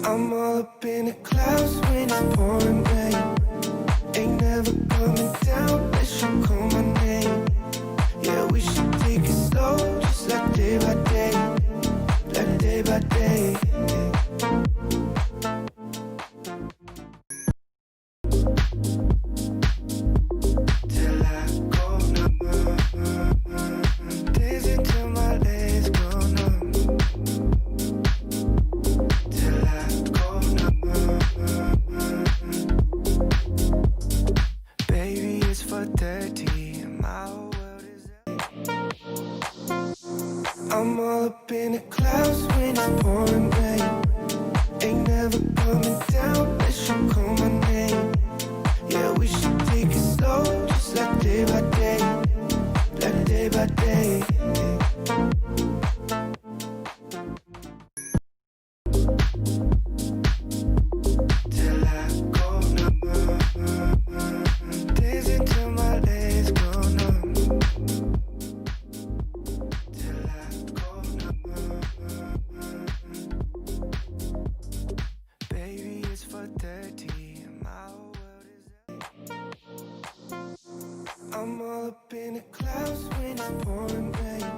I'm all up in the clouds when it's pouring rain. Ain't never coming down unless you call my name. Yeah, we should take it slow, just like day by day. Like day by day. Till I go numb. Dancing till my legs go numb. Till I go numb. Baby, it's 4:30 and my whole world is I'm all up in the clouds when it's pouring rain. Ain't never coming down unless you call my name. Yeah, we should take it slow, just like day by day. Like day by day. Till I go numb. Dancing till my legs go numb. Till I go numb. Baby, it's 4:30 and my whole world is I'm all up in the clouds when it's pouring rain.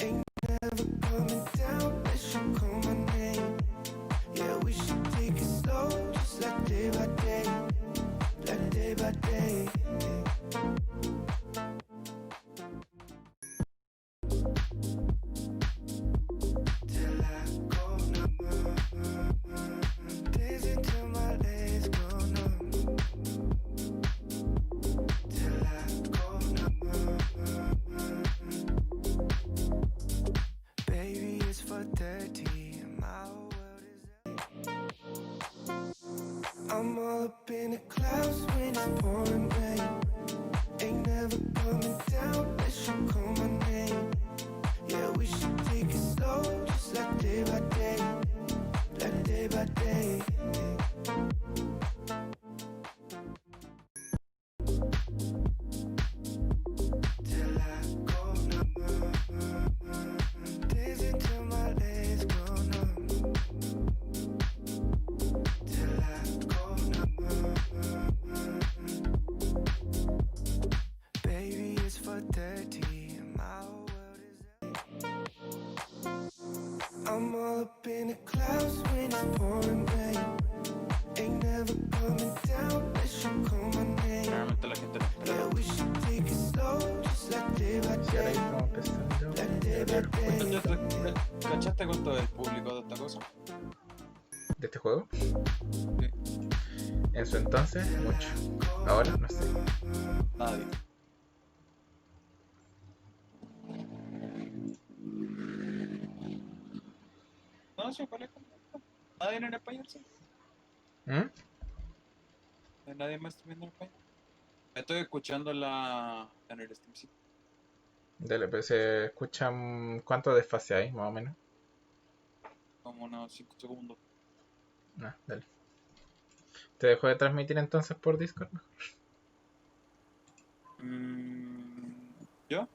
Ain't never coming down unless you call my name. Yeah, we should take it slow, just like day by day. Like day by day. Till I go numb. Dancing till my legs go numb. Till I go numb. Baby, it's 4:30 and my whole world is I'm all up in the clouds when it's pouring rain. Ain't never coming down unless you call my name. Yeah, we should take it slow, just like day by day. Like day by day. Till I go numb. Dancing till my legs go numb. Till I go numb. Baby, it's 4:30 and my whole world is I'm all up in the clouds when it's pouring rain. Ain't never coming down unless you call my name. Realmente la gente no espera. Yeah, we should take it slow, just like day by Si ahora day. estamos empezando. Like day by day. ¿Cachaste cuánto es el público de esta cosa? ¿De este juego? Sí. En su entonces, mucho. Ahora, no sé. Nadie. No, sí, ¿cuál es? ¿Nadie en español? Sí. ¿Mm? ¿Nadie más viendo en español? Estoy escuchando en el stream, sí. Dale, pues se escuchan. ¿Cuánto desfase hay, más o menos? Como unos 5 segundos. Ah, dale. ¿Te dejo de transmitir entonces por Discord? ¿Yo?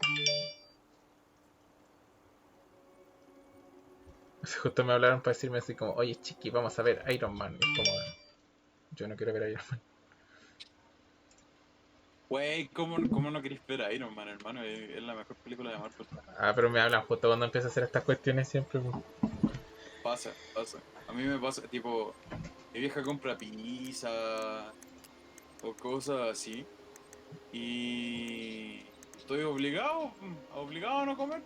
Justo me hablaron para decirme así como, oye chiqui, vamos a ver Iron Man. Y es como, yo no quiero ver Iron Man. Wey, ¿cómo no querés ver a Iron Man, hermano? Es la mejor película de Marvel. Ah, pero me hablan justo cuando empiezo a hacer estas cuestiones siempre. Pues. Pasa. A mí me pasa, tipo, mi vieja compra pizza o cosas así. Y estoy obligado a no comer.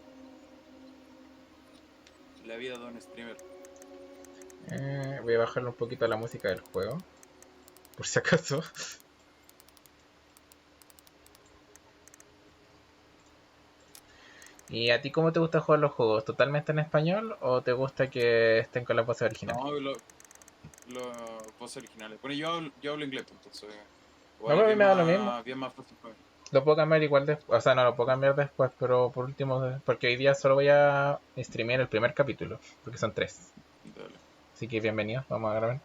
La vida de un streamer. Voy a bajarle un poquito a la música del juego. Por si acaso. ¿Y a ti cómo te gusta jugar los juegos? ¿Totalmente en español o te gusta que estén con las voces originales? No, los voces originales. Bueno, yo hablo inglés, pues, entonces. No, pero a mí me da lo mismo. Bien más fácil para mí. Lo puedo cambiar igual después. O sea, no lo puedo cambiar después, pero por último. Porque hoy día solo voy a streamear el primer capítulo. Porque son 3. Dale. Así que bienvenidos, vamos a grabar.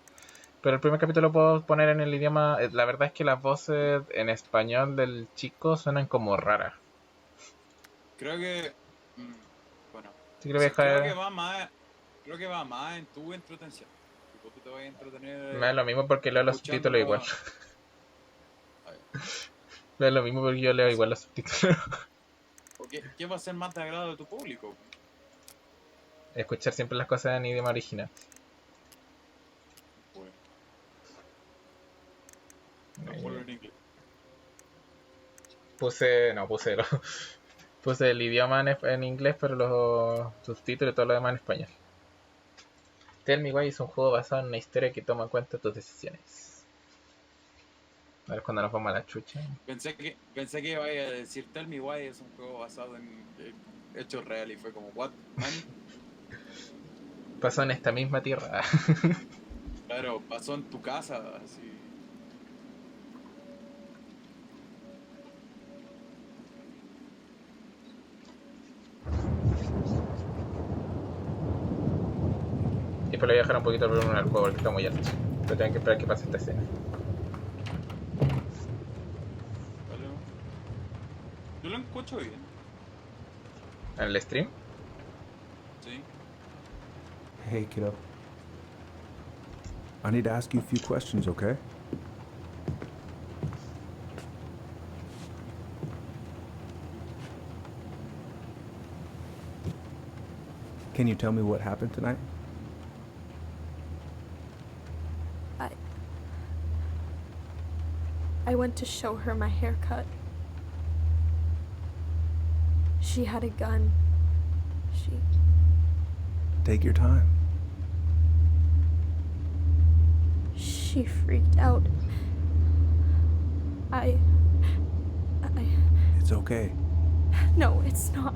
Pero el primer capítulo lo puedo poner en el idioma. La verdad es que las voces en español del chico suenan como raras. Creo que. Bueno. Sí, creo que Creo que va más en tu entretención. Tipo, te vas a Me entretener da lo mismo porque leo los subtítulos escuchándolo. igual. A ver, Me da lo mismo porque yo leo igual los subtítulos. ¿qué va a ser más de agrado de tu público? Escuchar siempre las cosas en idioma original. Bueno, no ponlo en inglés. Puse el idioma en inglés, pero los subtítulos y todo lo demás en español. Tell Me Why es un juego basado en una historia que toma en cuenta tus decisiones. A ver cuando nos vamos a la chucha. Pensé que iba a decir Tell Me Why es un juego basado en hechos reales y fue como, ¿what, man? Pasó en esta misma tierra. Claro, pasó en tu casa, así. Y después le voy a dejar un poquito el volumen al juego porque está muy alto. Pero tengo que esperar que pase esta escena. ¿Vale? Yo lo escucho bien, ¿En el stream? sí. Hey, kiddo. I need to ask you a few questions, okay? Can you tell me what happened tonight? I went to show her my haircut. She had a gun. Take your time. She freaked out. It's okay. No, it's not.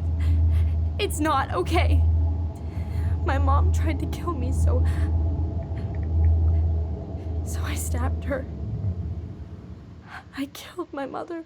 It's not okay. My mom tried to kill me, so I stabbed her. I killed my mother.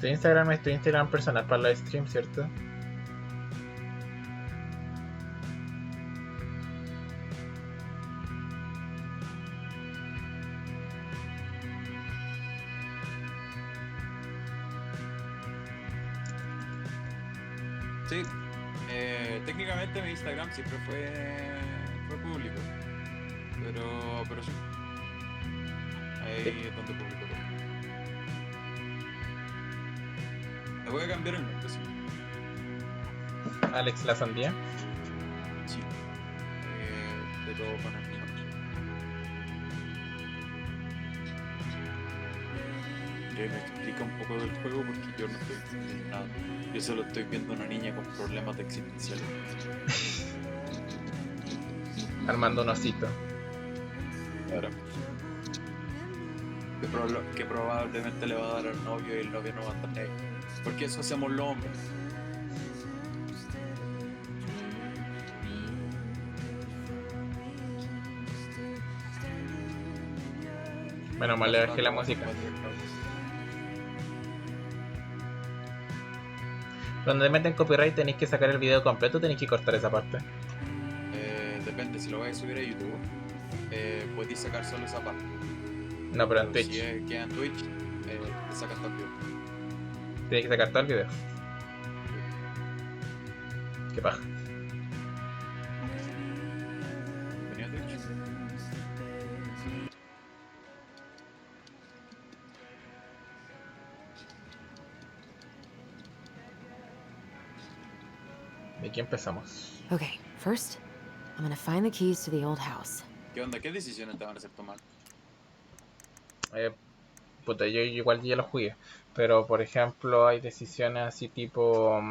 Tu Instagram es tu Instagram personal para live stream, ¿cierto? Sí, técnicamente mi Instagram siempre fue público, pero sí, ahí es donde publico todo. Le voy a cambiar el nombre, sí. Alex LaaSandia. Sí. De todo con el mismo. Que me explica un poco del juego porque yo no estoy entendiendo nada. Yo solo estoy viendo a una niña con problemas de existenciales. Armando un osito. Ahora, que probablemente le va a dar al novio y el novio no va a estar ahí. Porque eso hacemos los hombres. Menos mal le bajé la música. Cuando te meten copyright tenéis que sacar el video completo o tenéis que cortar esa parte. Depende, si lo vais a subir a YouTube, podéis sacar solo esa parte. No, pero en Si Twitch. queda en Twitch, te sacas todo el video. Tienes que sacar todo el video. Qué paja. Venía a Twitch. ¿De aquí empezamos? Okay, first, I'm gonna find the keys to the old house. ¿Qué onda? ¿Qué decisiones te van a hacer tomar? Puta, yo igual ya lo jugué. Pero por ejemplo hay decisiones así tipo...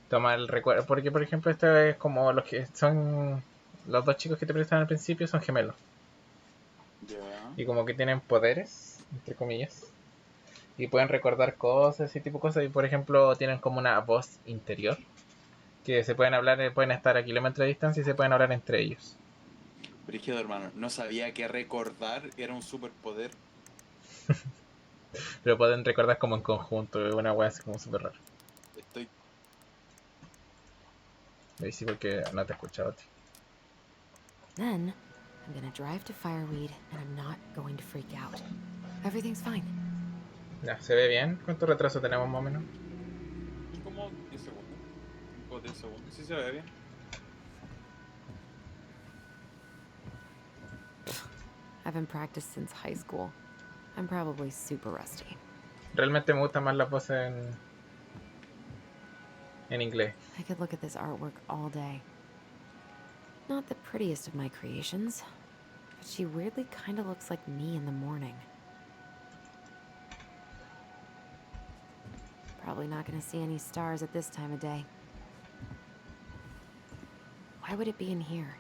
Toma el recuerdo. Porque, por ejemplo, esto es como los que son. Los dos chicos que te prestan al principio son gemelos. Ya. Y como que tienen poderes, entre comillas. Y pueden recordar cosas, ese tipo de cosas. Y por ejemplo, tienen como una voz interior. Que se pueden hablar, pueden estar a kilómetros de distancia y se pueden hablar entre ellos. Brígido, hermano. No sabía que recordar era un superpoder. Pero pueden recordar como en conjunto. Es una wea así como súper rara. Estoy. Ahí sí porque no te he escuchado, tío. Then, I'm gonna drive to Fireweed, and I'm not going to freak out. Everything's fine. Ya, ¿se ve bien? ¿Cuánto retraso tenemos más o menos? Como 10 segundos. 5 o 10 segundos. Sí se ve bien. I haven't practiced since high school. I'm probably super rusty. Realmente me gusta más la voz en inglés. I could look at this artwork all day. Not the prettiest of my creations, but she weirdly kind of looks like me in the morning. Probably not gonna see any stars at this time of day. Why would it be in here?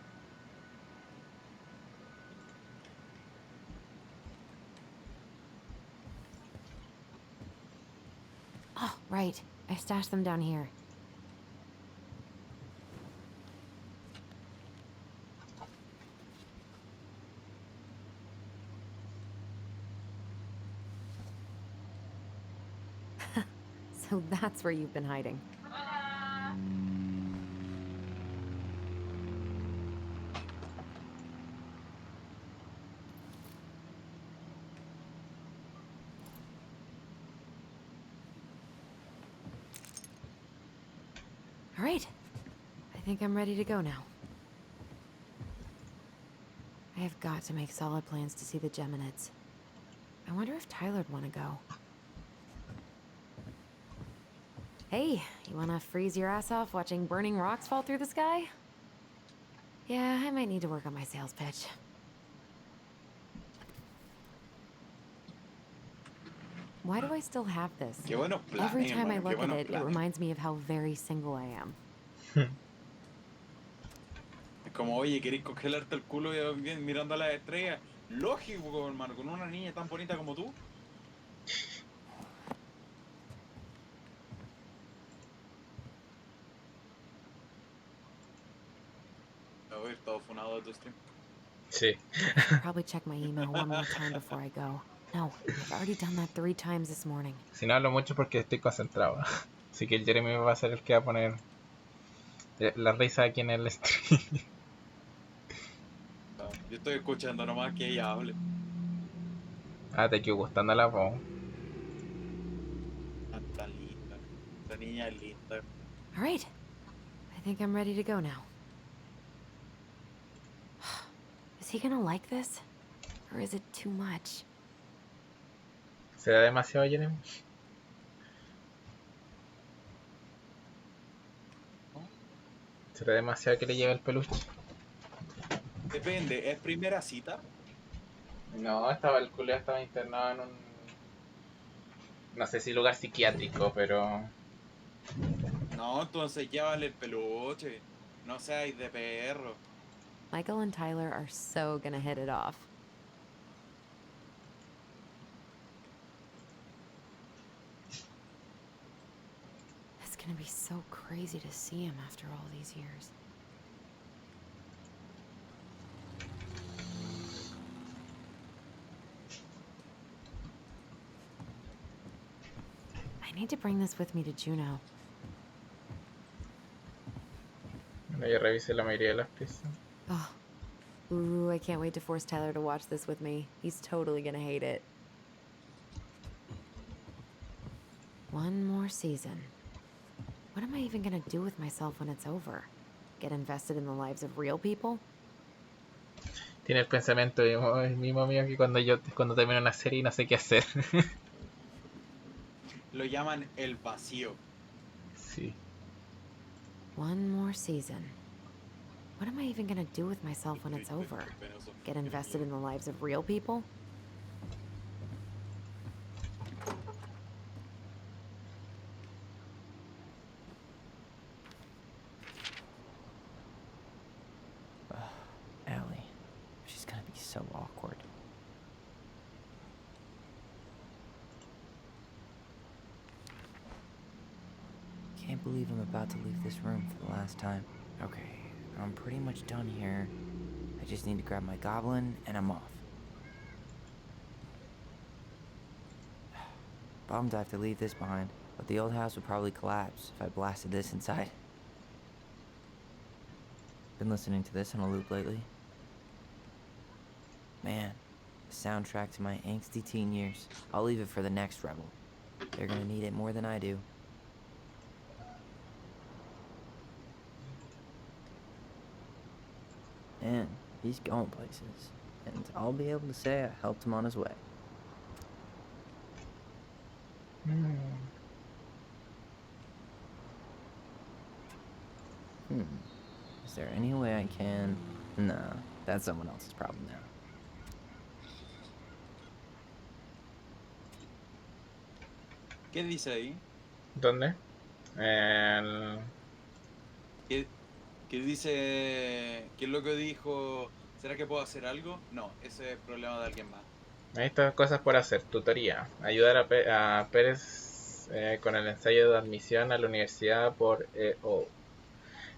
Oh, right. I stashed them down here. So that's where you've been hiding. All right. I think I'm ready to go now. I have got to make solid plans to see the Geminids. I wonder if Tyler'd want to go. Hey, you wanna freeze your ass off watching burning rocks fall through the sky? Yeah, I might need to work on my sales pitch. Why do I still have this? Qué buenos planes, Every time I hermano. Qué look at buenos it, it planes. reminds me of how very single I am. Es como, oye, ¿queréis congelarte el culo mirando a las estrellas? Lógico, hermano, con una niña tan bonita como tú. A ver, todo funado de tu stream. Sí. I should probably check my email one more time before I go. No, I've already done that 3 times this morning. Si no hablo mucho porque estoy concentrado. Así que el Jeremy va a ser el que va a poner la risa aquí en el stream. No, yo estoy escuchando nomás que ella hable. Ah, te quedó gustando la voz. Tan linda. Esta niña es linda. All right. I think I'm ready to go now. Is he gonna like this? Or is it too much? ¿Será demasiado, Jeremy? ¿Será demasiado que le lleve el peluche? Depende, ¿es primera cita? No, el culeo estaba internado en un... No sé si lugar psiquiátrico, pero... No, entonces llévale el peluche. No seáis de perro. Michael and Tyler are so gonna hit it off. It's gonna be so crazy to see him after all these years. I need to bring this with me to Juneau. Bueno, yo revisé la mayoría de las piezas. Oh. Ooh, I can't wait to force Tyler to watch this with me. He's totally gonna hate it. One more season. What am I even gonna do with myself when it's over? Get invested in the lives of real people? Tiene el pensamiento mismo mío que cuando termino una serie y no sé qué hacer. Lo llaman el vacío. Sí. One more season. What am I even gonna do with myself when it's over? Get invested in the lives of real people? can't believe I'm about to leave this room for the last time. Okay, I'm pretty much done here. I just need to grab my goblin and I'm off. Bummed I have to leave this behind, but the old house would probably collapse if I blasted this inside. Been listening to this on a loop lately. Man, the soundtrack to my angsty teen years. I'll leave it for the next rebel. They're gonna need it more than I do. And he's going places, and I'll be able to say I helped him on his way. Is there any way I can... Nah, that's someone else's problem now. ¿Qué dice ahí? ¿Dónde? El... ¿Qué, qué dice? ¿Qué es lo que dijo? ¿Será que puedo hacer algo? No, ese es el problema de alguien más. Hay estas cosas por hacer. Tutoría. Ayudar a Pérez con el ensayo de admisión a la universidad por EO.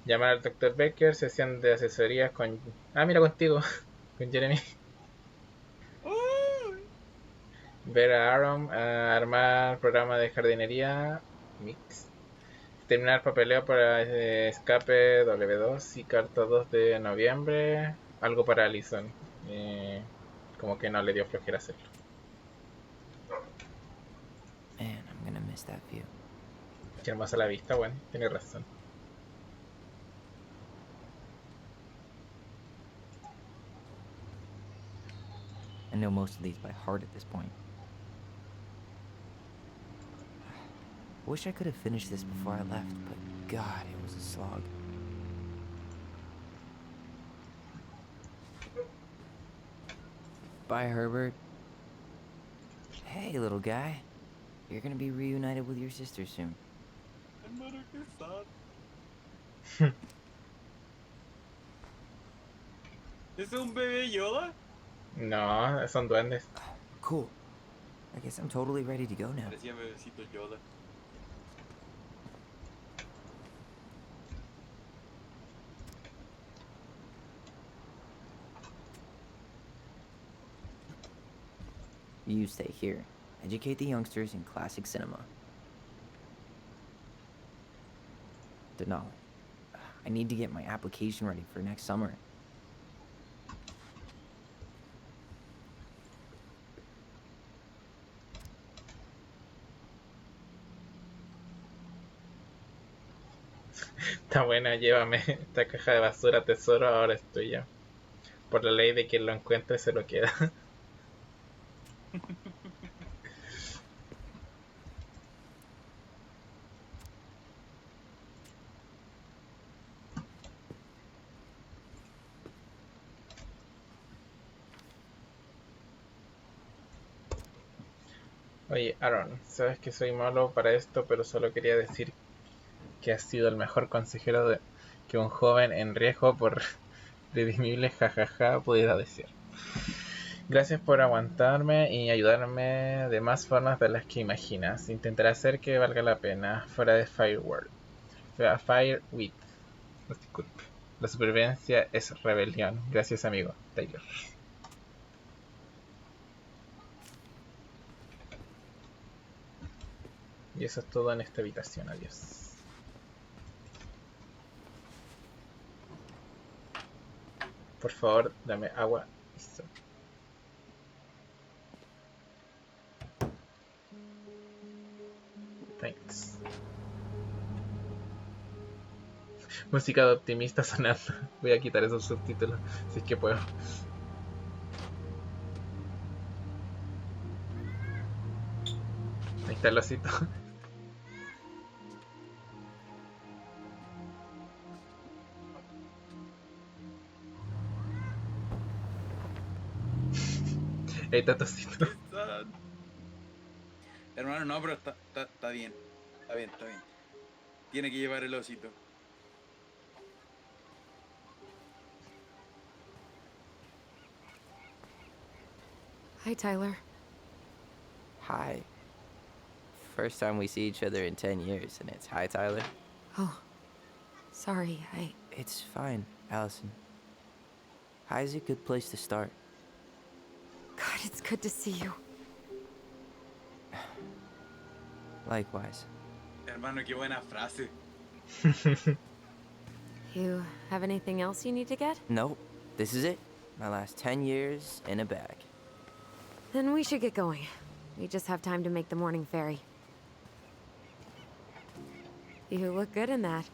Llamar al Dr. Becker. Sesión de asesorías con... Ah, mira, contigo. Con Jeremy. Ver a Aaron. Armar programa de jardinería. Mix. Terminar papeleo para escape W2 y carta 2 de noviembre. Algo para Allison. Como que no le dio flojera hacerlo. Man, I'm gonna miss that view. Qué hermosa la vista, bueno, tiene razón. I know most of these by heart at this point. Wish I could have finished this before I left, but God, it was a slog. Bye, Herbert. Hey, little guy. You're gonna be reunited with your sister soon. Hermano, qué sad. ¿Es un bebé Yoda? No, son duendes. Cool. I guess I'm totally ready to go now. Parecía bebecito Yoda. You stay here. Educate the youngsters in classic cinema. Denali, I need to get my application ready for next summer. Está buena, llévame. Esta caja de basura, tesoro, ahora es tuya. Por la ley de quien lo encuentre se lo queda. Oye, Aaron, sabes que soy malo para esto, pero solo quería decir que has sido el mejor consejero que un joven en riesgo por redimible jajaja pudiera decir. Gracias por aguantarme y ayudarme de más formas de las que imaginas. Intentaré hacer que valga la pena fuera de Firewall. Firewit. Disculpe. La supervivencia es rebelión. Gracias, amigo. Taylor. Y eso es todo en esta habitación. Adiós. Por favor, dame agua. Listo. Thanks. Música de optimista sonando. Voy a quitar esos subtítulos si es que puedo. Ahí está el osito. Ahí está tu osito. Sad. Hermano, no, pero está bien. Está bien, está bien. Tiene que llevar el osito. Hi, Tyler. Hi. first time we see each other in 10 years, and it's hi, Tyler. Oh, sorry, It's fine, Allison. Hi is a good place to start. God, it's good to see you. Likewise. Hermano, qué buena frase. You have anything else you need to get? Nope, this is it. My last 10 years in a bag. Then we should get going. We just have time to make the morning ferry. You look good in that.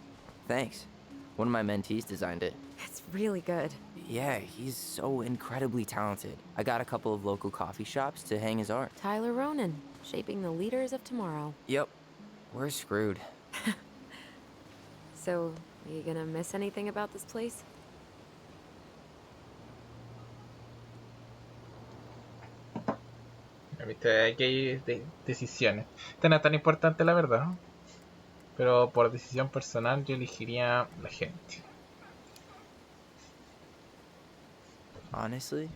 Thanks. One of my mentees designed it. It's really good. Yeah, he's so incredibly talented. I got a couple of local coffee shops to hang his art. Tyler Ronan, shaping the leaders of tomorrow. Yep, we're screwed. So, you gonna miss anything about this place? Viste, aquí hay decisiones. Esta no es tan importante, la verdad. Pero por decisión personal, yo elegiría la gente. Honestly,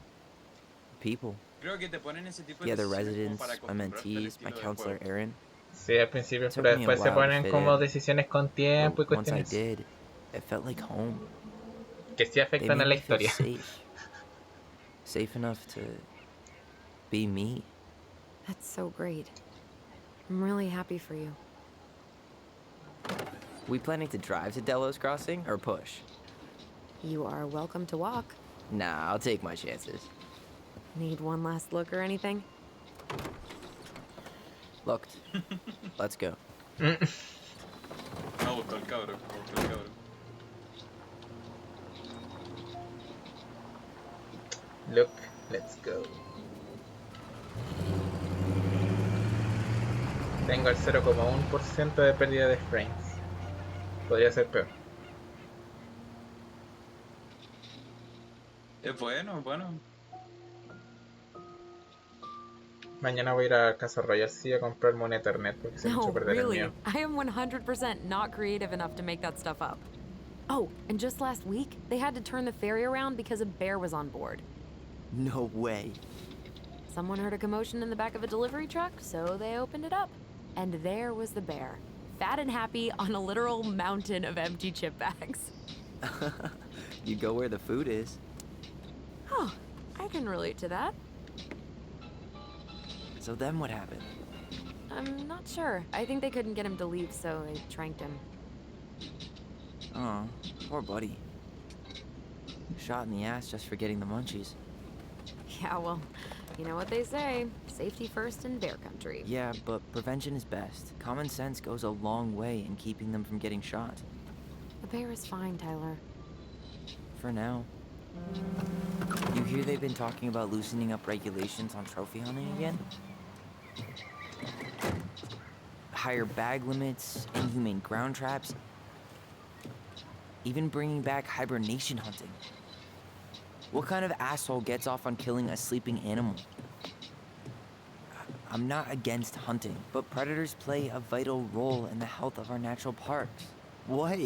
people. Creo que te ponen ese tipo de Yeah, the decisiones como residents, para my acostumbrarte al mentees, my estilo del counselor juego. Aaron. Sí, al principio, Took pero me a después se while to ponen fit como in. decisiones con tiempo y But once I cuestiones did, it felt like home. que sí They afectan made a la me feel historia. safe. Safe enough to be me. That's so great. I'm really happy for you. We planning to drive to Delos Crossing or push? You are welcome to walk. Nah, I'll take my chances. Need one last look or anything? Looked. Let's go. Me gustó el cabro, me gustó el cabro. Look, let's go. Tengo el 0,1% de pérdida de frames. Podría ser peor. Es bueno, es bueno. Mañana voy a ir a Casa Royal sí a comprarme un Ethernet porque se me No, echó a perder el really. mío. I am 100% not creative enough to make that stuff up. Oh, and just last week, they had to turn the ferry around because a bear was on board. No way. Someone heard a commotion in the back of a delivery truck, so they opened it up. And there was the bear, fat and happy on a literal mountain of empty chip bags. You go where the food is. Oh, I can relate to that. So then what happened? I'm not sure. I think they couldn't get him to leave, so they tranked him. Oh, poor buddy. Shot in the ass just for getting the munchies. Yeah, well, you know what they say. Safety first in bear country. Yeah, but prevention is best. Common sense goes a long way in keeping them from getting shot. The bear is fine, Tyler. For now. You hear they've been talking about loosening up regulations on trophy hunting again? Higher bag limits, inhumane ground traps, even bringing back hibernation hunting. What kind of asshole gets off on killing a sleeping animal? I'm not against hunting, but predators play a vital role in the health of our natural parks. What?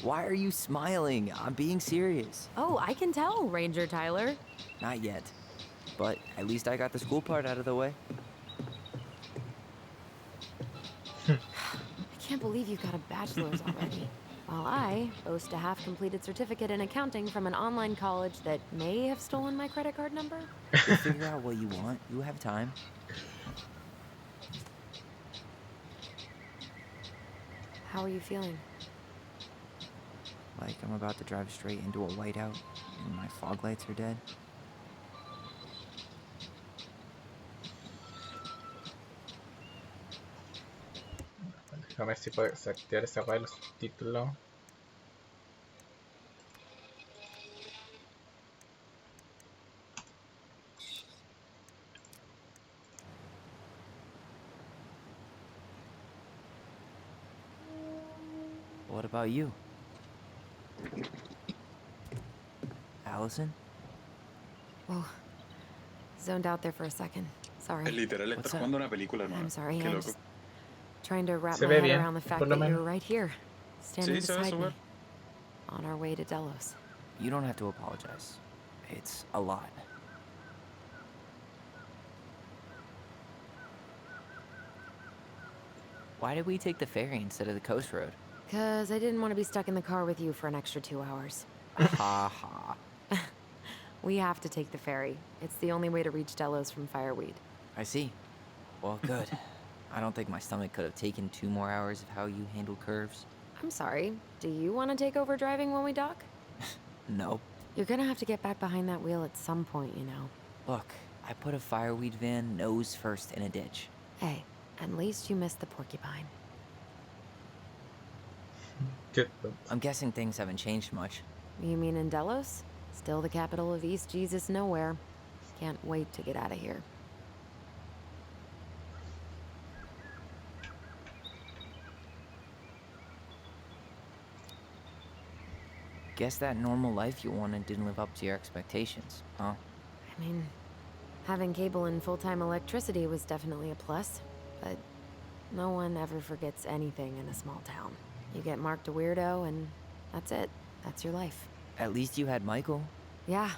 Why are you smiling? I'm being serious. Oh, I can tell, Ranger Tyler. Not yet. But at least I got the school part out of the way. I can't believe you got a bachelor's already. While I boast a half-completed certificate in accounting from an online college that may have stolen my credit card number. You'll figure out what you want. You have time. How are you feeling? Like I'm about to drive straight into a whiteout and my fog lights are dead. Déjame ver si puedo desactivar esa weá de los subtítulos. What about you? Allison? Whoa. Zoned out there for a second. Sorry. Es literal What's estar up? jugando una película nueva. I'm sorry. Qué I'm loco. just trying to wrap Se my ve head bien, around the fact por lo that menos. you're right here, standing Sí, se ve beside me, súper. on our way to Delos. You don't have to apologize. It's a lot. Why did we take the ferry instead of the coast road? Because I didn't want to be stuck in the car with you for an extra 2 hours. Ha ha. We have to take the ferry. It's the only way to reach Delos from Fireweed. I see. Well, good. I don't think my stomach could have taken 2 more hours of how you handle curves. I'm sorry. Do you want to take over driving when we dock? No. You're gonna have to get back behind that wheel at some point, you know. Look, I put a fireweed van nose first in a ditch. Hey, at least you missed the porcupine. Good point. I'm guessing things haven't changed much. You mean in Delos? Still the capital of East Jesus Nowhere. Can't wait to get out of here. Guess that normal life you wanted didn't live up to your expectations, huh? I mean, having cable and full-time electricity was definitely a plus, but no one ever forgets anything in a small town. You get marked a weirdo and that's it. That's your life. At least you had Michael. Yeah.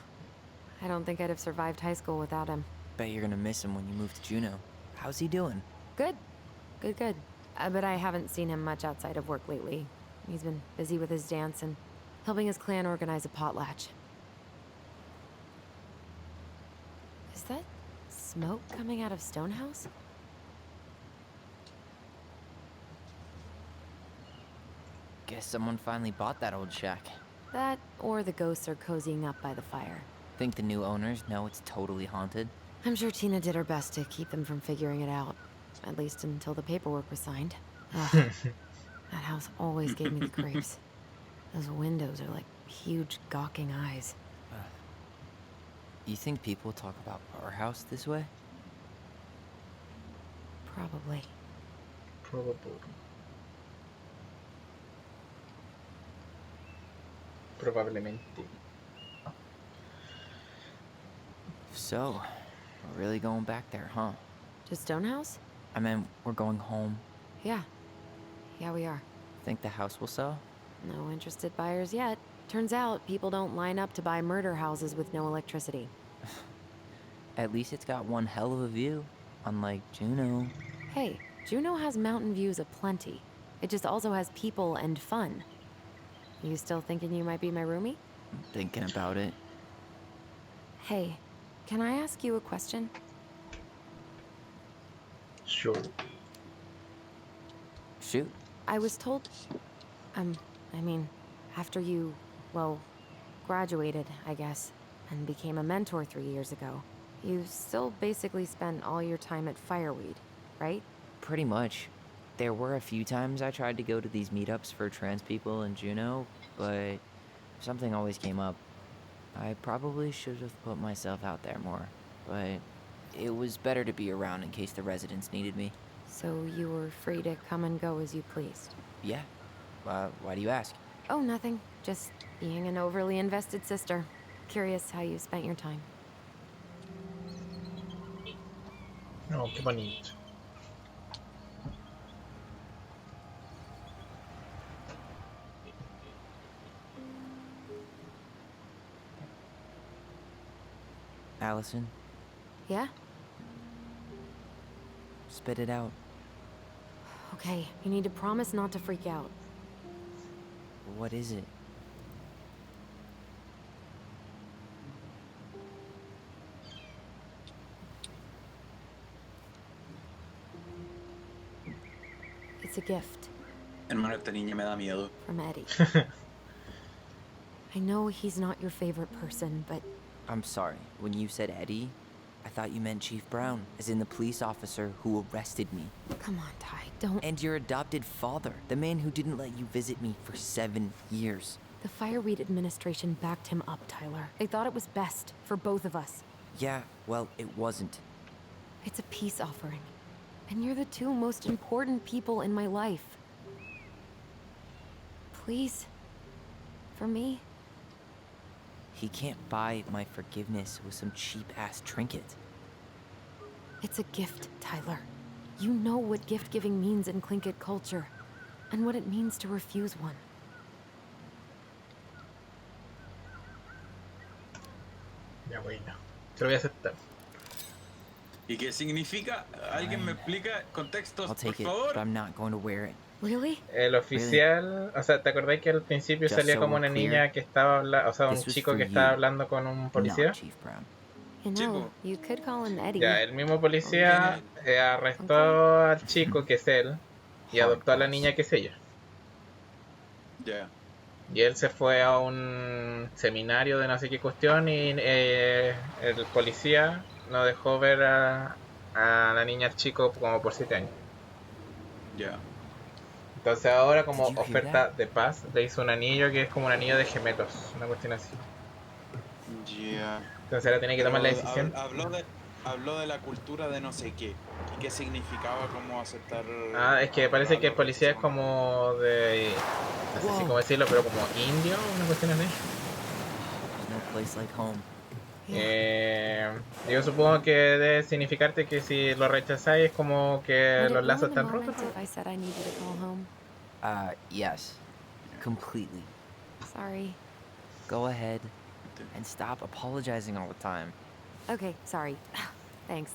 I don't think I'd have survived high school without him. Bet you're gonna miss him when you move to Juneau. How's he doing? Good. Good. But I haven't seen him much outside of work lately. He's been busy with his dance and helping his clan organize a potlatch. Is that smoke coming out of Stonehouse? Guess someone finally bought that old shack. That, or the ghosts are cozying up by the fire. Think the new owners know it's totally haunted? I'm sure Tina did her best to keep them from figuring it out. At least until the paperwork was signed. Ugh. That house always gave me the creeps. Those windows are like huge gawking eyes. You think people talk about our house this way? Probably. Probably. Probablemente. So, we're really going back there, huh? To Stonehouse? I mean, we're going home. Yeah. Yeah, we are. Think the house will sell? No interested buyers yet. Turns out people don't line up to buy murder houses with no electricity. At least it's got one hell of a view, unlike Juneau. Hey, Juneau has mountain views aplenty. It just also has people and fun. You still thinking you might be my roomie? I'm thinking about it. Hey, can I ask you a question? Sure. Shoot. I was told... I mean, after you, well, graduated, I guess, and became a mentor 3 years ago, you still basically spent all your time at Fireweed, right? Pretty much. There were a few times I tried to go to these meetups for trans people in Juneau, but something always came up. I probably should have put myself out there more, but it was better to be around in case the residents needed me. So you were free to come and go as you pleased? Yeah. Why do you ask? Oh, nothing. Just being an overly invested sister. Curious how you spent your time. Oh, qué bonito. Allison, Yeah? spit it out. Okay, you need to promise not to freak out. What is it? It's a gift Hermano, esta niña me da miedo. from Eddie. I know he's not your favorite person, but I'm sorry. When you said Eddie, I thought you meant Chief Brown, as in the police officer who arrested me. come on, Ty, don't... And your adopted father, the man who didn't let you visit me for 7 years. The Fireweed administration backed him up, Tyler. They thought it was best for both of us. Yeah, well, it wasn't. It's a peace offering. And you're the two most important people in my life. Please. For me. He can't buy my forgiveness with some cheap-ass trinket. It's a gift, Tyler. You know what gift-giving means in Tlingit culture. And what it means to refuse one. Ya bueno. Se lo voy a aceptar. ¿Y qué significa? ¿Alguien me Fine. explica contextos, I'll por take it, favor? but I'm not going to wear it. Really? El oficial, o sea, ¿te acordás que al principio Just salía so como we're una clear, niña que estaba hablando, o sea, un This was chico for que estaba you, hablando con un not policía? Chief Brown. You know, Chico. you could call him Eddie. Ya, el mismo Or policía arrestó al chico que es él y Hard adoptó a la pass. niña que es ella. Ya. Y él se fue a un seminario de no sé qué cuestión y el policía no dejó ver a la niña al chico como por 7 años. Ya. Entonces ahora como Did you hear oferta that? de paz le hizo un anillo que es como un anillo de gemelos, una cuestión así. Ya. Entonces ahora tiene que Pero tomar la decisión. habló de la cultura de no sé qué. ¿Y qué significaba como aceptar Ah, es que parece que el los policía es rechazados? como de... No sé si Whoa. cómo decirlo, pero como indio, una cuestión así. There's no place like home. Yo supongo que debe significarte que si lo rechazáis es como que Would it los lazos ruin the están rotos. moment if I said I needed to call home? Yes. Completely. Sorry. Go ahead and stop apologizing all the time. Okay, sorry. Thanks.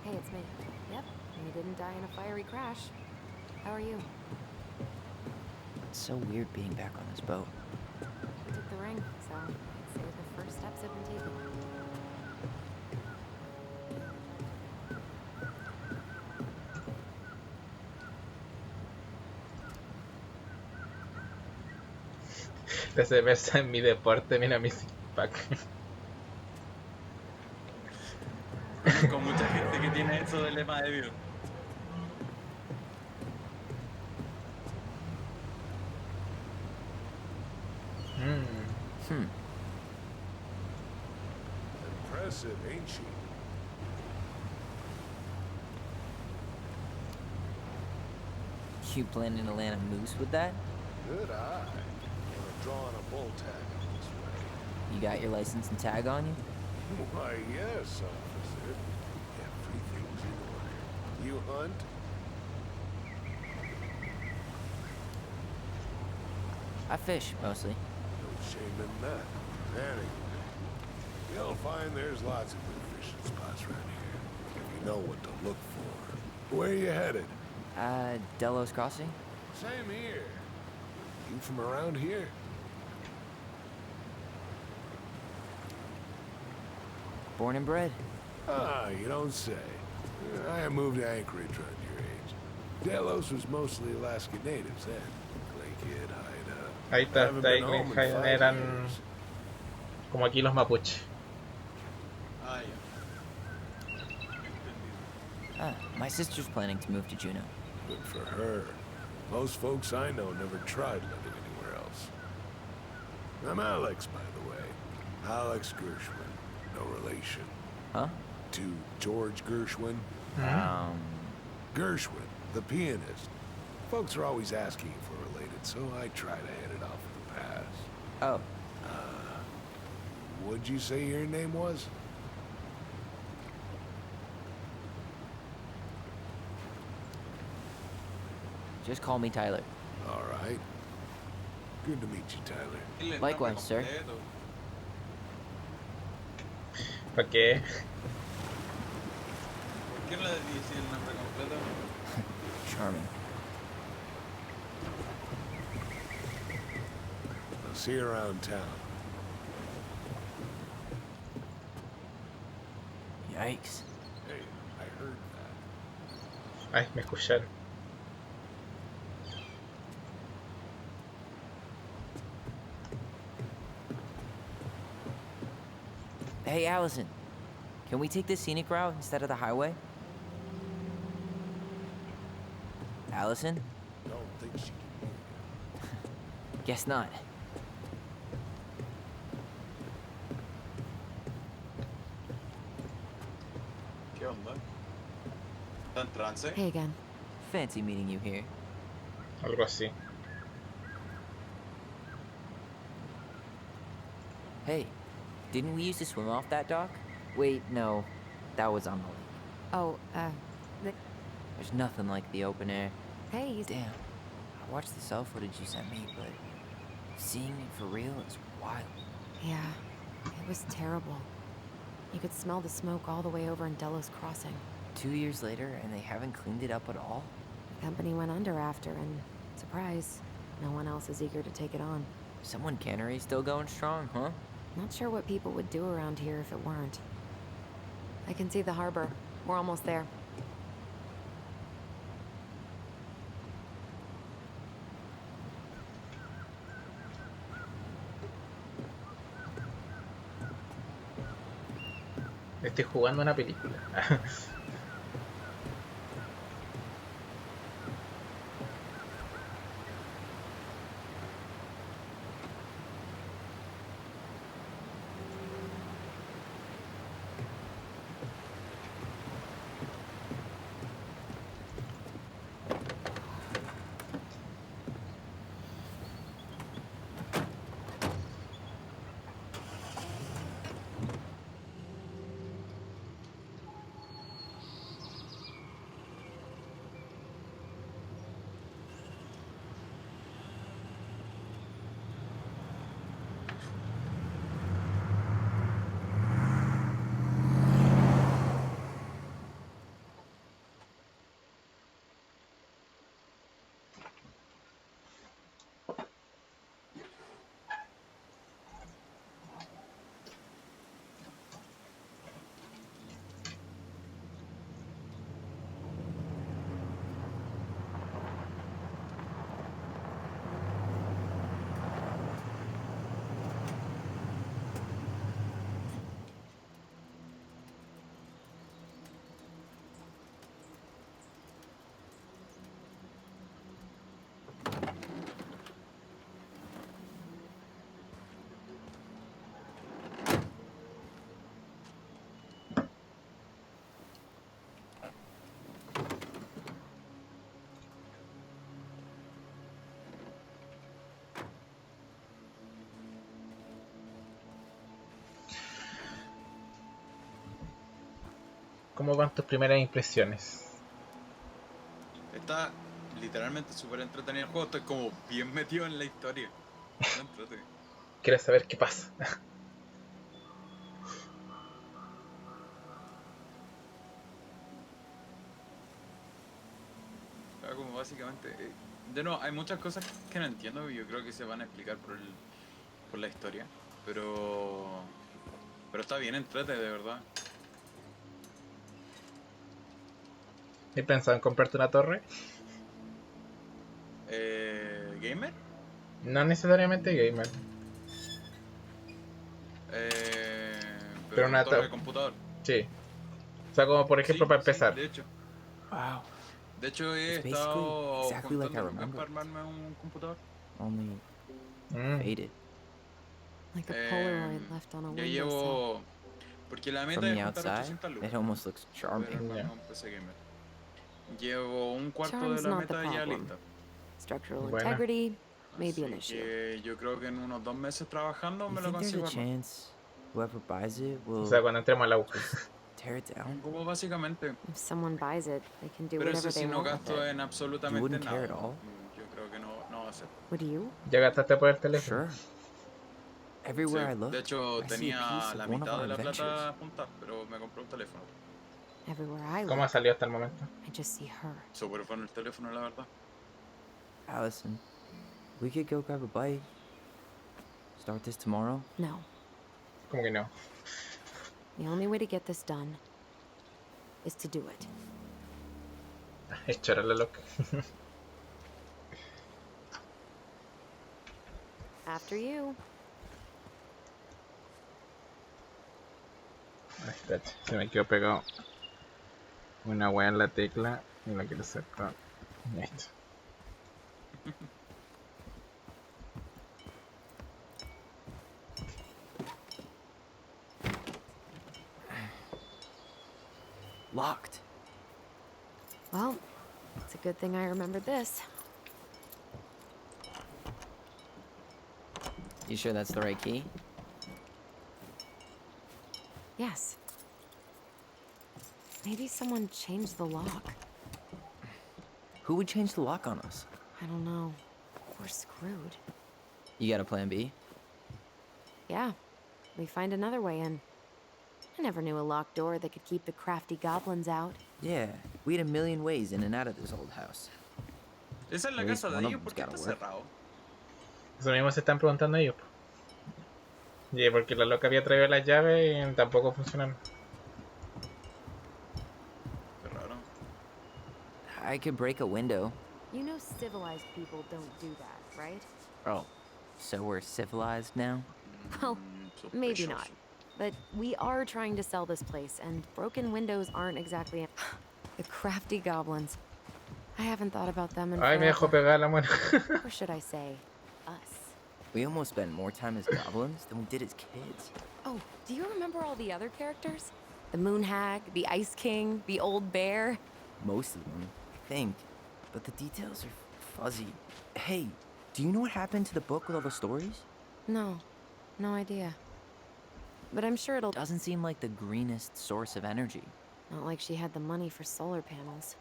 Hey, it's me. Yep, you didn't die in a fiery crash. How are you? It's so weird being back on this boat. I took the ring, so I'd say the first steps have been taken. La cerveza en mi deporte, mira mi six pack. Conozco mucha gente que tiene eso de lema de vida. Impressive, ain't she? You planning to land a moose with that? Good eye. We're drawing a bull tag this way. You got your license and tag on you? Why, yes, officer. Everything's in order. You hunt? I fish, mostly. No shame in that. Anyway, you'll find there's lots of good fishing spots around here, if you know what to look for. Where you headed? Delos Crossing? Same here. You from around here? Born and bred. Ah, you don't say. I moved to Anchorage around your age. Delos was mostly Alaska natives then. Clay Kid, Haida. Ahí está, Haven't está ahí, been home in 5 eran years. como aquí los mapuches. Ah, ya. My sister's planning to move to Juneau. Good for her. Most folks I know never tried living anywhere else. I'm Alex, by the way. Alex Gershwin. No relation. Huh? To George Gershwin. Gershwin, the pianist. Folks are always asking if we're related, so I try to hit it off with a pass. Oh, What'd you say your name was? just call me Tyler. All right. Good to meet you, Tyler. Dile el Likewise, nombre sir. completo. ¿Para qué? ¿Por qué no le decís el nombre completo? Charming. I'll see you around town. Yikes. Hey, I heard that. Ay, me escucharon. Hey, Allison. Can we take the scenic route instead of the highway? Allison? Don't think she can. Guess not. ¿Qué onda? ¿Está en trance? Hey again. Fancy meeting you here. Algo así. Hey, didn't we used to swim off that dock? Wait, no. That was on the lake. Oh, There's nothing like the open air. okay? Damn. I watched the cell footage you sent me, but seeing it for real is wild. Yeah, it was terrible. You could smell the smoke all the way over in Delos Crossing. 2 years later, and they haven't cleaned it up at all? The company went under after, and surprise, no one else is eager to take it on. Someone Cannery still going strong, huh? Not sure what people would do around here if it weren't. I can see the harbor. We're almost there. Estoy jugando una película. ¿Cómo van tus primeras impresiones? Está literalmente súper entretenido el juego. Estoy como bien metido en la historia. Está entretenido. Quiero saber qué pasa. Como básicamente... de nuevo, hay muchas cosas que no entiendo y yo creo que se van a explicar por la historia. Pero está bien entretenido, de verdad. ¿He pensado en comprarte una torre? ¿Gamer? No necesariamente gamer, Pero una una torre de computador. sí. O sea, como por ejemplo Sí, para sí, empezar. de hecho. Wow. De hecho, he It's basically estado exactly like I juntando lucas remember. para armarme un computador. Only Mm. faded. Like a Polaroid left on a Ya windowsill. llevo... Porque la meta From es the juntar outside, 800 lucas. it almost looks Poder charming. armarme Ya. un PC gamer. Llevo un cuarto de Charm's la not the meta ya problem. lista. Structural Buena. integrity, maybe an Así issue. que yo creo que en unos 2 meses trabajando You me lo think there's a consigo armar. chance whoever buys it O will sea, cuando entremos a la U. just tear it down? Como básicamente. If someone buys it, they can do Pero whatever eso they sí, no want with gasto it. en You absolutamente wouldn't care nada. at all? Yo creo que no va a ser. Would you? ¿Ya gastaste por el teléfono? Sure. Everywhere I Sí, look, de hecho I see a tenía piece la of one of mitad our de la adventures. plata juntada, pero me compré un teléfono. Everywhere I ¿Cómo ha look, salido hasta el momento? I just see her. Súper bueno el teléfono, la verdad. Allison, we could go grab a bite. Start this tomorrow. No. ¿Cómo que no? The only way to get this done is to do it. Es chora la loca. After you. Ay, espérate, se me quedó pegado una wea en la tecla y la quiero sacar. Listo. Locked. Well, it's a good thing I remembered this. You sure that's the right key? Yes. Maybe someone changed the lock. Who would change the lock on us? I don't know. We're screwed. You got a plan B? Yeah, we find another way in. I never knew a locked door that could keep the crafty goblins out. Yeah, we had a million ways in and out of this old house. Esa es la At least casa de one of ellos, them's ¿por qué gotta está work. cerrado? Eso mismo se están preguntando ellos. Po. Y porque la loca había traído las llaves y tampoco funcionaron. Qué raro. I could break a window. You know civilized people don't do that, right? Oh, so we're civilized now? Well, maybe Sospechoso. not. But we are trying to sell this place, and broken windows aren't exactly... The crafty goblins. I haven't thought about them in Ay, me dejó forever. pegar la mano. Or should I say, us. We almost spent more time as goblins than we did as kids. Oh, do you remember all the other characters? The Moon Hag, the Ice King, the Old Bear? Most of them, I think. But the details are fuzzy. Hey, do you know what happened to the book with all the stories? No, no idea. But I'm sure it'll... Doesn't seem like the greenest source of energy. Not like she had the money for solar panels.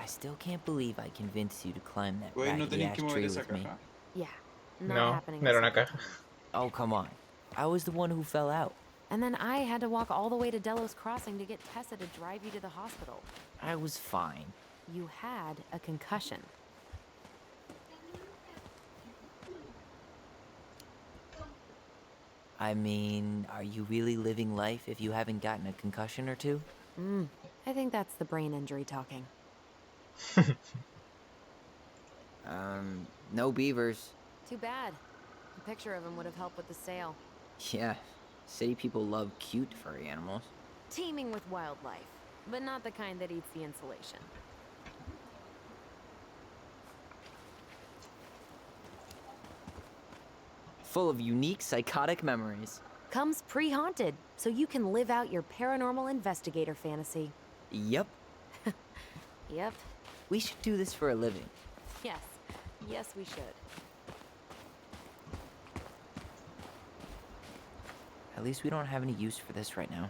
I still can't believe I convinced you to climb that Güey, no raggedy tenéis ass que mover tree esa with me. caja. Yeah, not No, happening. no era this una time. caja. Oh, come on. I was the one who fell out. And then I had to walk all the way to Delos Crossing to get Tessa to drive you to the hospital. I was fine. You had a concussion. I mean, are you really living life if you haven't gotten a concussion or two? I think that's the brain injury talking. No beavers. Too bad. A picture of him would have helped with the sale. Yeah, city people love cute furry animals. Teeming with wildlife, but not the kind that eats the insulation. Full of unique psychotic memories. Comes pre-haunted, so you can live out your paranormal investigator fantasy. Yep, Yep. we should do this for a living. Yes. Yes, we should. At least we don't have any use for this right now.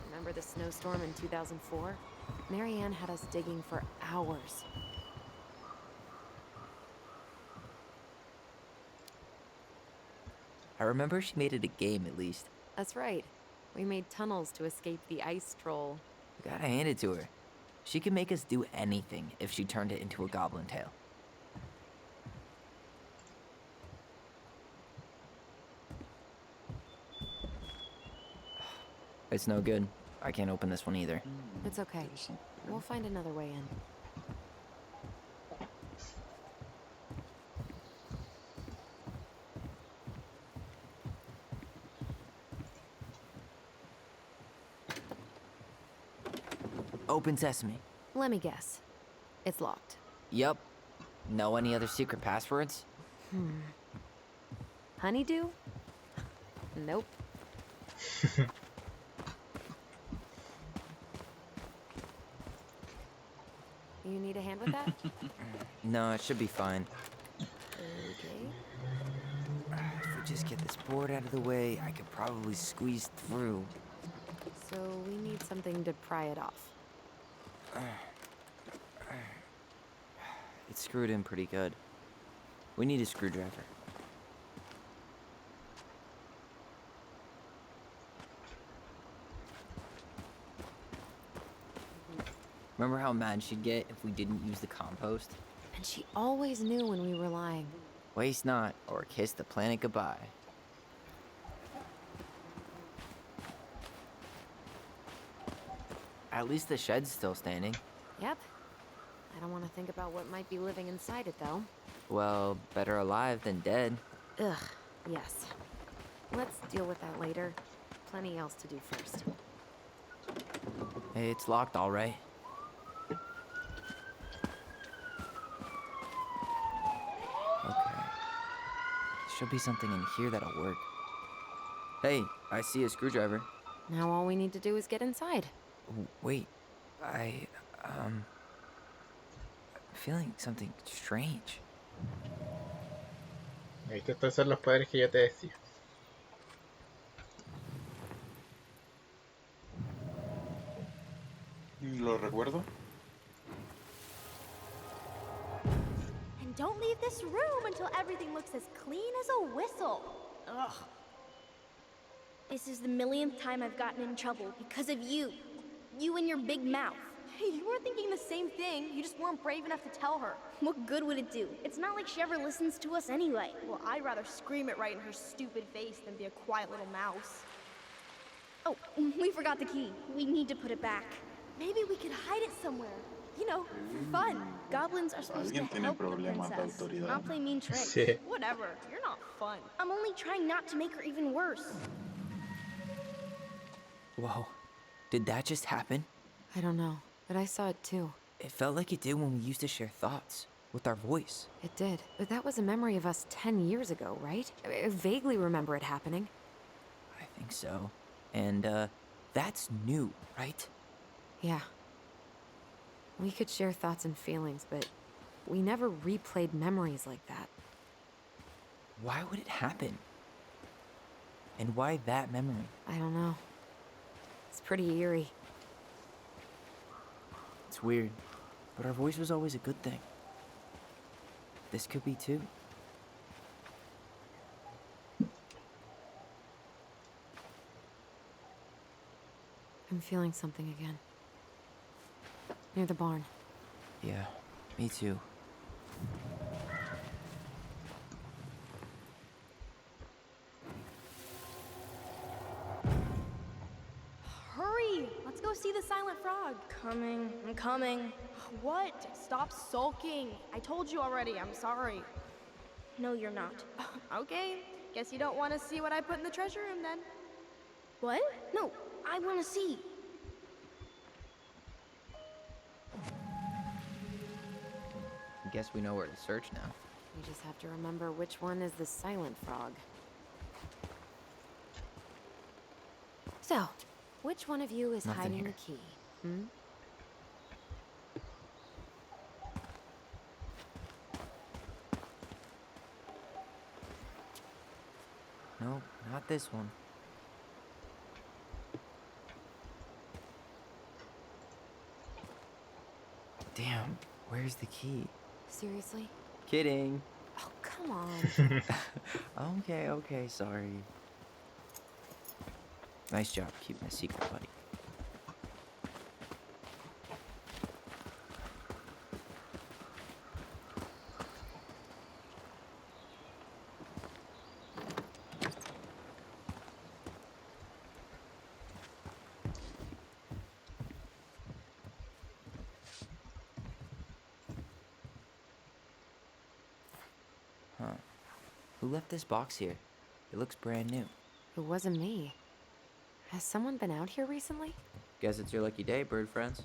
Remember the snowstorm in 2004? Marianne had us digging for hours. I remember she made it a game at least. That's right. We made tunnels to escape the ice troll. Gotta hand it to her. She could make us do anything if she turned it into a goblin tale. It's no good. I can't open this one either. It's okay. We'll find another way in. Open sesame. Let me guess. It's locked. Yup. Know any other secret passwords? Honeydew? Nope. You need a hand with that? No, it should be fine. Okay. If we just get this board out of the way, I could probably squeeze through. So we need something to pry it off. It's screwed in pretty good. We need a screwdriver. Remember how mad she'd get if we didn't use the compost? And she always knew when we were lying. Waste not, or kiss the planet goodbye. At least the shed's still standing. Yep. I don't want to think about what might be living inside it, though. Well, better alive than dead. Ugh, yes. Let's deal with that later. Plenty else to do first. Hey, it's locked all right. Okay. Should be something in here that'll work. Hey, I see a screwdriver. Now all we need to do is get inside. Wait, I'm feeling something strange. ¿Viste? Estos son los poderes que yo te decía. Lo recuerdo. And don't leave this room until everything looks as clean as a whistle. Ugh. This is the millionth time I've gotten in trouble because of you. You and your big mouth. Hey, you were thinking the same thing. You just weren't brave enough to tell her. What good would it do? It's not like she ever listens to us anyway. Well, I'd rather scream it right in her stupid face than be a quiet little mouse. Oh, we forgot the key. We need to put it back. Maybe we could hide it somewhere. You know, for fun. Goblins are supposed to Alguien tiene help the problemas de princess, autoridad. not play mean tricks. Sí. Whatever. You're not fun. I'm only trying not to make her even worse. Whoa. Did that just happen? I don't know, but I saw it too. It felt like it did when we used to share thoughts with our voice. It did, but that was a memory of us 10 years ago, right? I vaguely remember it happening. I think so. And, that's new, right? Yeah. We could share thoughts and feelings, but we never replayed memories like that. Why would it happen? And why that memory? I don't know. It's pretty eerie. It's weird, but our voice was always a good thing. This could be too. I'm feeling something again. Near the barn. Yeah, me too. Hurry! Let's go see the silent frog. Coming. I'm coming. What? Stop sulking. I told you already. I'm sorry. No, you're not. Okay. Guess you don't want to see what I put in the treasure room then. What? No, I want to see. I guess we know where to search now. We just have to remember which one is the silent frog. So, which one of you is Nothing hiding here. the key? Hmm? Nope, not this one. Damn, where's the key? Seriously? Kidding. Oh, come on. Okay, sorry. Nice job keeping a secret, buddy. Huh. Who left this box here? It looks brand new. It wasn't me. Has someone been out here recently? Guess it's your lucky day, bird friends.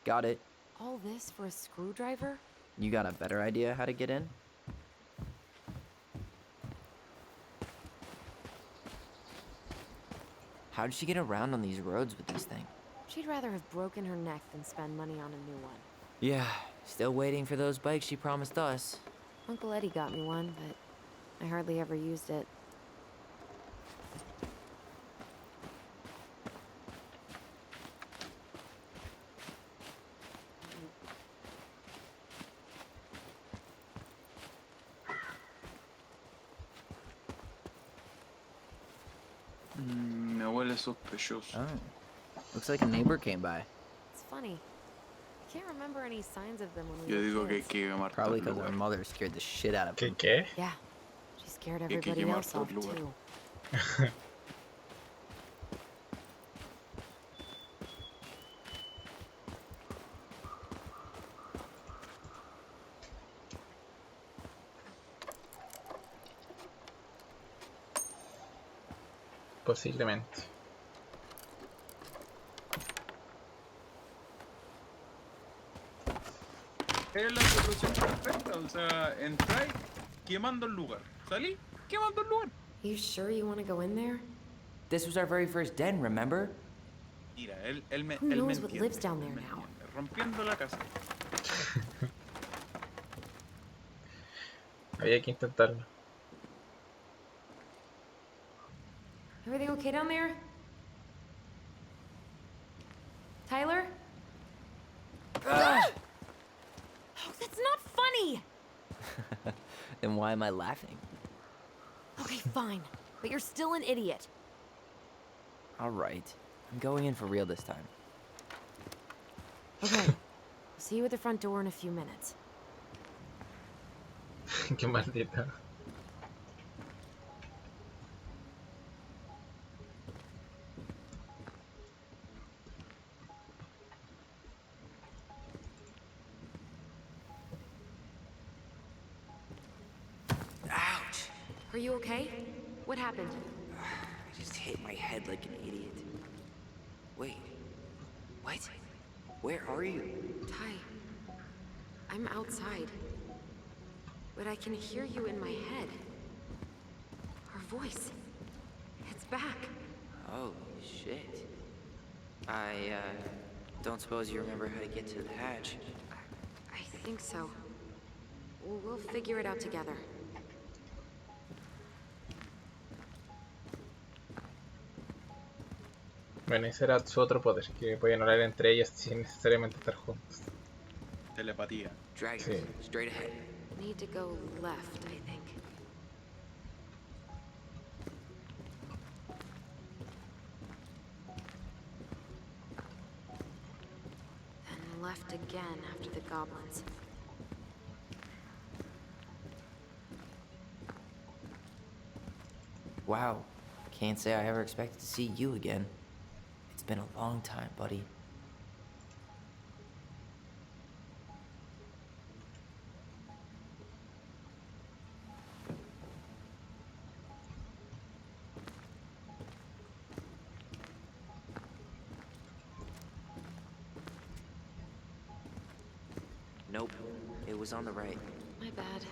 Got it. All this for a screwdriver? You got a better idea how to get in? How did she get around on these roads with this thing? She'd rather have broken her neck than spend money on a new one. Yeah, still waiting for those bikes she promised us. Uncle Eddie got me one, but I hardly ever used it. Me huele sospechoso. Oh, looks like a neighbor came by. It's funny. I can't remember any signs of them when we Yo were digo que hay kids. que quemar todo Probably el because our lugar. mother scared the shit out of ¿Qué him. qué? Yeah, she scared hay que everybody quemar else todo off el lugar. too. Posiblemente. Es la solución perfecta, o sea, entráis quemando el lugar. Salí quemando el lugar. You sure you want to go in there? This was our very first den, remember? Mira, él me Who knows what entiende, lives down él there me now? entiende. Rompiendo la casa. Había que intentarlo. Everything okay down there? Tyler? Oh, that's not funny! Then why am I laughing? Okay, fine. But you're still an idiot. Alright. I'm going in for real this time. Okay. I'll see you at the front door in a few minutes. Qué maldita. Ouch! Are you okay? What happened? I just hit my head like an idiot. Wait. What? Where are you? Ty, I'm outside. But I can hear you in my head. Our voice. It's back. Holy shit. I, don't suppose you remember how to get to the hatch. I think so. We'll figure it out together. Bueno, ese era su otro poder, que podían hablar entre ellos sin necesariamente estar juntos. Telepatía. Dragons, Sí. straight ahead. Need to go left, I think. Then left again after the goblins. Wow. Can't say I ever expected to see you again. It's been a long time, buddy. Nope. It was on the right. My bad.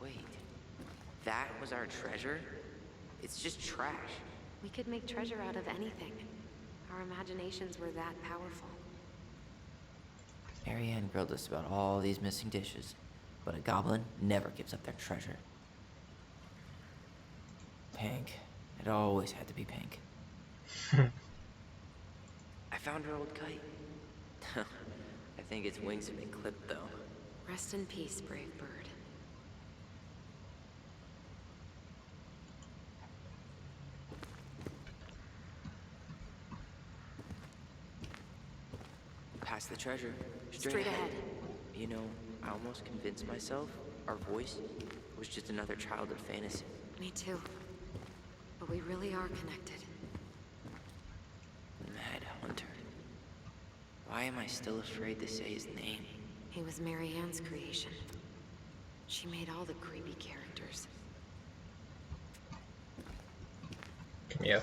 Wait. That was our treasure? It's just trash. We could make treasure out of anything. Our imaginations were that powerful. Marianne grilled us about all these missing dishes, but a goblin never gives up their treasure. Pink. It always had to be pink. I found her old kite. I think its wings have been clipped, though. Rest in peace, brave bird. Past the treasure. Straight ahead. You know, I almost convinced myself our voice was just another childhood fantasy. Me too. But we really are connected. Mad Hunter. Why am I still afraid to say his name? He was Marianne's creation. She made all the creepy characters. Qué miedo.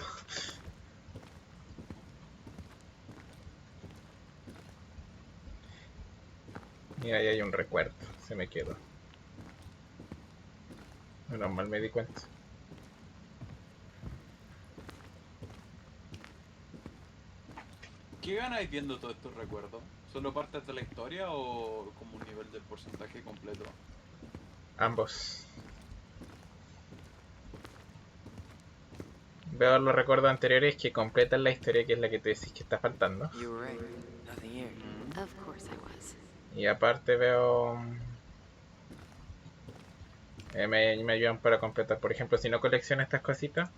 Mira, ahí hay un recuerdo. Se me quedó. Menos mal me di cuenta. ¿Qué ganáis viendo todos estos recuerdos? ¿Solo partes de la historia o como un nivel del porcentaje completo? Ambos. Veo los recuerdos anteriores que completan la historia, que es la que tú decís que está faltando. You were right. Nothing here. Of course I was. Y aparte veo... me ayudan para completar. Por ejemplo, si no colecciono estas cositas,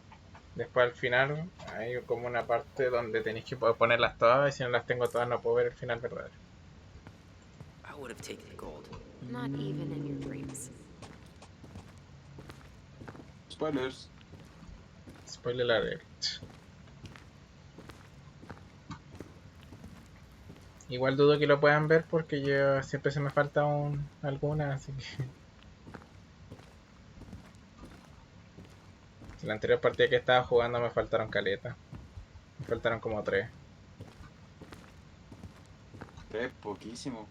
después al final hay como una parte donde tenéis que ponerlas todas, y si no las tengo todas no puedo ver el final verdadero. I would have taken the gold. Not even in your dreams. Spoilers. Spoiler alert. Igual dudo que lo puedan ver porque yo siempre se me falta alguna, así que... En la anterior partida que estaba jugando me faltaron caleta. Me faltaron como 3. Es poquísimo.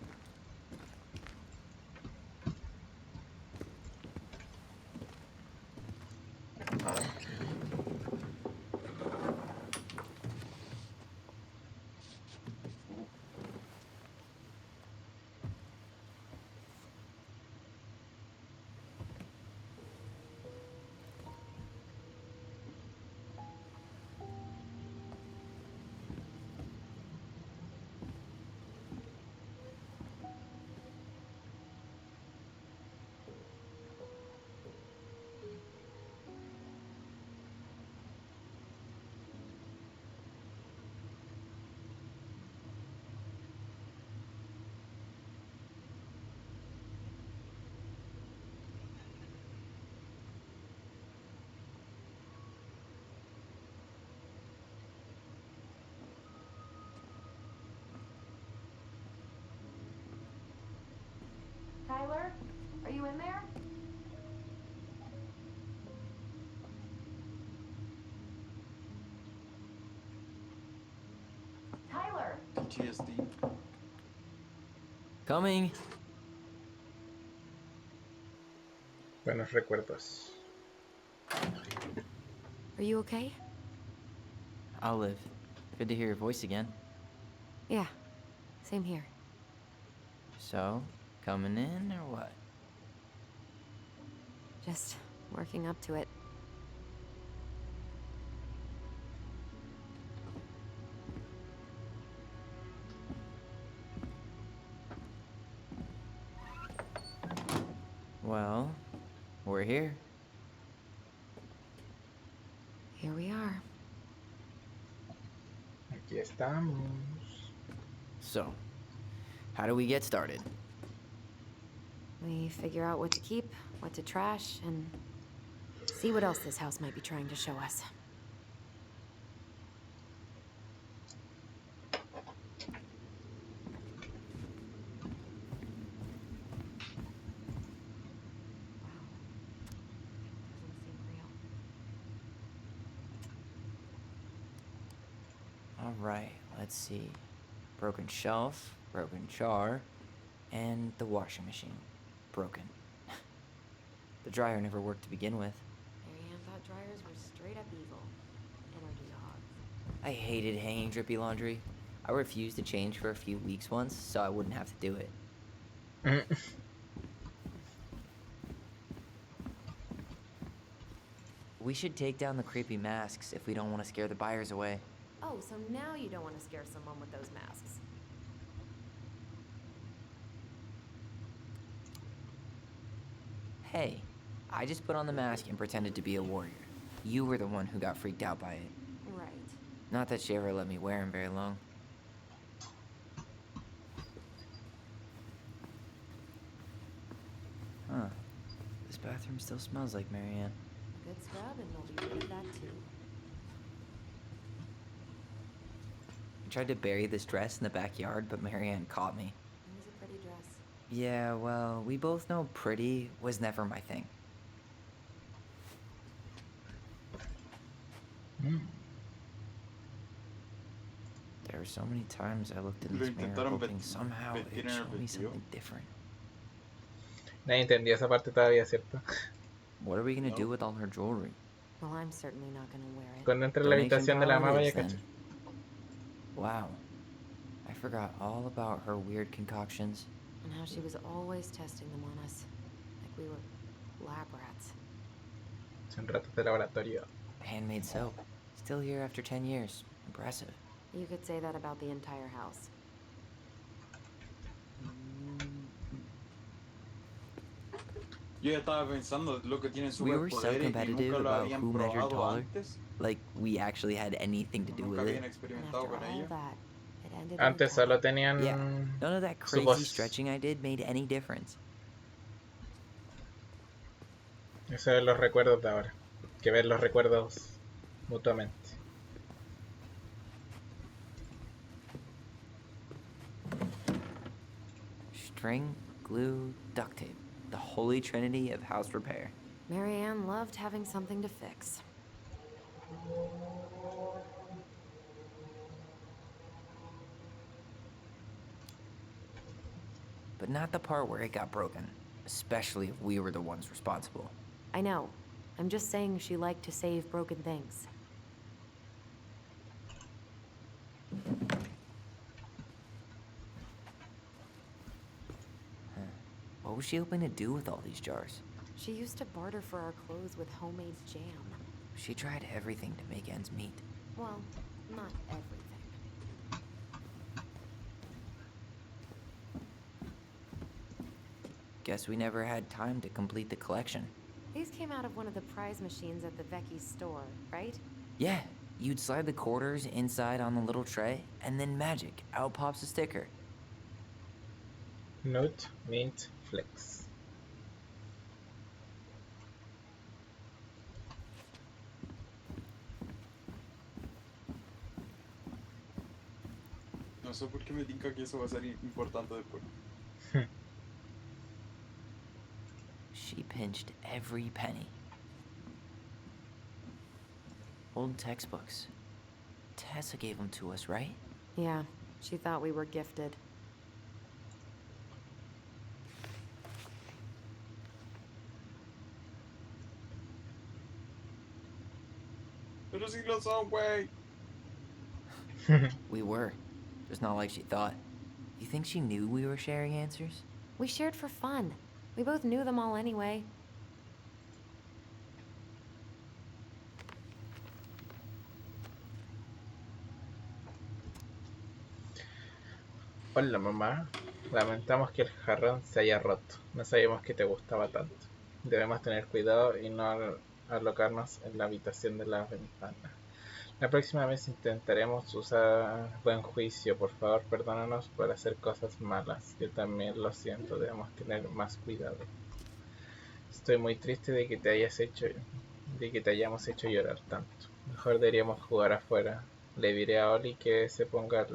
Tyler? Are you in there? Tyler! GSD. Coming. Buenos recuerdos. Are you okay? Olive, good to hear your voice again. Yeah, same here. So, coming in or what? Just working up to it. Well, we're here. Here we are. Aquí estamos. So, how do we get started? We figure out what to keep, what to trash, and see what else this house might be trying to show us. Doesn't seem real. All right, let's see. Broken shelf, broken jar, and the washing machine. Broken. The dryer never worked to begin with. Marianne thought dryers were straight up evil. Energy hogs. I hated hanging drippy laundry. I refused to change for a few weeks once, so I wouldn't have to do it. We should take down the creepy masks if we don't want to scare the buyers away. Oh, so now you don't want to scare someone with those masks. Hey, I just put on the mask and pretended to be a warrior. You were the one who got freaked out by it. Right. Not that she ever let me wear him very long. Huh. This bathroom still smells like Marianne. A good scrub and we'll be rid of that too. I tried to bury this dress in the backyard, but Marianne caught me. It was a pretty dress. Yeah, well, we both know pretty was never my thing. There were so many times I looked in Lo this mirror intentaron hoping somehow vestir it'd en el show me vestido. something different. Nadie entendía esa parte todavía, ¿cierto? What are we gonna do No. with all her jewelry? Well, I'm certainly not gonna wear it. Cuando entre a la Donation habitación de la pile mamá, it ya is, cacho. then. Wow. I forgot all about her weird concoctions. And how she was always testing them on us. Like we were lab rats. Son ratos de laboratorio. Handmade soap. Still here after 10 years. Impressive. You could say that about the entire house. Yo ya estaba pensando lo que tienen We were so superpoderes y competitive nunca lo about habían who measured probado taller. antes. Like we actually had anything to do Nunca with habían it. And experimentado after con all ello. that, it ended in a Antes tie. solo tenían Yeah, none of that su crazy voz. stretching I did made any difference. Eso es los recuerdos de ahora. Que ver los recuerdos mutuamente. String, glue, duct tape. The holy trinity of house repair. Marianne loved having something to fix. But not the part where it got broken. Especially if we were the ones responsible. I know. I'm just saying she liked to save broken things. What was she hoping to do with all these jars? She used to barter for our clothes with homemade jam. She tried everything to make ends meet. Well, not everything. Guess we never had time to complete the collection. These came out of one of the prize machines at the Vecchi's store, right? Yeah, you'd slide the quarters inside on the little tray, and then magic, out pops a sticker. Note, mint, flex. No sé por qué me tinca que eso va a ser importante después. pinched every penny. Old textbooks. Tessa gave them to us, right? Yeah, she thought we were gifted. Pero si lo son, güey. We were. Just not like she thought. You think she knew we were sharing answers? We shared for fun. We both knew them all anyway. Hola mamá, lamentamos que el jarrón se haya roto. No sabíamos que te gustaba tanto. Debemos tener cuidado y no alocarnos en la habitación de la ventana. La próxima vez intentaremos usar buen juicio. Por favor, perdónanos por hacer cosas malas. Yo también lo siento, debemos tener más cuidado. Estoy muy triste de que te hayamos hecho llorar tanto. Mejor deberíamos jugar afuera. Le diré a Oli que se ponga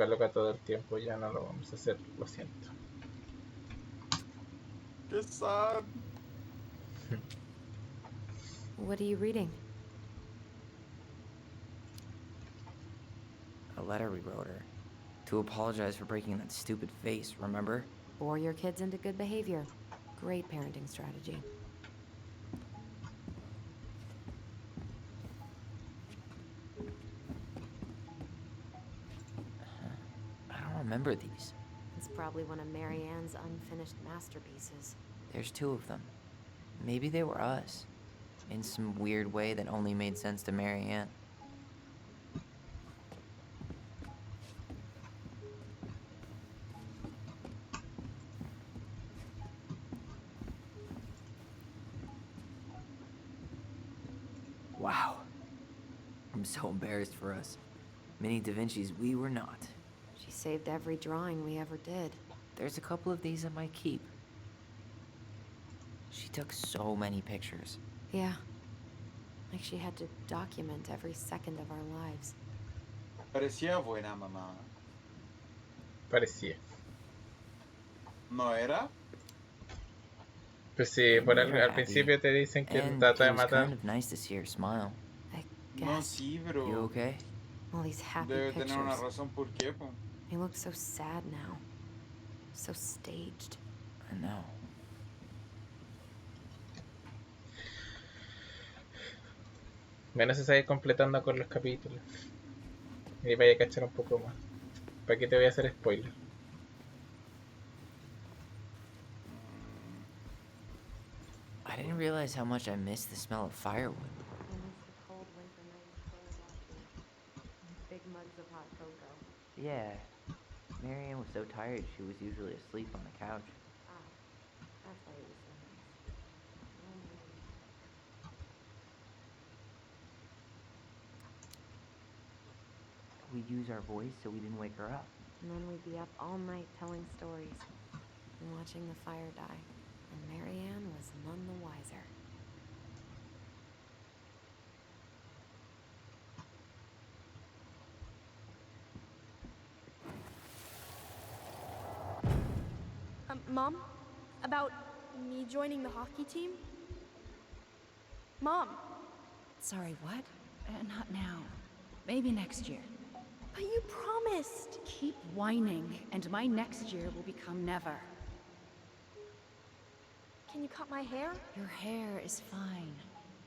loca todo el tiempo. Ya no lo vamos a hacer, lo siento. Qué sad. What are you reading? A letter we wrote her. To apologize for breaking that stupid vase, remember? Bore your kids into good behavior. Great parenting strategy. I don't remember these. It's probably one of Marianne's unfinished masterpieces. There's 2 of them. Maybe they were us. In some weird way that only made sense to Marianne. Wow. I'm so embarrassed for us. Mini Da Vinci's we were not. She saved every drawing we ever did. There's a couple of these I might keep. She took so many pictures. Yeah. Like she had to document every second of our lives. Parecía buena, mamá. Parecía. ¿No era? Pues sí, por You're al happy. principio te dicen que And trata de it was matar. kind of nice to see her smile. I No, guess. sí, pero You okay? All these happy debe pictures. tener una razón por qué, po. They look so sad now. So staged. I know. Menos se sigue completando con los capítulos. Y vaya a cachar un poco más. ¿Para qué te voy a hacer spoiler? I didn't realize how much I missed the smell of firewood. I miss the cold winter nights cold watching. Big mugs of hot cocoa. Yeah. Marianne was so tired she was usually asleep on the couch. Ah, that's why it was so nice. No more. We'd use our voice so we didn't wake her up. And then we'd be up all night telling stories and watching the fire die. And Marianne was none the wiser. Mom? About me joining the hockey team? Mom, Sorry, what? Not now. Maybe next year. but you promised. Keep whining, and my next year will become never. Can you cut my hair? Your hair is fine.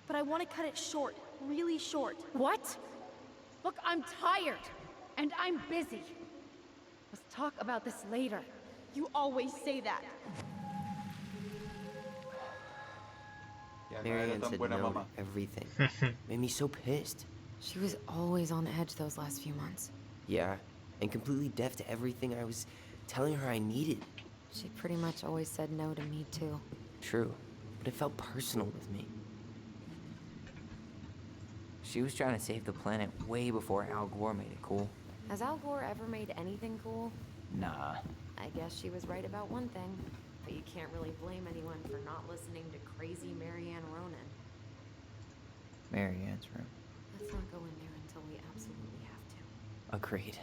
But I want to cut it short, really short. What? Look, I'm tired, and I'm busy. Let's talk about this later. You always say that. Ya no era Marianne tan said buena, no mamá. to everything. Made me so pissed. She was always on edge those last few months. Yeah, and completely deaf to everything I was telling her I needed. She pretty much always said no to me, too. True, but it felt personal with me. She was trying to save the planet way before Al Gore made it cool. Has Al Gore ever made anything cool? Nah. I guess she was right about one thing, but you can't really blame anyone for not listening to crazy Marianne Ronan. Marianne's room. Let's not go in there until we absolutely have to. Agreed.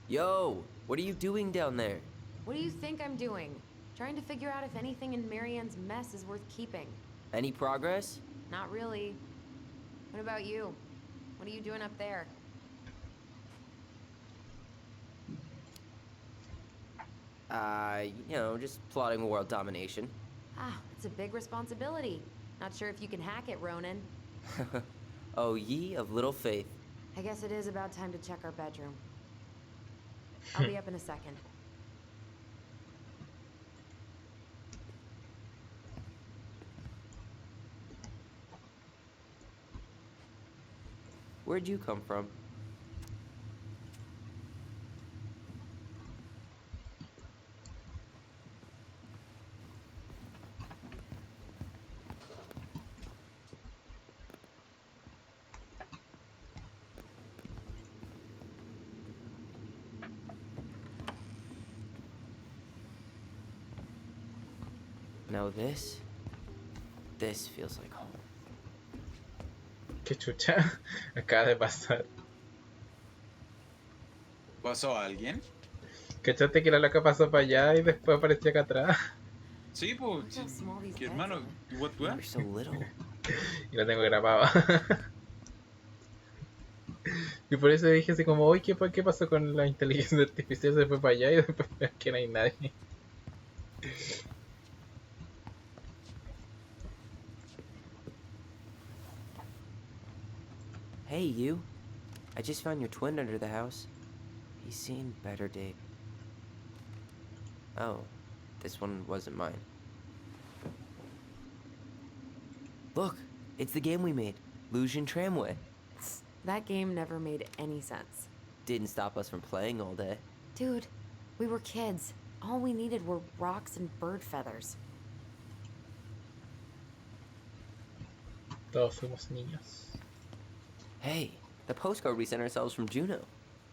Yo, what are you doing down there? What do you think I'm doing? Trying to figure out if anything in Marianne's mess is worth keeping. Any progress? Not really. What about you? What are you doing up there? Just plotting world domination. Ah, it's a big responsibility. Not sure if you can hack it, Ronan. Oh, ye of little faith. I guess it is about time to check our bedroom. I'll be up in a second. Where'd you come from? Now this feels like home. Qué chucha. Acaba de pasar. ¿Pasó a alguien? ¿Cachaste que la loca pasó para allá y después apareció acá atrás? Sí, pues. Look how small these ¿Qué beds hermano? are. What? You're so little. Y lo tengo grabado. Y por eso dije así como, oye, ¿qué pasó con la inteligencia artificial? Se fue para allá y después veo que no hay nadie. Hey, you. I just found your twin under the house. He's seen better days. Oh, this one wasn't mine. Look, it's the game we made, Lucian Tramway. That game never made any sense. Didn't stop us from playing all day. Dude, we were kids. All we needed were rocks and bird feathers. Todos fuimos niños. Hey, the postcard we sent ourselves from Juneau.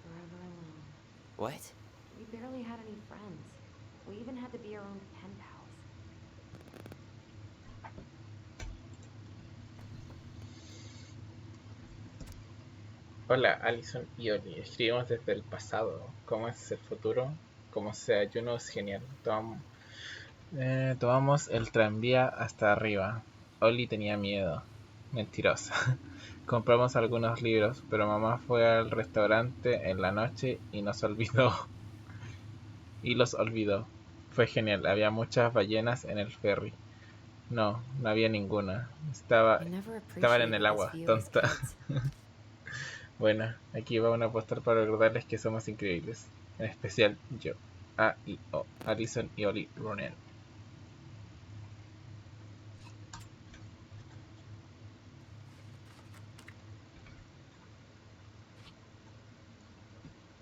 Forever alone. What? We barely had any friends. We even had to be our own pen pals. Hola, Alison y Oli. Escribimos desde el pasado. ¿Cómo es el futuro? Como sea, Juno es genial. Tomamos el tranvía hasta arriba. Oli tenía miedo. Mentirosa. Compramos algunos libros, pero mamá fue al restaurante en la noche y nos olvidó. Y los olvidó. Fue genial. Había muchas ballenas en el ferry. No había ninguna. I never Estaban en appreciated el this agua, view as tonta. kids. Bueno, aquí va una postal para recordarles que somos increíbles. En especial yo. A y O. Alison y Oli Ronan.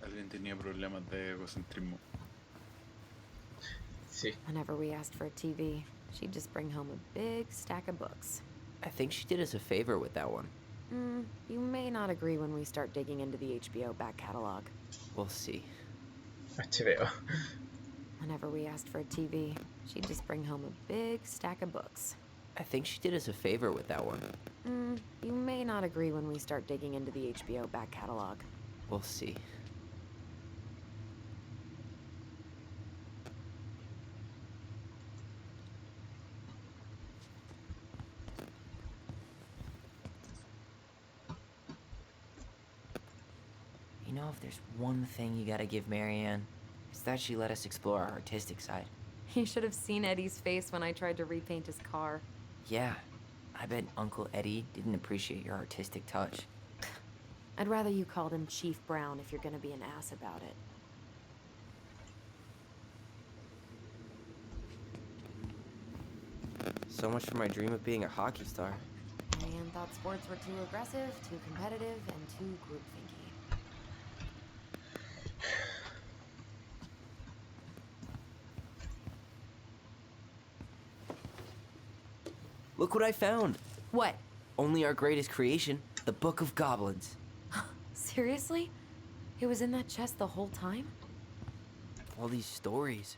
Alguien tenía problemas de egocentrismo. Sí. Whenever we asked for a TV, she'd just bring home a big stack of books. I think she did us a favor with that one. You may not agree when we start digging into the HBO back catalog. We'll see. HBO. Whenever we asked for a TV, she'd just bring home a big stack of books. I think she did us a favor with that one. You may not agree when we start digging into the HBO back catalog. We'll see. You know, if there's one thing you gotta give Marianne, it's that she let us explore our artistic side. You should have seen Eddie's face when I tried to repaint his car. Yeah, I bet Uncle Eddie didn't appreciate your artistic touch. I'd rather you called him Chief Brown if you're gonna be an ass about it. So much for my dream of being a hockey star. Marianne thought sports were too aggressive, too competitive, and too groupthinky. Look what I found! What? Only our greatest creation, the Book of Goblins. Seriously? It was in that chest the whole time? All these stories.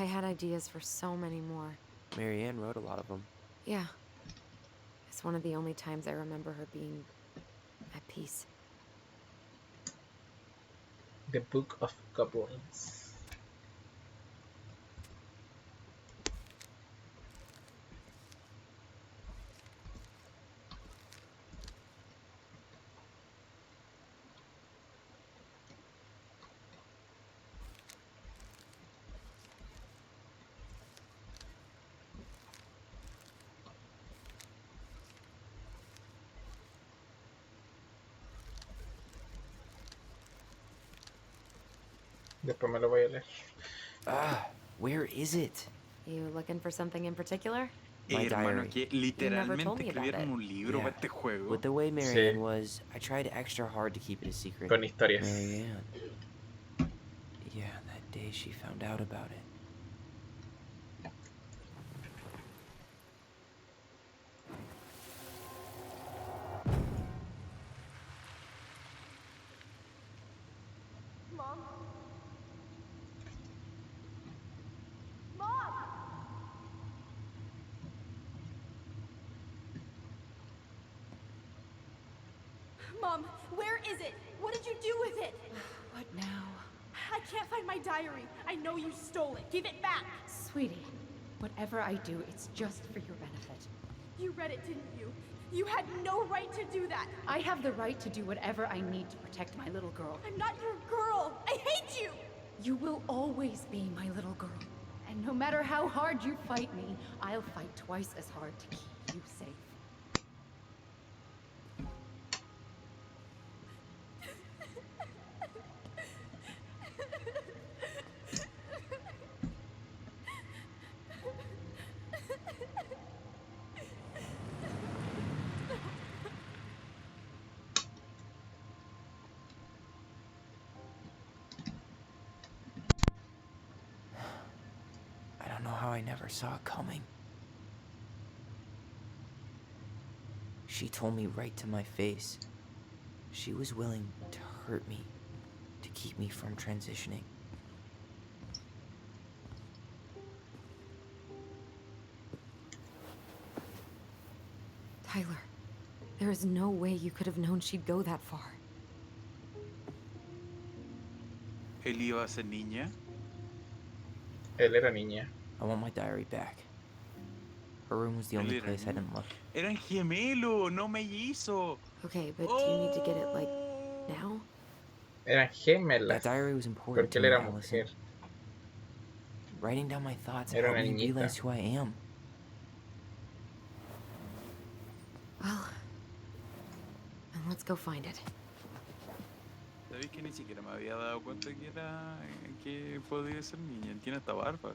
I had ideas for so many more. Marianne wrote a lot of them. Yeah. It's one of the only times I remember her being at peace. The Book of Goblins. Después me lo voy a leer. Where is it? You looking for something in particular? My Hermano, diary. que never told literalmente me about escribieron it. un libro Yeah. para este juego. With the way Sí. Marianne was, I tried extra hard to keep it a secret. Con historias. Marianne. Yeah, that day she found out about it. Mom? Mom! Mom, where is it? What did you do with it? What now? I can't find my diary. I know you stole it. Give it back. Sweetie, whatever I do, it's just for your benefit. You read it, didn't you? You had no right to do that. I have the right to do whatever I need to protect my little girl. I'm not your girl. I hate you. You will always be my little girl. And no matter how hard you fight me, I'll fight twice as hard to keep you safe. I don't know how I never saw it coming. She told me right to my face. She was willing to hurt me, to keep me from transitioning. Tyler, there is no way you could have known she'd go that far. Él iba a ser niña. Él era niña. I want my diary back. Her room was the only place I didn't look. Eran gemelos, no mellizo. Okay, but do you need to get it, like, now? Eran gemelas. That diary was important Porque to él me, era Allison. mujer. Writing down my thoughts Era helped una me niñita. realize who I am. Well, then let's go find it. Sabéis que ni siquiera me había dado cuenta que podía ser niña. Tiene esta barba.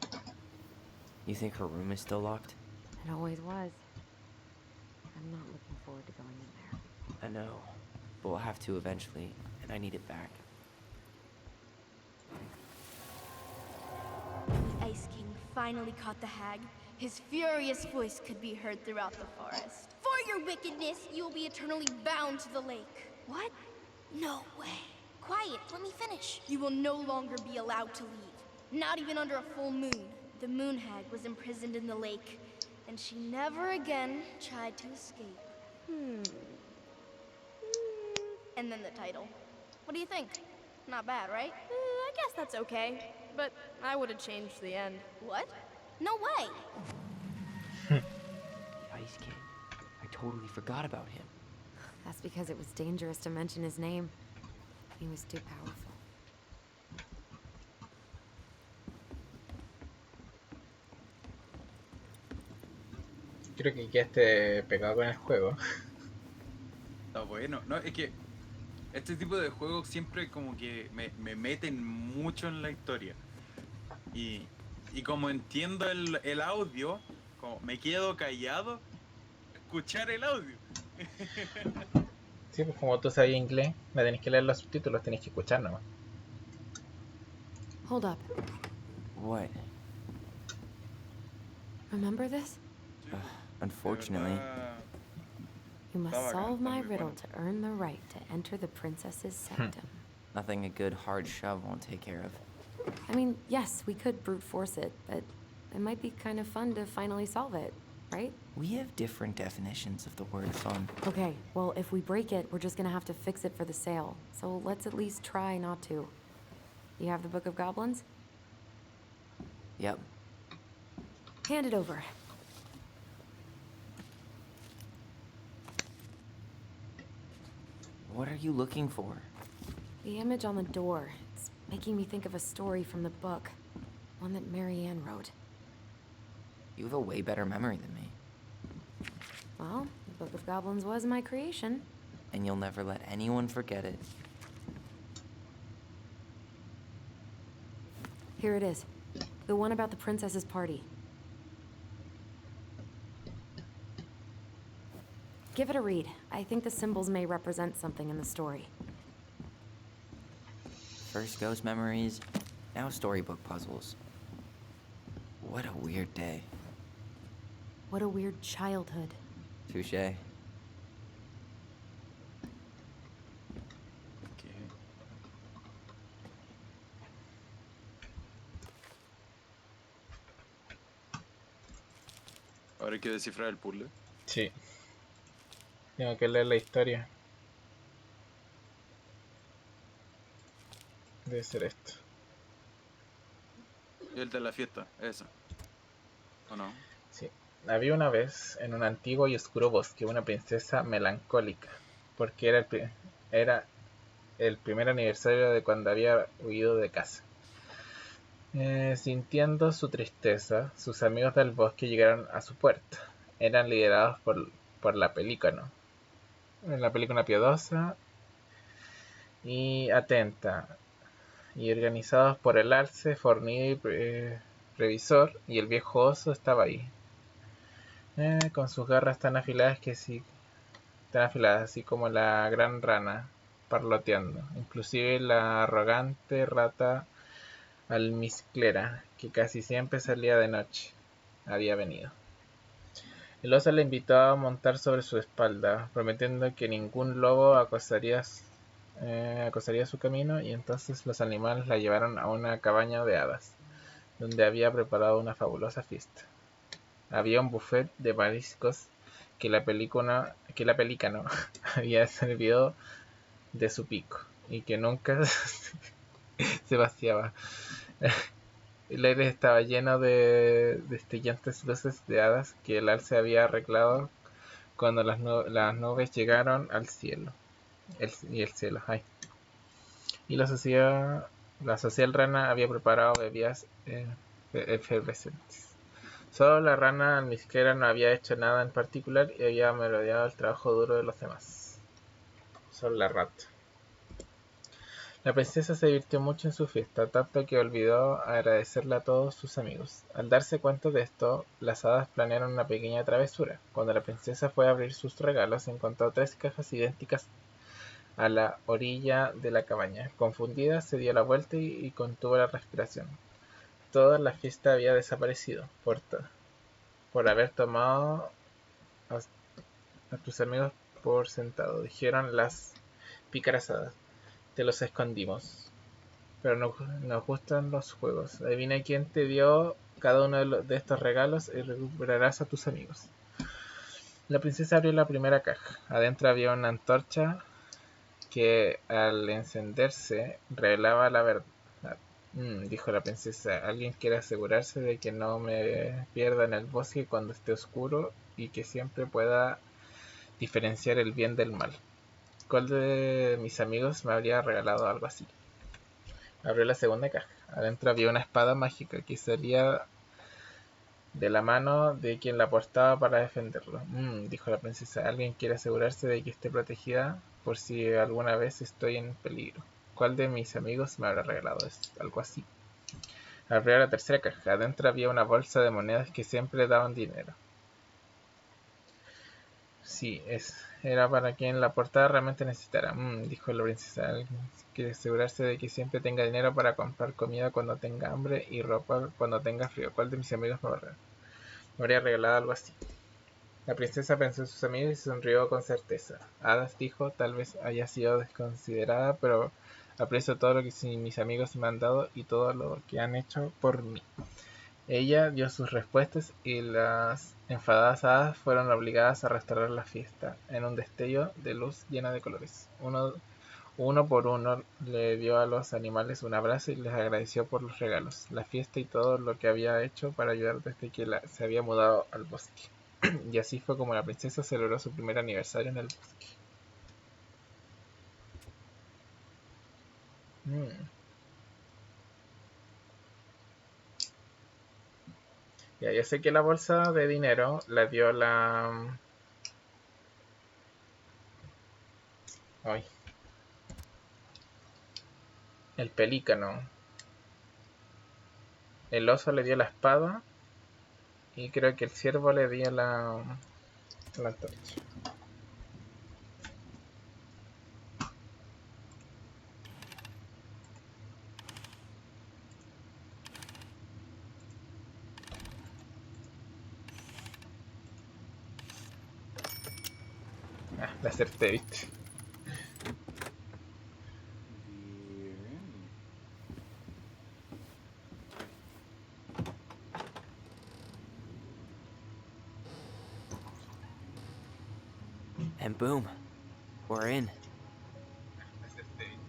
You think her room is still locked? It always was. I'm not looking forward to going in there. I know, but we'll have to eventually, and I need it back. The Ice King finally caught the hag. His furious voice could be heard throughout the forest. For your wickedness, you will be eternally bound to the lake. What? No way. Quiet, let me finish. You will no longer be allowed to leave. Not even under a full moon. The moon hag was imprisoned in the lake, and she never again tried to escape. And then the title. What do you think? Not bad, right? I guess that's okay. But I would have changed the end. What? No way. The Ice King. I totally forgot about him. That's because it was dangerous to mention his name. He was too powerful. Creo que quedaste pegado con el juego. Está bueno. No, es que este tipo de juegos siempre como que me meten mucho en la historia. Y como entiendo el audio, como me quedo callado, escuchar el audio. Sí, pues como tú sabes inglés, no tenés que leer los subtítulos, tenés que escuchar nomás. Hold up. What? Remember this? Unfortunately. De verdad, You must Estaba solve my cantando riddle igual. to earn the right to enter the princess's sanctum. Nothing a good hard shove won't take care of. I mean, yes, we could brute force it, but it might be kind of fun to finally solve it, right? We have different definitions of the word fun. Okay, well, if we break it, we're just gonna have to fix it for the sale. So let's at least try not to. You have the Book of Goblins? Yep. Hand it over. What are you looking for? The image on the door. It's making me think of a story from the book. One that Marianne wrote. You have a way better memory than me. Well, the Book of Goblins was my creation. And you'll never let anyone forget it. Here it is. The one about the princess's party. Give it a read. I think the symbols may represent something in the story. First ghost memories, now storybook puzzles. What a weird day. What a weird childhood. Touché. Ok. Ahora hay que descifrar el puzzle. Sí. Tengo que leer la historia. Debe ser esto. El de la fiesta, eso. ¿O no? Sí. Había una vez, en un antiguo y oscuro bosque, una princesa melancólica, porque era el primer aniversario de cuando había huido de casa. Sintiendo su tristeza, sus amigos del bosque llegaron a su puerta. Eran liderados por la pelícano. La película piadosa y atenta, y organizados por el alce, fornido y previsor, y el viejo oso estaba ahí, con sus garras tan afiladas así como la gran rana, parloteando, inclusive la arrogante rata almizclera, que casi siempre salía de noche, había venido. El oso le invitó a montar sobre su espalda, prometiendo que ningún lobo acosaría su camino, y entonces los animales la llevaron a una cabaña de hadas, donde había preparado una fabulosa fiesta. Había un buffet de mariscos que la pelícano había servido de su pico, y que nunca se vaciaba. El aire estaba lleno de destellantes luces de hadas que el alce había arreglado cuando las nubes llegaron al cielo. El cielo, ay. Y la social rana había preparado bebidas efervescentes. Solo la rana almizclera no había hecho nada en particular y había merodeado el trabajo duro de los demás. Solo la rata. La princesa se divirtió mucho en su fiesta, tanto que olvidó agradecerle a todos sus amigos. Al darse cuenta de esto, las hadas planearon una pequeña travesura. Cuando la princesa fue a abrir sus regalos, encontró 3 cajas idénticas a la orilla de la cabaña. Confundida, se dio la vuelta y contuvo la respiración. Toda la fiesta había desaparecido por haber tomado a tus amigos por sentado, dijeron las pícaras hadas. Te los escondimos, pero nos gustan los juegos. Adivina quién te dio cada uno de estos regalos y recuperarás a tus amigos. La princesa abrió la primera caja. Adentro había una antorcha que al encenderse revelaba la verdad. Dijo la princesa, alguien quiere asegurarse de que no me pierda en el bosque cuando esté oscuro y que siempre pueda diferenciar el bien del mal. ¿Cuál de mis amigos me habría regalado algo así? Abrió la segunda caja. Adentro había una espada mágica que salía de la mano de quien la portaba para defenderlo. Dijo la princesa, alguien quiere asegurarse de que esté protegida por si alguna vez estoy en peligro. ¿Cuál de mis amigos me habrá regalado algo así? Abrió la tercera caja. Adentro había una bolsa de monedas que siempre daban dinero. Sí, era para quien la portada realmente necesitara. Dijo la princesa. Alguien quiere asegurarse de que siempre tenga dinero para comprar comida cuando tenga hambre y ropa cuando tenga frío. ¿Cuál de mis amigos me habría regalado algo así? La princesa pensó en sus amigos y sonrió con certeza. Hadas, dijo, tal vez haya sido desconsiderada, pero aprecio todo lo que mis amigos me han dado y todo lo que han hecho por mí. Ella dio sus respuestas y las enfadadas hadas fueron obligadas a restaurar la fiesta en un destello de luz llena de colores. Uno por uno le dio a los animales un abrazo y les agradeció por los regalos, la fiesta y todo lo que había hecho para ayudar desde que se había mudado al bosque. Y así fue como la princesa celebró su primer aniversario en el bosque. Ya, yo sé que la bolsa de dinero la dio Ay, el pelícano. El oso le dio la espada. Y creo que el ciervo le dio la antorcha. Ah, la acerté, ¿viste? Bien. And boom, we're in. La acerté, ¿viste?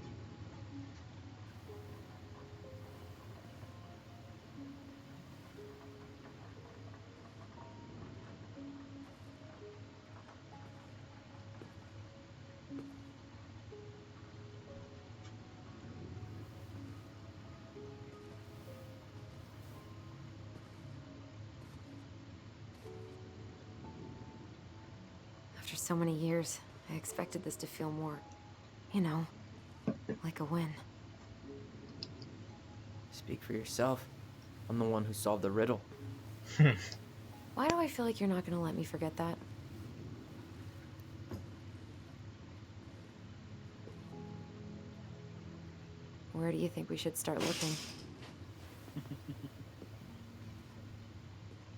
After so many years, I expected this to feel more, you know, like a win. Speak for yourself. I'm the one who solved the riddle. Why do I feel like you're not gonna let me forget that? Where do you think we should start looking?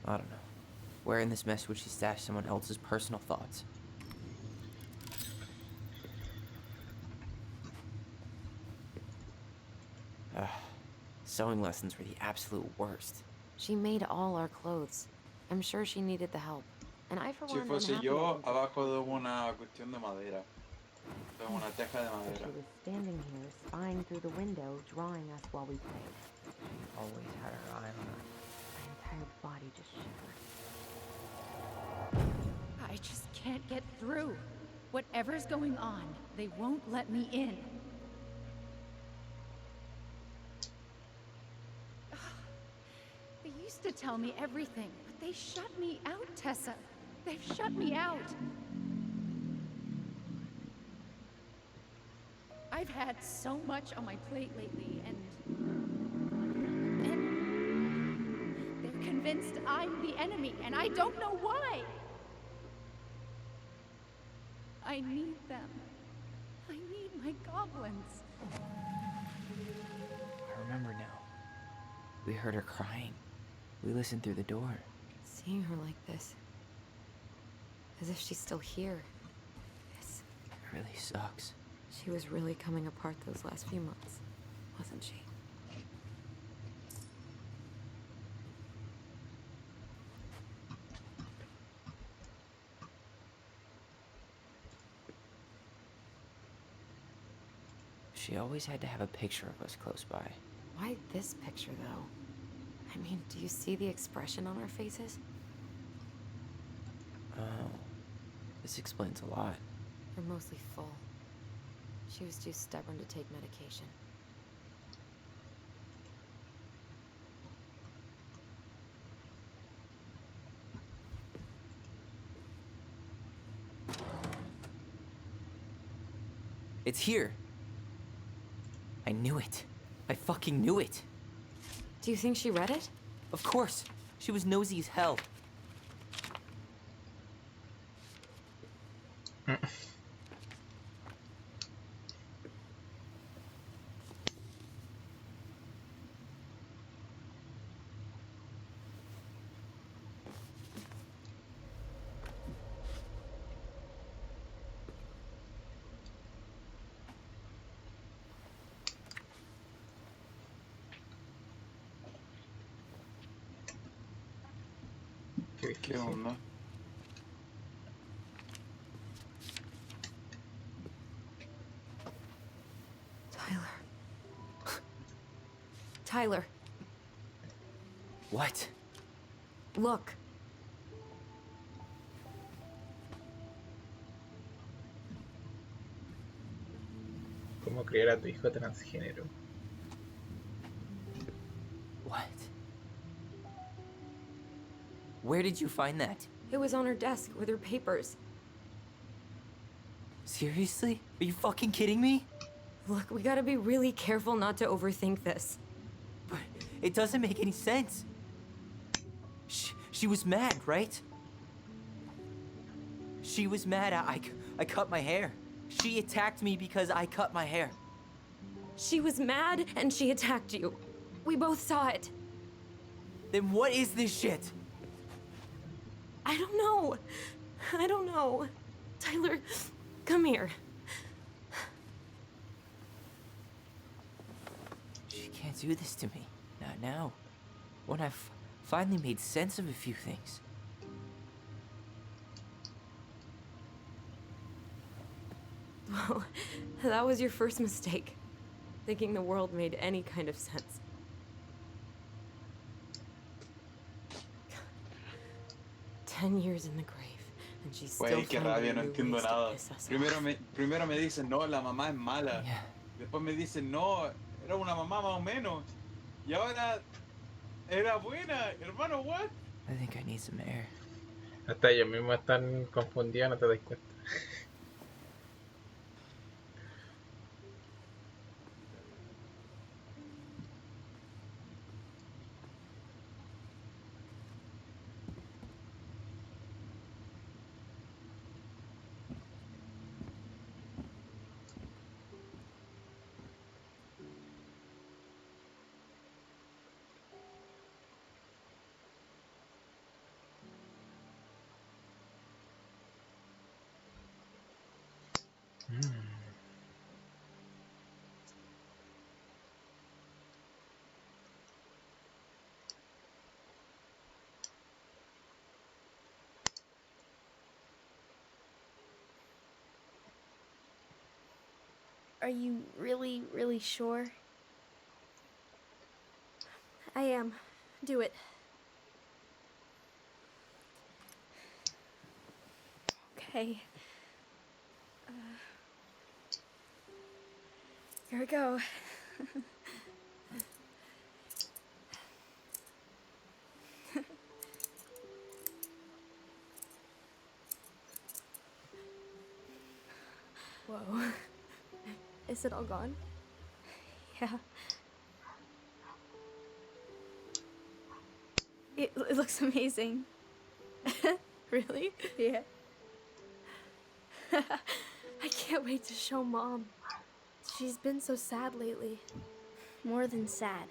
I don't know. Where in this mess would she stash someone else's personal thoughts? Sewing lessons were the absolute worst. She made all our clothes. I'm sure she needed the help. And I, for Si one, am fuese happy yo, that abajo de una cuestión de madera. De una teja de she madera. was standing here, spying through the window, drawing us while we played. Always had her eye on us. My entire body just shivered. I just can't get through. Whatever's going on, they won't let me in. They used to tell me everything, but they shut me out, Tessa. They've shut me out. I've had so much on my plate lately, and they're convinced I'm the enemy, and I don't know why. I need them. I need my goblins. I remember now. We heard her crying. We listened through the door. Seeing her like this, as if she's still here, this... It really sucks. She was really coming apart those last few months, wasn't she? She always had to have a picture of us close by. Why this picture, though? I mean, do you see the expression on our faces? Oh, this explains a lot. They're mostly full. She was too stubborn to take medication. It's here. I knew it. I fucking knew it. Do you think she read it? Of course. She was nosy as hell. Qué ¿Qué difícil. onda? Tyler. Tyler, What? look. ¿Cómo criar a tu hijo transgénero? What? Where did you find that? It was on her desk with her papers. Seriously? Are you fucking kidding me? Look, we gotta be really careful not to overthink this. But it doesn't make any sense. She was mad, right? She was mad I cut my hair. She attacked me because I cut my hair. She was mad and she attacked you. We both saw it. Then what is this shit? I don't know. I don't know. Tyler, come here. She can't do this to me. Not now. When I've finally made sense of a few things. Well, that was your first mistake. Thinking the world made any kind of sense. 10 years in the grave, and she's still Güey, qué rabia, no entiendo nada. Primero me dicen, no, la mamá es mala. Yeah. Después me dicen, no, era una mamá más o menos. Y ahora era buena, hermano, what? I think I need some air. Hasta ellos mismos están confundidos, no te das cuenta. Are you really, really sure? I am. Do it. Okay. Here we go. Whoa. Is it all gone? Yeah. It looks amazing. Really? Yeah. I can't wait to show Mom. She's been so sad lately. More than sad.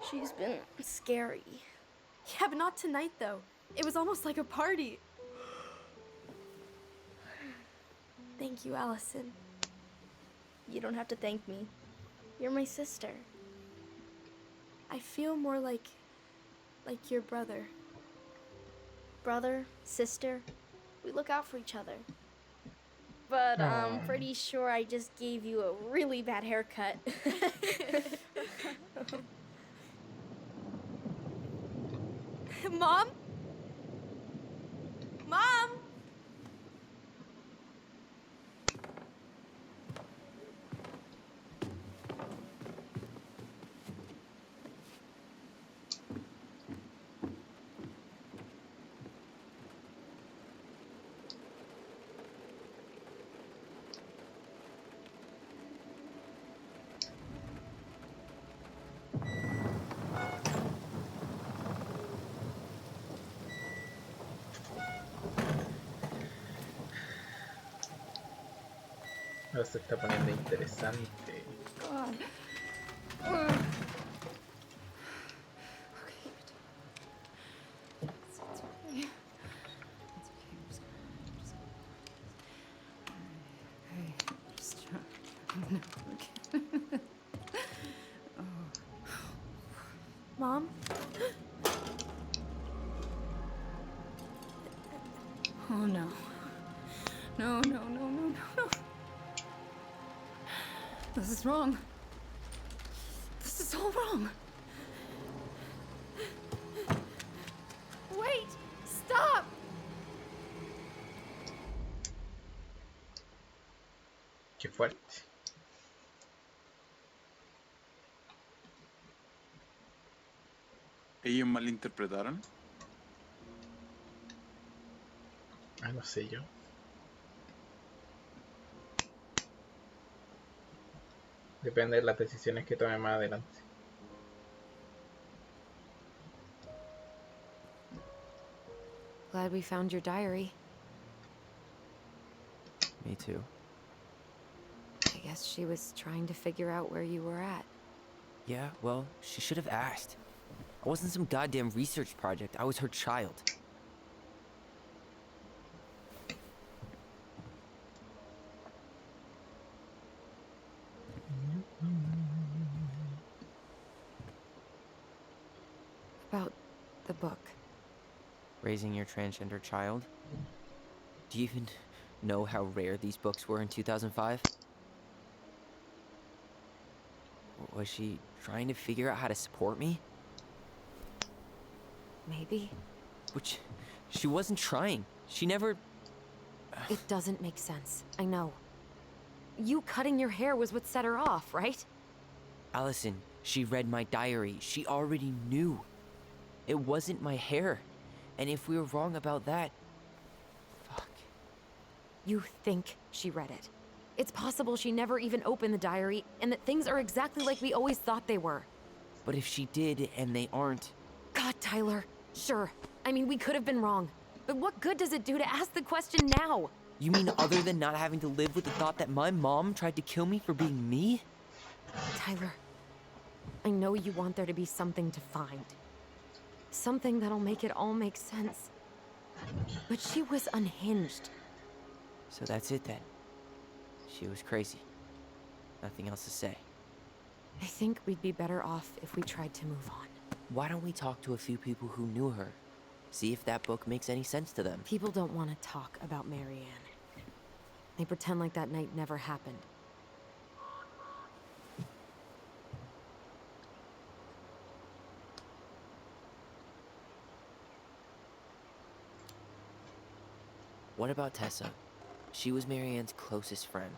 She's been scary. Yeah, but not tonight, though. It was almost like a party. Thank you, Allison. You don't have to thank me. You're my sister. I feel more like your brother. Brother, sister, we look out for each other. But I'm pretty sure I just gave you a really bad haircut. Mom? Mom? Ahora se está poniendo interesante. God. Mom? Oh no. No, no, no, no, no, no. This is wrong. This is all wrong. Wait! Stop! Qué fuerte. ¿Ellos malinterpretaron? Ah, no sé yo. Depende de las decisiones que tome más adelante. Glad we found your diary. Me too. I guess she was trying to figure out where you were at. Yeah, well, she should have asked. I wasn't some goddamn research project. I was her child. About the book. Raising your transgender child? Do you even know how rare these books were in 2005? Was she trying to figure out how to support me? Maybe. Which, she wasn't trying. She never... It doesn't make sense. I know. You cutting your hair was what set her off, right? Allison, she read my diary. She already knew. It wasn't my hair. And if we were wrong about that... Fuck. You think she read it. It's possible she never even opened the diary, and that things are exactly like we always thought they were. But if she did, and they aren't... God, Tyler. Sure. I mean, we could have been wrong. But what good does it do to ask the question now? You mean other than not having to live with the thought that my mom tried to kill me for being me? Tyler, I know you want there to be something to find. Something that'll make it all make sense. But she was unhinged. So that's it then. She was crazy. Nothing else to say. I think we'd be better off if we tried to move on. Why don't we talk to a few people who knew her? See if that book makes any sense to them. People don't want to talk about Marianne. They pretend like that night never happened. What about Tessa? She was Marianne's closest friend.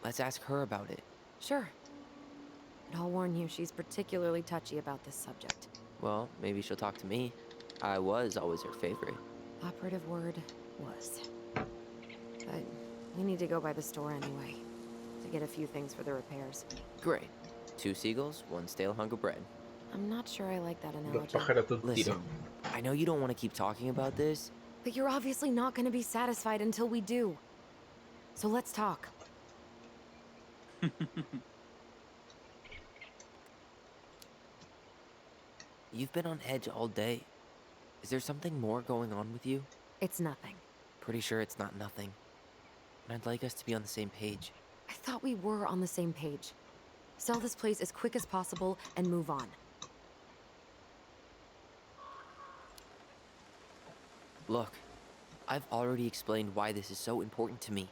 Let's ask her about it. Sure. But I'll warn you, she's particularly touchy about this subject. Well, maybe she'll talk to me. I was always her favorite. Operative word was. But we need to go by the store anyway, to get a few things for the repairs. Great. 2 seagulls, 1 stale hunk of bread. I'm not sure I like that Dos analogy. pájaros de un tiro. Listen, I know you don't want to keep talking about this. But you're obviously not going to be satisfied until we do. So let's talk. You've been on edge all day. Is there something more going on with you? It's nothing. Pretty sure it's not nothing. And I'd like us to be on the same page. I thought we were on the same page. Sell this place as quick as possible and move on. Look, I've already explained why this is so important to me.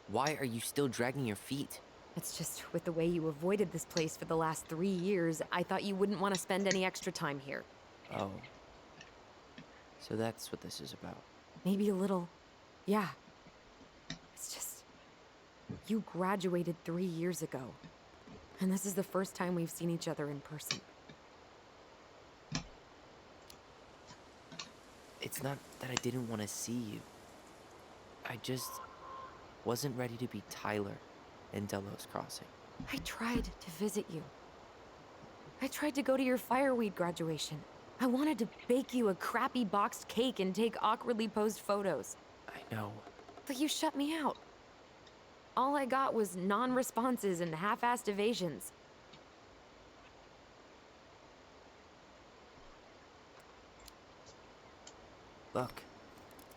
Why are you still dragging your feet? It's just with the way you avoided this place for the last 3 years, I thought you wouldn't want to spend any extra time here. Oh. So that's what this is about. Maybe a little. Yeah. It's just... You graduated 3 years ago. And this is the first time we've seen each other in person. It's not that I didn't want to see you. I just wasn't ready to be Tyler in Delos Crossing. I tried to visit you. I tried to go to your fireweed graduation. I wanted to bake you a crappy boxed cake and take awkwardly posed photos. I know. But you shut me out. All I got was non-responses and half-assed evasions. Look,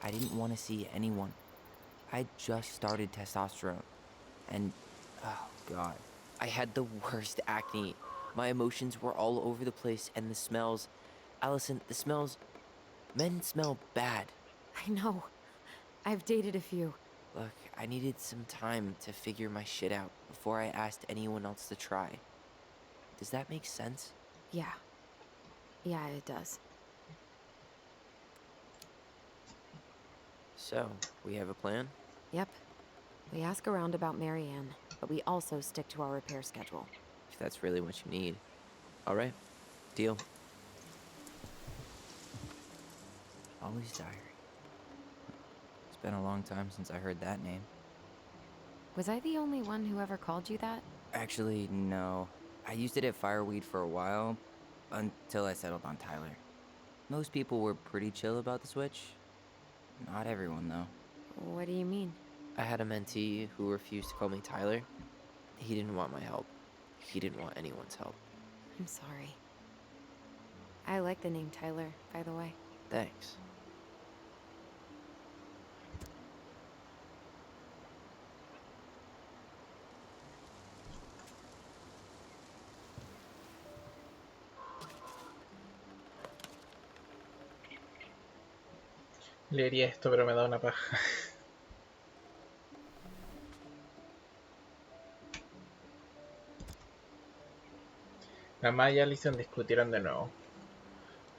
I didn't want to see anyone. I just started testosterone. And, oh god, I had the worst acne. My emotions were all over the place, and the smells... Allison, the smells... Men smell bad. I know. I've dated a few. Look, I needed some time to figure my shit out before I asked anyone else to try. Does that make sense? Yeah. Yeah, it does. So, we have a plan? Yep. We ask around about Marianne, but we also stick to our repair schedule. If that's really what you need. All right, deal. Ollie's Diary. It's been a long time since I heard that name. Was I the only one who ever called you that? Actually, no. I used it at Fireweed for a while, until I settled on Tyler. Most people were pretty chill about the switch. Not everyone, though. What do you mean? I had a mentee who refused to call me Tyler. He didn't want my help. He didn't want anyone's help. I'm sorry. I like the name Tyler, by the way. Thanks. Leería esto, pero me da una paja. La mamá y Allison discutieron de nuevo.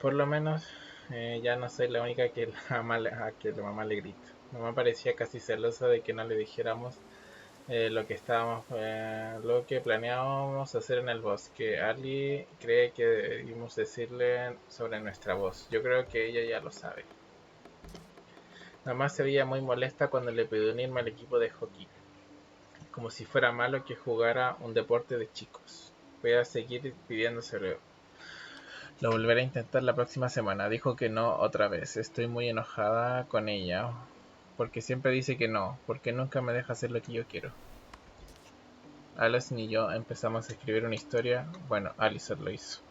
Por lo menos, ya no soy la única que a que la mamá le grita. Mamá parecía casi celosa de que no le dijéramos lo que planeábamos hacer en el bosque. Ali cree que debimos decirle sobre nuestra voz. Yo creo que ella ya lo sabe. Mamá se veía muy molesta cuando le pidió unirme al equipo de hockey, como si fuera malo que jugara un deporte de chicos. Voy a seguir pidiéndoselo. Lo volveré a intentar la próxima semana. Dijo que no otra vez. Estoy muy enojada con ella, porque siempre dice que no, porque nunca me deja hacer lo que yo quiero. Alison y yo empezamos a escribir una historia. Bueno, Alison lo hizo.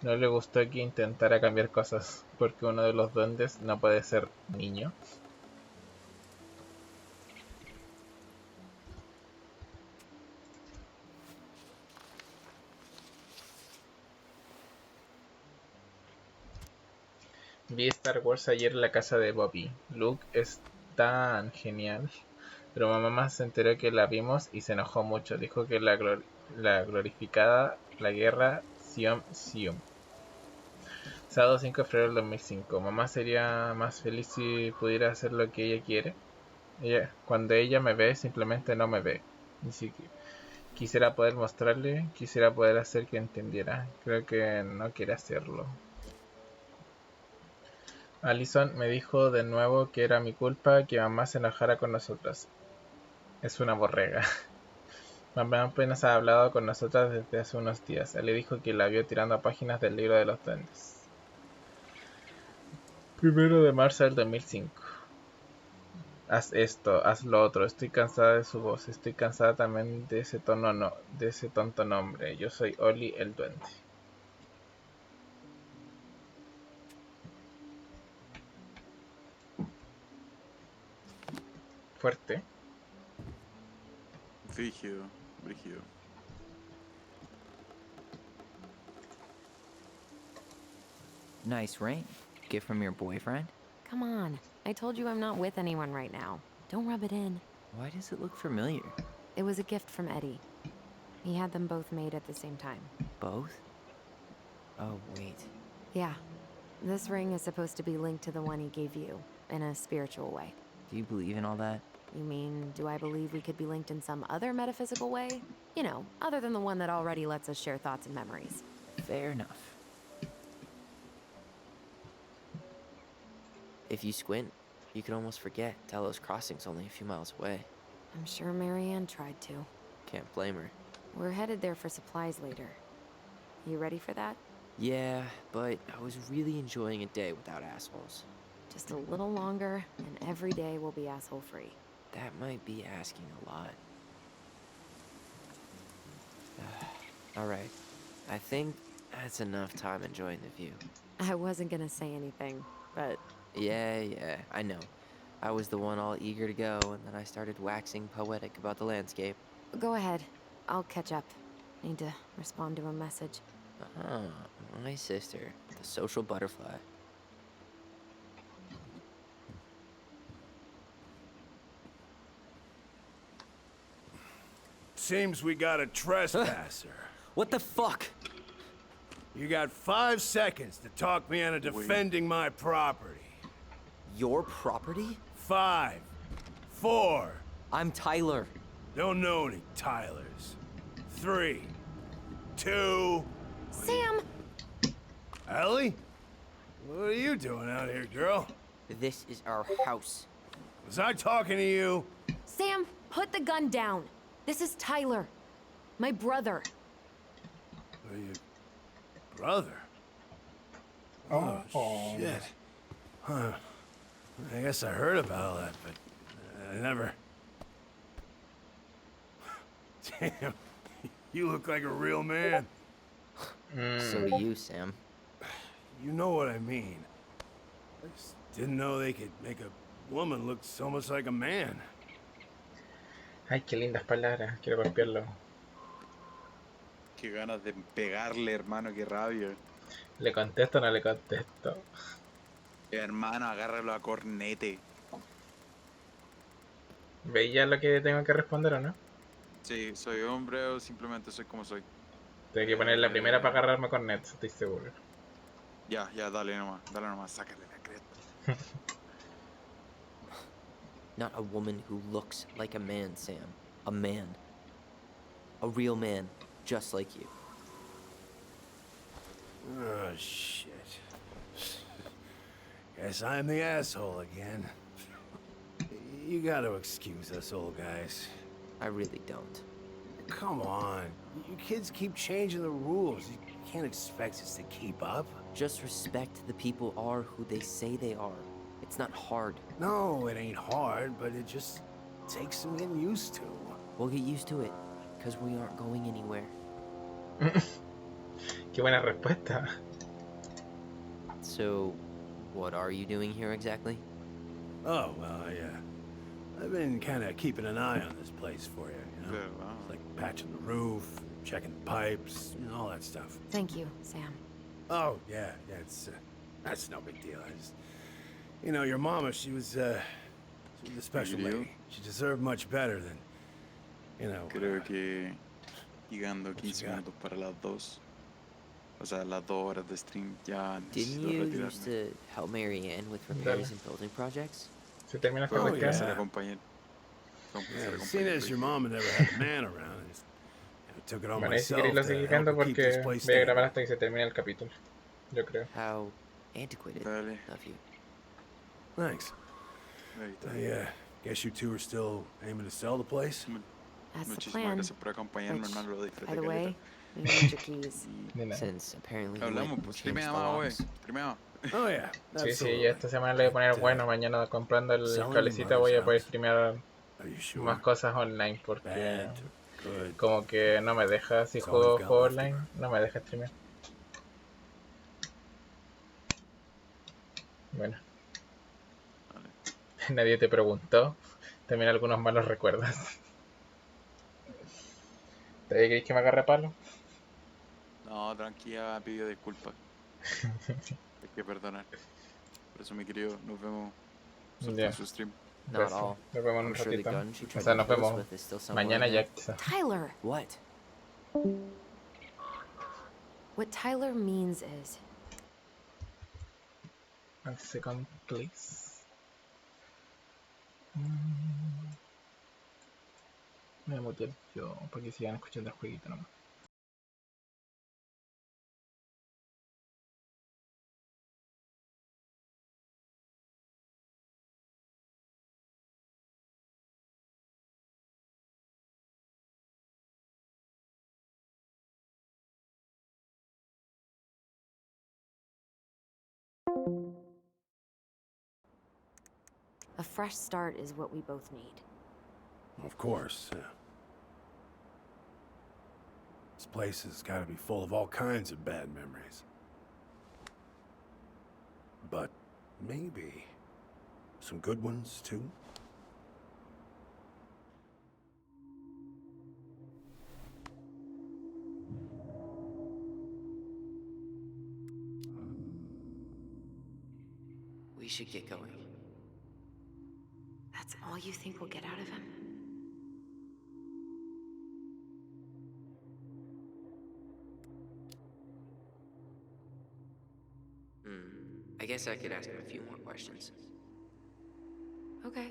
No le gustó que intentara cambiar cosas, porque uno de los duendes no puede ser niño. Vi Star Wars ayer en la casa de Bobby. Luke es tan genial. Pero mamá se enteró que la vimos y se enojó mucho. Dijo que la glorificada la guerra Siom Siom. Sábado 5 de febrero del 2005. Mamá sería más feliz si pudiera hacer lo que ella quiere. Cuando ella me ve, simplemente no me ve. Ni siquiera quisiera poder mostrarle, quisiera poder hacer que entendiera. Creo que no quiere hacerlo. Allison me dijo de nuevo que era mi culpa que mamá se enojara con nosotras. Es una borrega. Mamá apenas ha hablado con nosotras desde hace unos días. Él le dijo que la vio tirando páginas del libro de los duendes. 1 de marzo del 2005. Haz esto, haz lo otro. Estoy cansada de su voz. Estoy cansada también de ese de ese tonto nombre. Yo soy Oli el duende. Fuerte. Brígido, brígido. Nice ring. Gift from your boyfriend? Come on. I told you I'm not with anyone right now. Don't rub it in. Why does it look familiar? It was a gift from Eddie. He had them both made at the same time. Both? Oh, wait. Yeah. This ring is supposed to be linked to the one he gave you, in a spiritual way. Do you believe in all that? You mean, do I believe we could be linked in some other metaphysical way? You know, other than the one that already lets us share thoughts and memories. Fair enough. If you squint, you could almost forget Delos Crossing's only a few miles away. I'm sure Marianne tried to. Can't blame her. We're headed there for supplies later. You ready for that? Yeah, but I was really enjoying a day without assholes. Just a little longer, and every day will be asshole-free. That might be asking a lot. Alright, I think that's enough time enjoying the view. I wasn't gonna say anything, but... Yeah, I know. I was the one all eager to go, and then I started waxing poetic about the landscape. Go ahead. I'll catch up. Need to respond to a message. Ah, my sister, the social butterfly. seems we got a trespasser. What the fuck? You got 5 seconds to talk me into defending my property. Your property? 5, 4. I'm Tyler. Don't know any Tylers. 3, 2. Sam! Ellie? What are you doing out here, girl? This is our house. Was I talking to you? Sam, put the gun down. This is Tyler. My brother. Are you... brother? Oh, shit. Huh. I guess I heard about all that, but I never... Damn. You look like a real man. So do you, Sam. You know what I mean. I just didn't know they could make a woman look so much like a man. Ay, qué lindas palabras. Quiero golpearlo. Qué ganas de pegarle, hermano, qué rabia. ¿Le contesto o no le contesto? Hermano, agárralo a cornete. ¿Veía lo que tengo que responder o no? Sí, soy hombre o simplemente soy como soy. Tengo que poner la primera para agarrarme con Nets, estoy seguro. Ya, dale nomás, sácale la cresta. Not a woman who looks like a man, Sam. A man. A real man, just like you. Oh, shit. Guess I'm the asshole again. You gotta excuse us old guys. I really don't. Come on. You kids keep changing the rules. You can't expect us to keep up. Just respect the people are who they say they are. It's not hard. No, it ain't hard, but it just takes some getting used to. We'll get used to it, because we aren't going anywhere. Qué buena respuesta. So, what are you doing here exactly? Oh, well, I've been kind of keeping an eye on this place for you, you know? Good, wow. Like patching the roof, checking the pipes, you know, all that stuff. Thank you, Sam. Oh, yeah, it's, that's no big deal. I just, you know, your mama, she was a special lady. She deserved much better than, you know... Creo que llegando 15 minutos para las 2. O sea, las 2 horas de stream ya Didn't necesito you retirarme. used to help Mary Ann with repairs and building projects? Se termina esta Oh, cuestión. yeah. Ser acompañar. Yeah, seeing as your mama never had a man around, I just took it on Bueno, y si myself queréis lo to seguir help viendo her keep this porque place voy a grabar standing. hasta que se termine el capítulo. Yo creo. How antiquated Dale. of you. Thanks. Ahí está. I guess you two are still aiming to sell the place? That's the Muchísimas plan. gracias por acompañarme, Which, hermano. Lo disfruté by the caleta. way, you need your keys. De nada. Since apparently you Hablamos, went and pues. changed the Streamea más, wey. locks. Streamea. Oh, yeah. Sí, Absolutely. ya esta semana le voy a poner bueno. Mañana comprando el Selling cablecito voy a poder mother's house. streamear Are you sure? más cosas online porque Bad to good. como que no me deja, si That's all juego we've got juego left to online, no me deja streamear. Bueno. Nadie te preguntó. También algunos malos recuerdos. ¿Te crees que me agarre palo? No, tranquila, pido disculpas. Hay que perdonar. Por eso, mi querido, nos vemos Ya. en su stream. Not Pues, at all. nos vemos en un I'm sure the ratito. gun she O tried sea, to nos kill us vemos with is still somewhere mañana in ya there. quizá. Tyler! What? What Tyler means is, A second, please. Me voy a mutear yo porque sigan escuchando el jueguito nomás. a fresh start is what we both need. Of course, yeah. This place has got to be full of all kinds of bad memories. But maybe some good ones, too? We should get going. That's all you think we'll get out of him? I guess I could ask him a few more questions. Okay.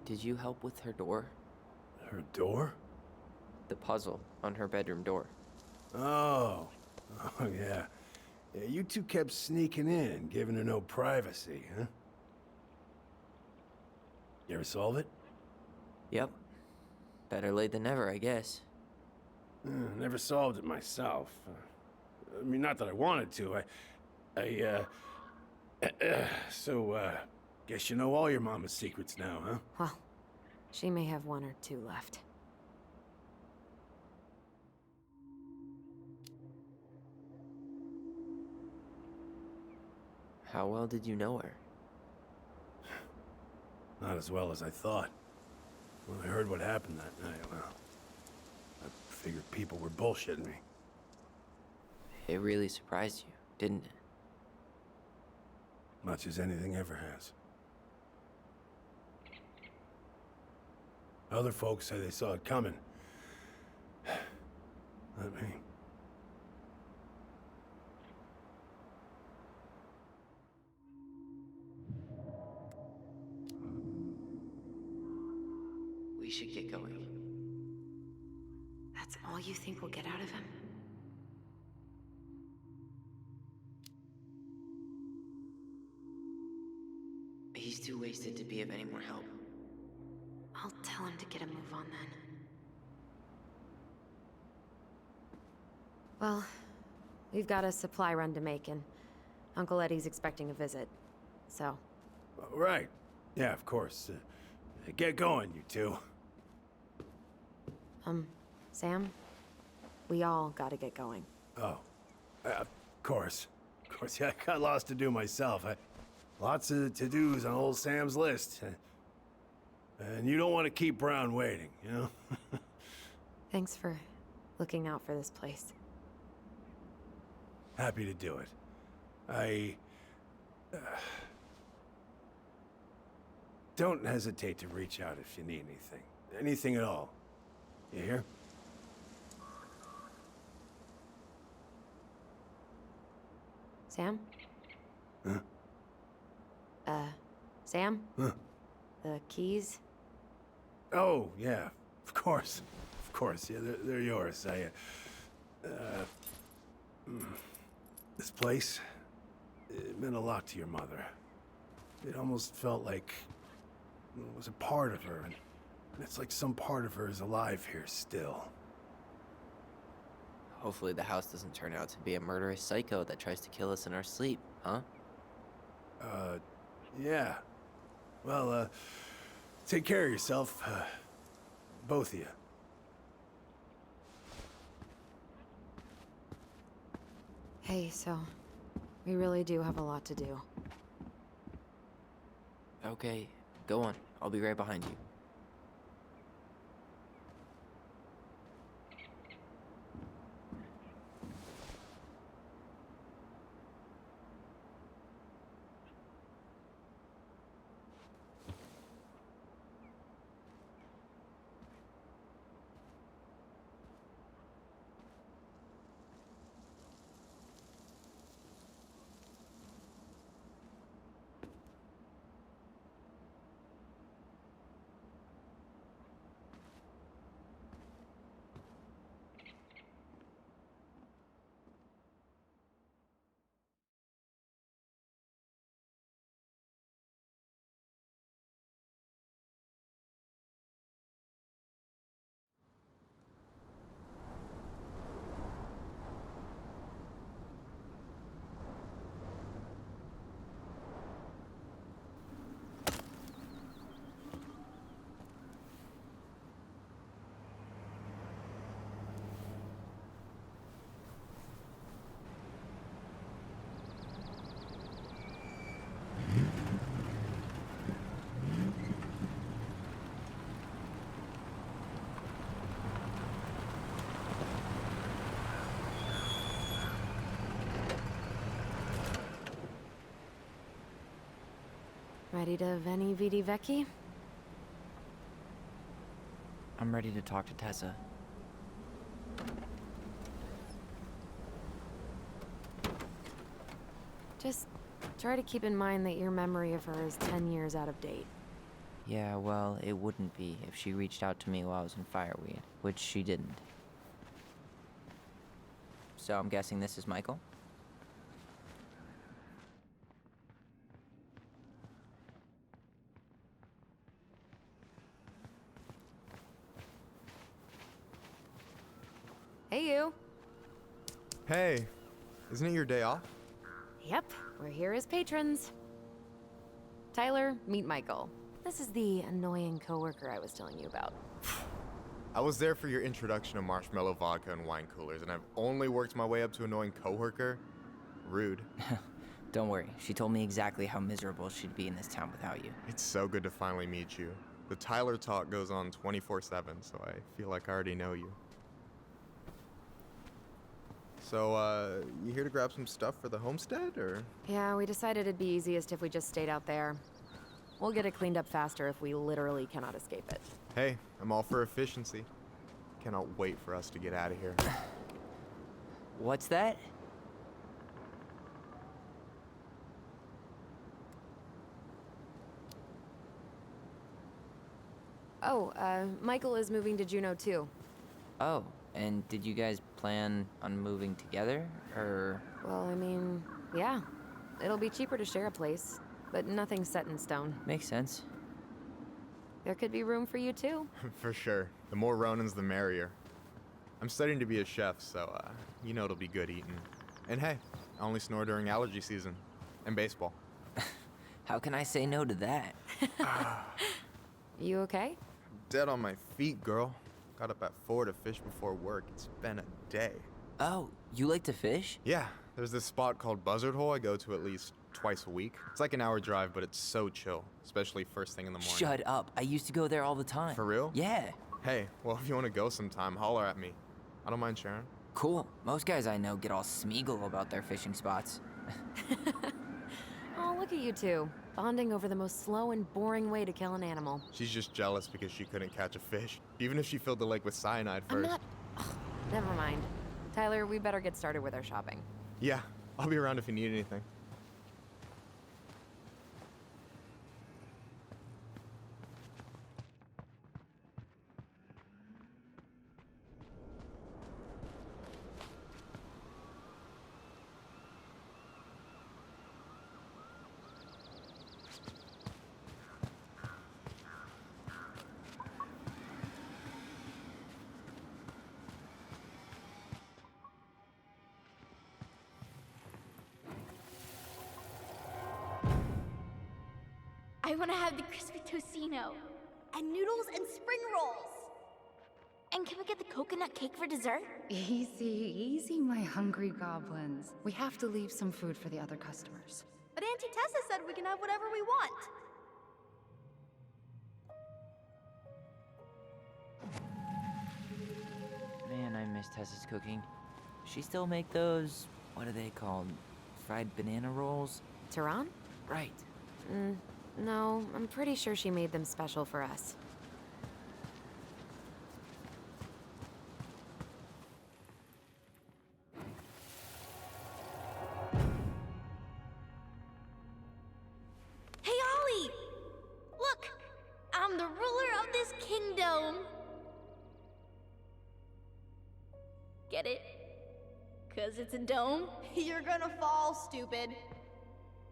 Did you help with her door? Her door? The puzzle on her bedroom door. Oh. Oh, yeah. Yeah, you two kept sneaking in, giving her no privacy, huh? You ever solve it? Yep. Better late than never, I guess. Never solved it myself. I mean, not that I wanted to. So, guess you know all your mama's secrets now, huh? Well, she may have one or two left. How well did you know her? Not as well as I thought. When I heard what happened that night, well, I figured people were bullshitting me. It really surprised you, didn't it? Much as anything ever has. Other folks say they saw it coming. Not me. We should get going. That's all you think we'll get out of him? He's too wasted to be of any more help. I'll tell him to get a move on then. Well, we've got a supply run to make, and Uncle Eddie's expecting a visit. So. Right. Yeah, of course. Get going, you two. Sam? We all gotta get going. Oh. Of course. Of course, yeah, I got lots to do myself. Lots of to-dos on old Sam's list. And you don't want to keep Brown waiting, you know? Thanks for looking out for this place. Happy to do it. Don't hesitate to reach out if you need anything. Anything at all. You hear? Sam? Huh? Sam? Huh? The keys? Oh, yeah. Of course. Of course. Yeah, they're yours. This place, it meant a lot to your mother. It almost felt like it was a part of her, and it's like some part of her is alive here still. Hopefully the house doesn't turn out to be a murderous psycho that tries to kill us in our sleep, huh? Yeah. Well, take care of yourself, both of you. Hey, so we really do have a lot to do. Okay, go on. I'll be right behind you. Ready to Veni Vidi Vici? I'm ready to talk to Tessa. Just try to keep in mind that your memory of her is 10 years out of date. Yeah, well, it wouldn't be if she reached out to me while I was in Fireweed, which she didn't. So I'm guessing this is Michael? Hey, you. Hey, isn't it your day off? Yep, we're here as patrons. Tyler, meet Michael. This is the annoying coworker I was telling you about. I was there for your introduction to marshmallow vodka and wine coolers, and I've only worked my way up to annoying coworker. Rude. Don't worry, she told me exactly how miserable she'd be in this town without you. It's so good to finally meet you. The Tyler talk goes on 24/7, so I feel like I already know you. So, you here to grab some stuff for the homestead, or? Yeah, we decided it'd be easiest if we just stayed out there. We'll get it cleaned up faster if we literally cannot escape it. Hey, I'm all for efficiency. Cannot wait for us to get out of here. What's that? Oh, Michael is moving to Juneau too. Oh, and did you guys plan on moving together, or? Well, I mean, yeah. It'll be cheaper to share a place, but nothing's set in stone. Makes sense. There could be room for you too. For sure. The more Ronins, the merrier. I'm studying to be a chef, so, you know it'll be good eating. And hey, I only snore during allergy season. And baseball. How can I say no to that? You okay? Dead on my feet, girl. Got up at 4 to fish before work. It's been a day. Oh, you like to fish? Yeah, there's this spot called Buzzard Hole I go to at least twice a week. It's like an hour drive, but it's so chill, especially first thing in the morning. Shut up. I used to go there all the time. For real? Yeah. Hey, well, if you want to go sometime, holler at me. I don't mind sharing. Cool. Most guys I know get all Smeagol about their fishing spots. Oh, look at you two. Bonding over the most slow and boring way to kill an animal. She's just jealous because she couldn't catch a fish, even if she filled the lake with cyanide I'm first. not... Ugh, never mind. Tyler, we better get started with our shopping. Yeah, I'll be around if you need anything. I want to have the crispy tocino, and noodles and spring rolls. And can we get the coconut cake for dessert? Easy, easy, my hungry goblins. We have to leave some food for the other customers. But Auntie Tessa said we can have whatever we want. Man, I miss Tessa's cooking. She still make those, what are they called? Fried banana rolls? Tehran? Right. No, I'm pretty sure she made them special for us. Hey, Ollie! Look! I'm the ruler of this kingdom! Get it? 'Cause it's a dome? You're gonna fall, stupid.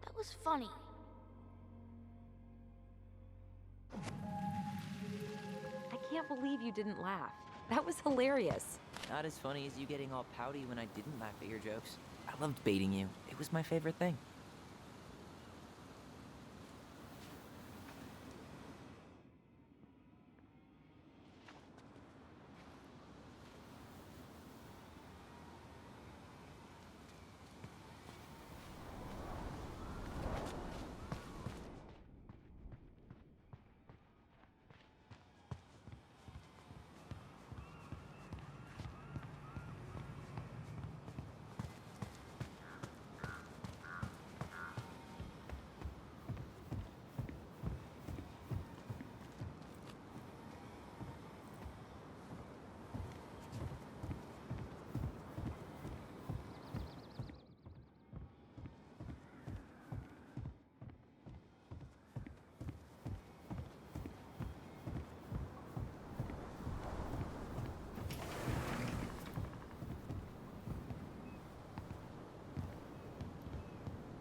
That was funny. I can't believe you didn't laugh. That was hilarious. Not as funny as you getting all pouty when I didn't laugh at your jokes. I loved baiting you. It was my favorite thing.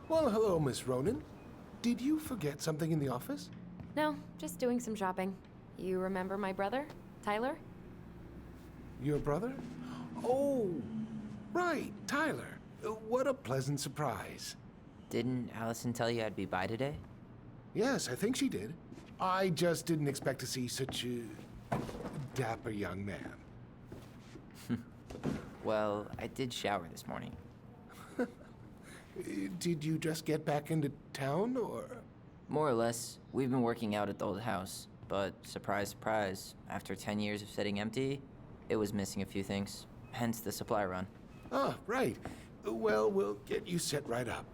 Well, hello, Miss Ronan. Did you forget something in the office? No, just doing some shopping. You remember my brother, Tyler? Your brother? Oh, right, Tyler. What a pleasant surprise. Didn't Allison tell you I'd be by today? Yes, I think she did. I just didn't expect to see such a dapper young man. Well, I did shower this morning. Did you just get back into town, or? More or less, we've been working out at the old house, but surprise, surprise, after 10 years of sitting empty, it was missing a few things, hence the supply run. Ah, right. Well, we'll get you set right up.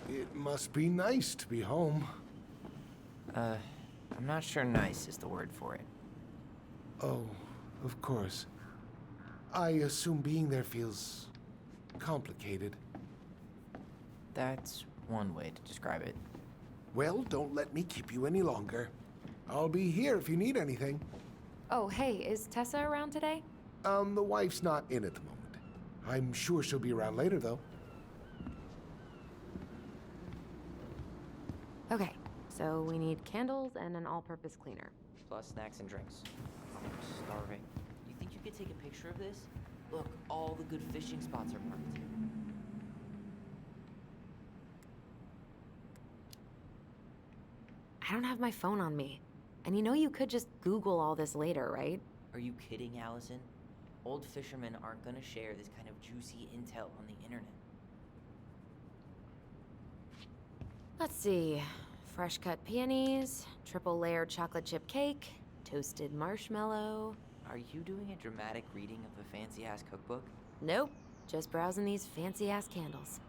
It must be nice to be home. I'm not sure nice is the word for it. Oh, of course. I assume being there feels complicated. That's one way to describe it. Well, don't let me keep you any longer. I'll be here if you need anything. Oh, hey, is Tessa around today? The wife's not in at the moment. I'm sure she'll be around later, though. Okay, so we need candles and an all-purpose cleaner. Plus snacks and drinks. I'm starving. You think you could take a picture of this? Look, all the good fishing spots are marked. I don't have my phone on me. And you know you could just Google all this later, right? Are you kidding, Allison? Old fishermen aren't gonna share this kind of juicy intel on the internet. Let's see. Fresh cut peonies, triple layered chocolate chip cake, toasted marshmallow. Are you doing a dramatic reading of the fancy-ass cookbook? Nope, just browsing these fancy-ass candles.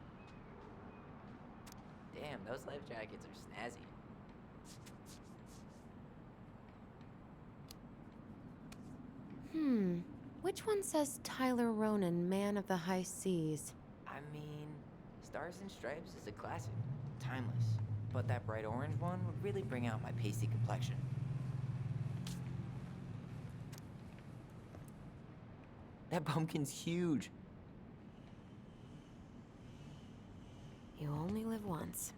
Damn, those life jackets are snazzy. Which one says Tyler Ronan, man of the high seas? I mean, Stars and Stripes is a classic, timeless. But that bright orange one would really bring out my pasty complexion. That pumpkin's huge. You only live once.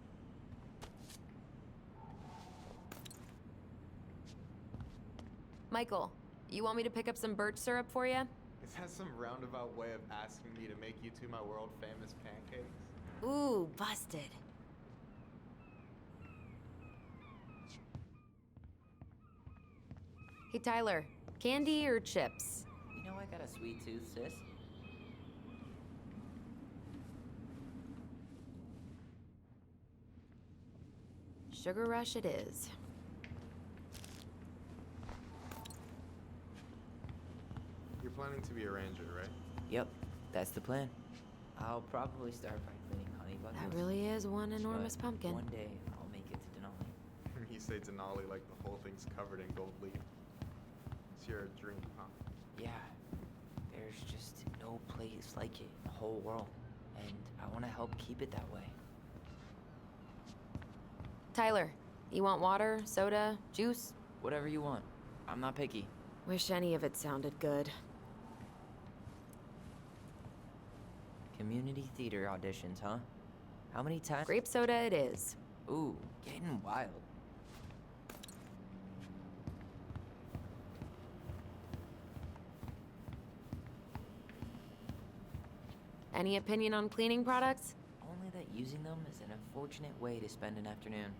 Michael, you want me to pick up some birch syrup for you? Is that some roundabout way of asking me to make you two my world famous pancakes? Ooh, busted. Hey, Tyler, candy or chips? You know I got a sweet tooth, sis. Sugar Rush it is. You're planning to be a ranger, right? Yep, that's the plan. I'll probably start by cleaning honey buckets. That really is one enormous but pumpkin. One day, I'll make it to Denali. You say Denali like the whole thing's covered in gold leaf. It's your dream, huh? Yeah, there's just no place like it in the whole world. And I want to help keep it that way. Tyler, you want water, soda, juice? Whatever you want. I'm not picky. Wish any of it sounded good. Community theater auditions, huh? How many times? Grape soda it is. Ooh, getting wild. Any opinion on cleaning products? Only that using them is an unfortunate way to spend an afternoon.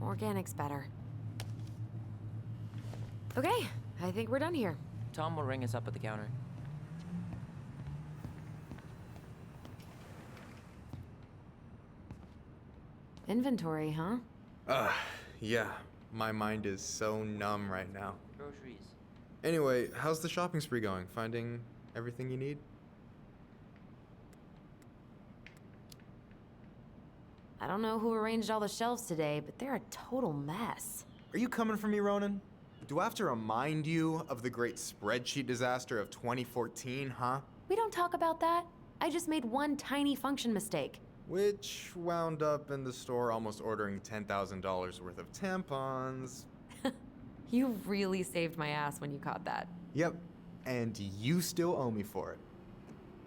Organic's better. Okay, I think we're done here. Tom will ring us up at the counter. Inventory, huh? Yeah. My mind is so numb right now. Groceries. Anyway, how's the shopping spree going? Finding everything you need? I don't know who arranged all the shelves today, but they're a total mess. Are you coming for me, Ronan? Do I have to remind you of the great spreadsheet disaster of 2014, huh? We don't talk about that. I just made one tiny function mistake. which wound up in the store almost ordering $10,000 worth of tampons. You really saved my ass when you caught that. Yep, and you still owe me for it.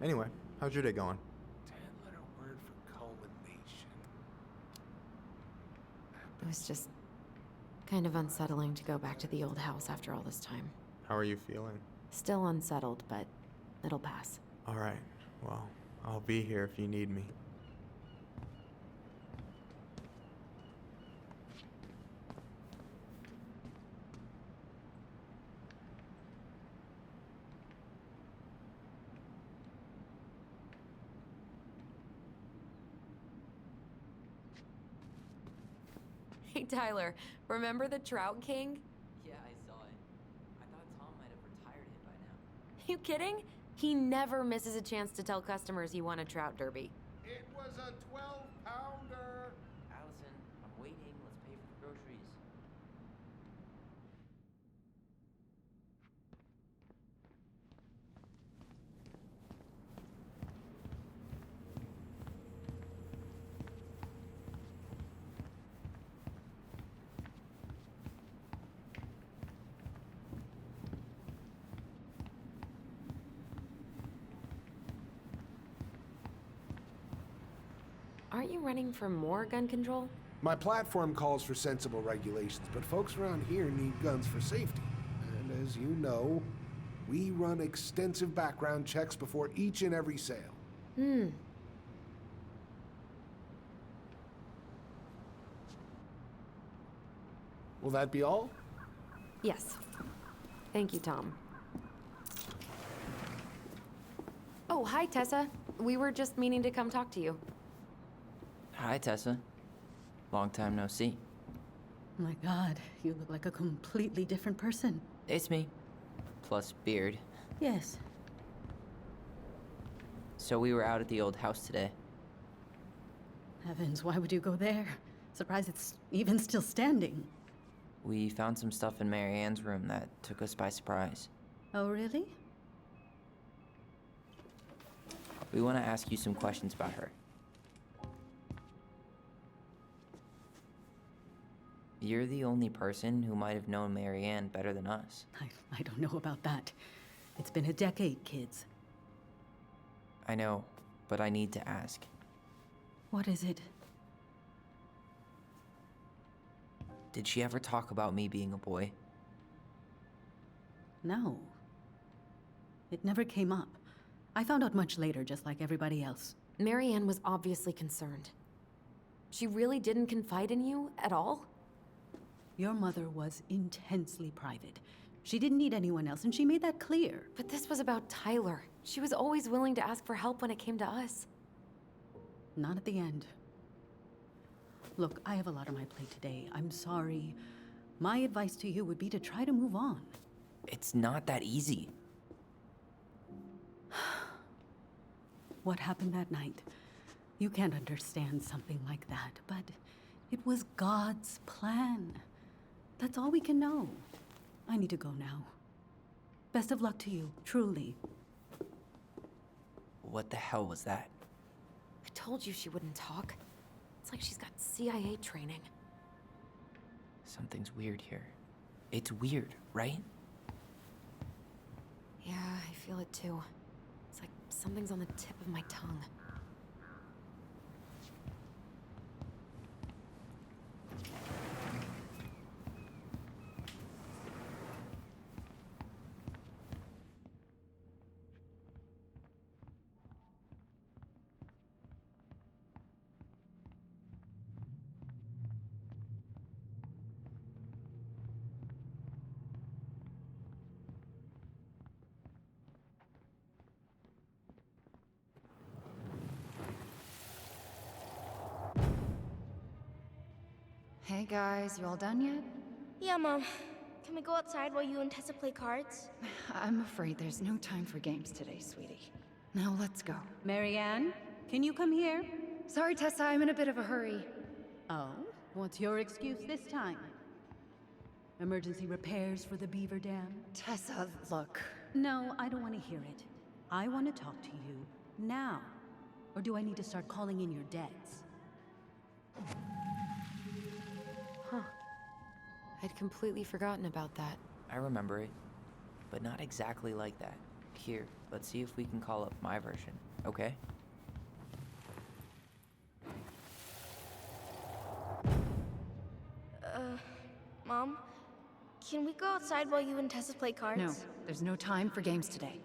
Anyway, how's your day going? 10-letter word for culmination. It was just kind of unsettling to go back to the old house after all this time. How are you feeling? Still unsettled, but it'll pass. All right, well, I'll be here if you need me. Hey, Tyler, remember the Trout King? Yeah, I saw it. I thought Tom might have retired it by now. You kidding? He never misses a chance to tell customers he won a trout derby. It was a 12-pounder. Allison, I'm waiting. Let's pay for the groceries. Aren't you running for more gun control? My platform calls for sensible regulations, but folks around here need guns for safety. And as you know, we run extensive background checks before each and every sale. Will that be all? Yes. Thank you, Tom. Oh, hi, Tessa. We were just meaning to come talk to you. Hi, Tessa. Long time no see. My God, you look like a completely different person. It's me. Plus beard. Yes. So we were out at the old house today. Heavens, why would you go there? Surprised it's even still standing. We found some stuff in Mary Ann's room that took us by surprise. Oh, really? We want to ask you some questions about her. You're the only person who might have known Mary Ann better than us. I don't know about that. It's been a decade, kids. I know, but I need to ask. What is it? Did she ever talk about me being a boy? No. It never came up. I found out much later, just like everybody else. Mary Ann was obviously concerned. She really didn't confide in you at all? Your mother was intensely private. She didn't need anyone else, and she made that clear. But this was about Tyler. She was always willing to ask for help when it came to us. Not at the end. Look, I have a lot on my plate today. I'm sorry. My advice to you would be to try to move on. It's not that easy. What happened that night? You can't understand something like that, but it was God's plan. That's all we can know. I need to go now. Best of luck to you, truly. What the hell was that? I told you she wouldn't talk. It's like she's got CIA training. Something's weird here. It's weird, right? Yeah, I feel it too. It's like something's on the tip of my tongue. Hey guys, you all done yet? Yeah, Mom. Can we go outside while you and Tessa play cards? I'm afraid there's no time for games today, sweetie. Now let's go. Mary Ann, can you come here? Sorry, Tessa, I'm in a bit of a hurry. Oh, what's your excuse this time? Emergency repairs for the beaver dam? Tessa, look. No, I don't want to hear it. I want to talk to you now. Or do I need to start calling in your debts? Huh. I'd completely forgotten about that. I remember it, but not exactly like that. Here, let's see if we can call up my version, okay? Mom? Can we go outside while you and Tessa play cards? No, there's no time for games today.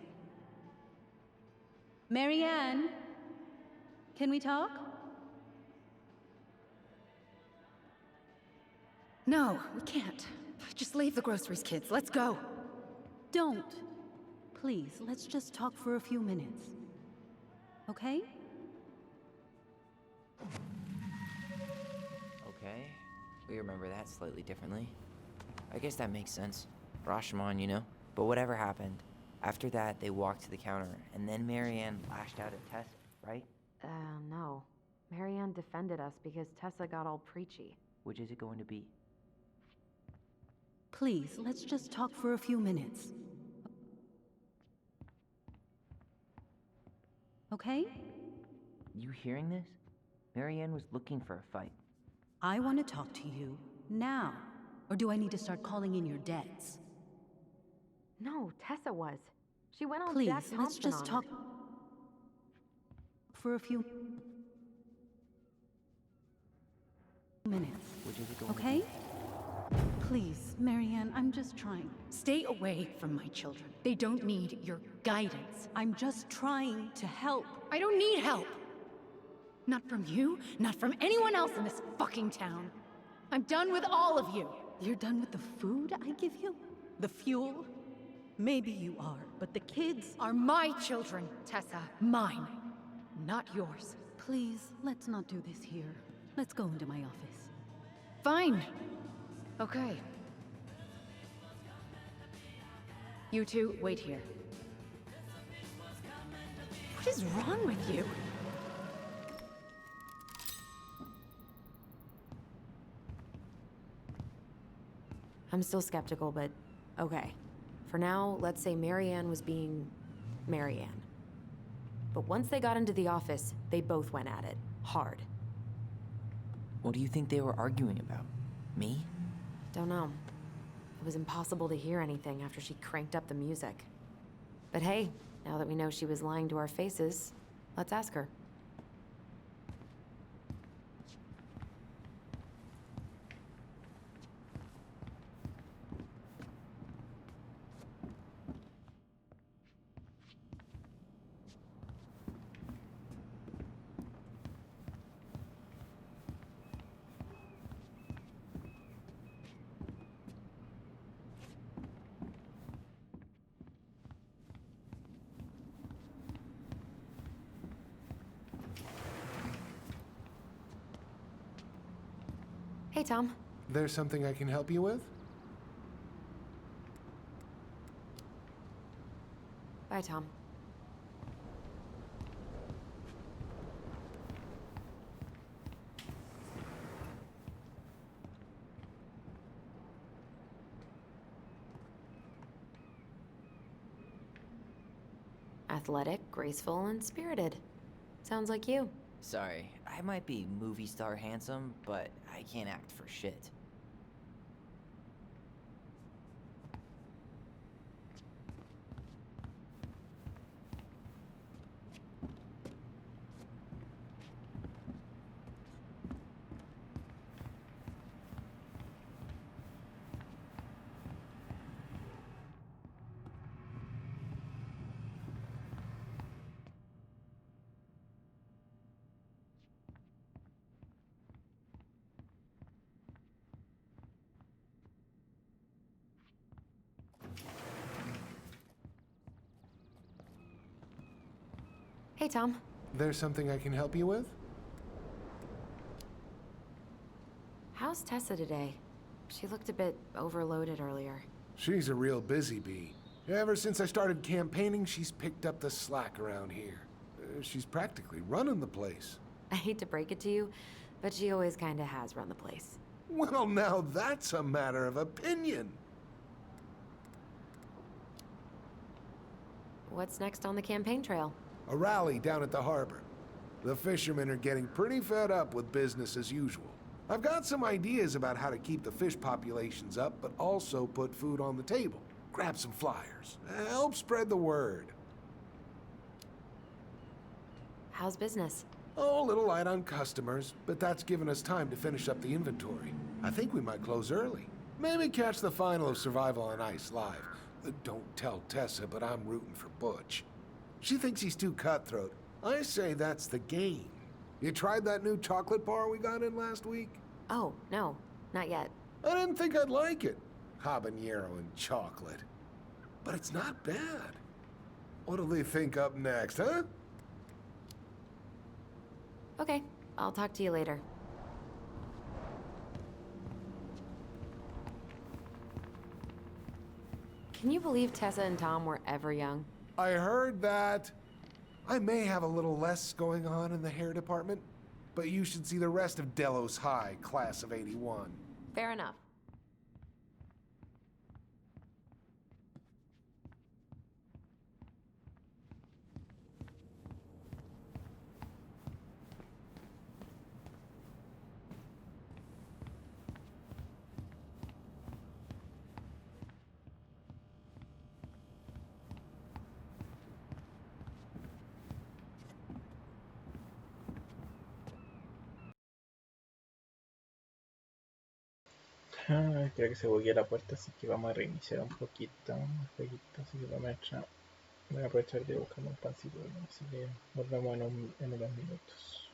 Marianne? Can we talk? No, we can't. Just leave the groceries, kids. Let's go. Don't. Please, let's just talk for a few minutes. Okay? Okay, we remember that slightly differently. I guess that makes sense. Rashomon, you know? But whatever happened, after that they walked to the counter, and then Marianne lashed out at Tessa, right? No. Marianne defended us because Tessa got all preachy. Which is it going to be? Please, let's just talk for a few minutes. Okay? You hearing this? Marianne was looking for a fight. I want to talk to you now. Or do I need to start calling in your debts? No, Tessa was. She went on Please, Jack Thompson let's just on talk her. for a few minutes. Which is it going Okay? to be? Please, Marianne, I'm just trying. Stay away from my children. They don't need your guidance. I'm just trying to help. I don't need help! Not from you, not from anyone else in this fucking town. I'm done with all of you. You're done with the food I give you? The fuel? Maybe you are, but the kids are my children, Tessa. Mine, not yours. Please, let's not do this here. Let's go into my office. Fine. Okay. You two, wait here. What is wrong with you? I'm still skeptical, but okay. For now, let's say Marianne was being Marianne. But once they got into the office, they both went at it. Hard. What do you think they were arguing about? Me? Don't know. It was impossible to hear anything after she cranked up the music. But hey, now that we know she was lying to our faces, let's ask her. Hey, Tom. There's something I can help you with? Bye, Tom. Athletic, graceful, and spirited. Sounds like you. Sorry, I might be movie star handsome, but I can't act for shit. Hey, Tom. There's something I can help you with? How's Tessa today? She looked a bit overloaded earlier. She's a real busy bee. Ever since I started campaigning, she's picked up the slack around here. She's practically running the place. I hate to break it to you, but she always kinda has run the place. Well, now that's a matter of opinion. What's next on the campaign trail? A rally down at the harbor. The fishermen are getting pretty fed up with business as usual. I've got some ideas about how to keep the fish populations up, but also put food on the table. Grab some flyers. Help spread the word. How's business? Oh, a little light on customers, but that's given us time to finish up the inventory. I think we might close early. Maybe catch the final of Survival on Ice live. Don't tell Tessa, but I'm rooting for Butch. She thinks he's too cutthroat. I say that's the game. You tried that new chocolate bar we got in last week? Oh, no, not yet. I didn't think I'd like it. Habanero and chocolate. But it's not bad. What'll they think up next, huh? Okay, I'll talk to you later. Can you believe Tessa and Tom were ever young? I heard that. I may have a little less going on in the hair department, but you should see the rest of Delos High, class of '81. Fair enough. Creo que se bugueó la puerta, así que vamos a reiniciar un poquito el jueguito, así que voy a aprovechar de buscar un pancito, ¿no? Así que nos vemos en unos minutos.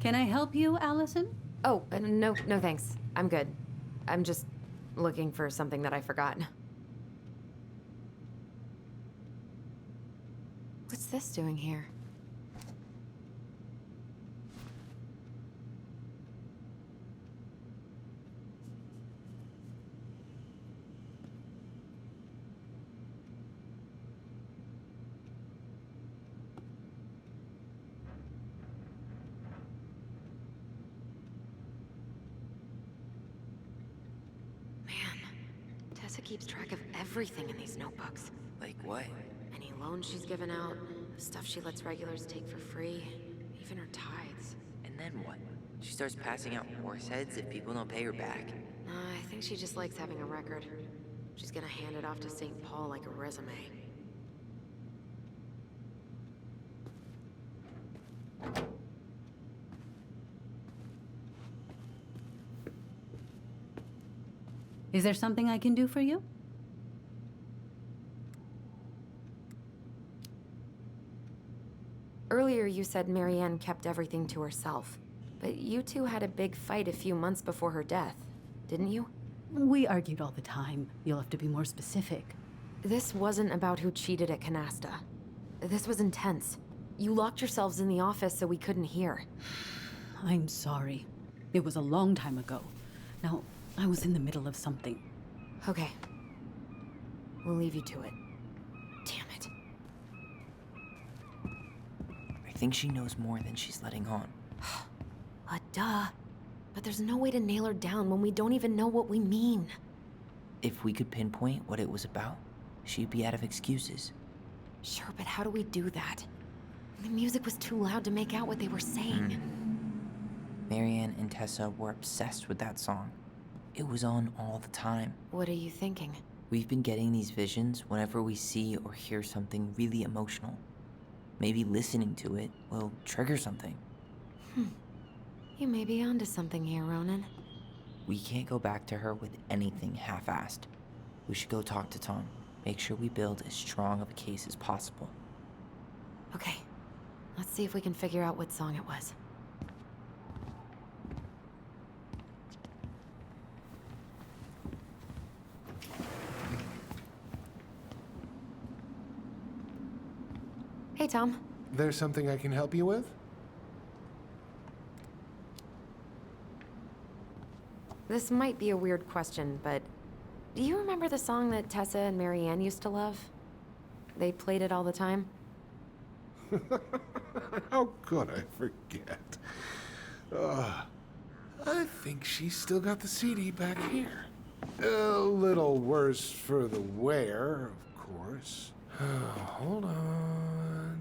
Can I help you, Allison? Oh, no, no thanks. I'm good. I'm just looking for something that I forgot. What's this doing here? Tessa keeps track of everything in these notebooks. Like what? Any loans she's given out, stuff she lets regulars take for free, even her tithes. And then what? She starts passing out horse heads if people don't pay her back? I think she just likes having a record. She's gonna hand it off to St. Paul like a resume. Is there something I can do for you? Earlier you said Marianne kept everything to herself. But you two had a big fight a few months before her death, didn't you? We argued all the time. You'll have to be more specific. This wasn't about who cheated at Canasta. This was intense. You locked yourselves in the office so we couldn't hear. I'm sorry. It was a long time ago. Now, I was in the middle of something. Okay. We'll leave you to it. Damn it. I think she knows more than she's letting on. Duh. But there's no way to nail her down when we don't even know what we mean. If we could pinpoint what it was about, she'd be out of excuses. Sure, but how do we do that? The music was too loud to make out what they were saying. Marianne and Tessa were obsessed with that song. It was on all the time. What are you thinking? We've been getting these visions whenever we see or hear something really emotional. Maybe listening to it will trigger something. You may be onto something here, Ronan. We can't go back to her with anything half-assed. We should go talk to Tom. Make sure we build as strong of a case as possible. Okay. Let's see if we can figure out what song it was. Hey, Tom. There's something I can help you with? This might be a weird question, but do you remember the song that Tessa and Marianne used to love? They played it all the time. How could I forget? I think she's still got the CD back here. A little worse for the wear, of course. Hold on.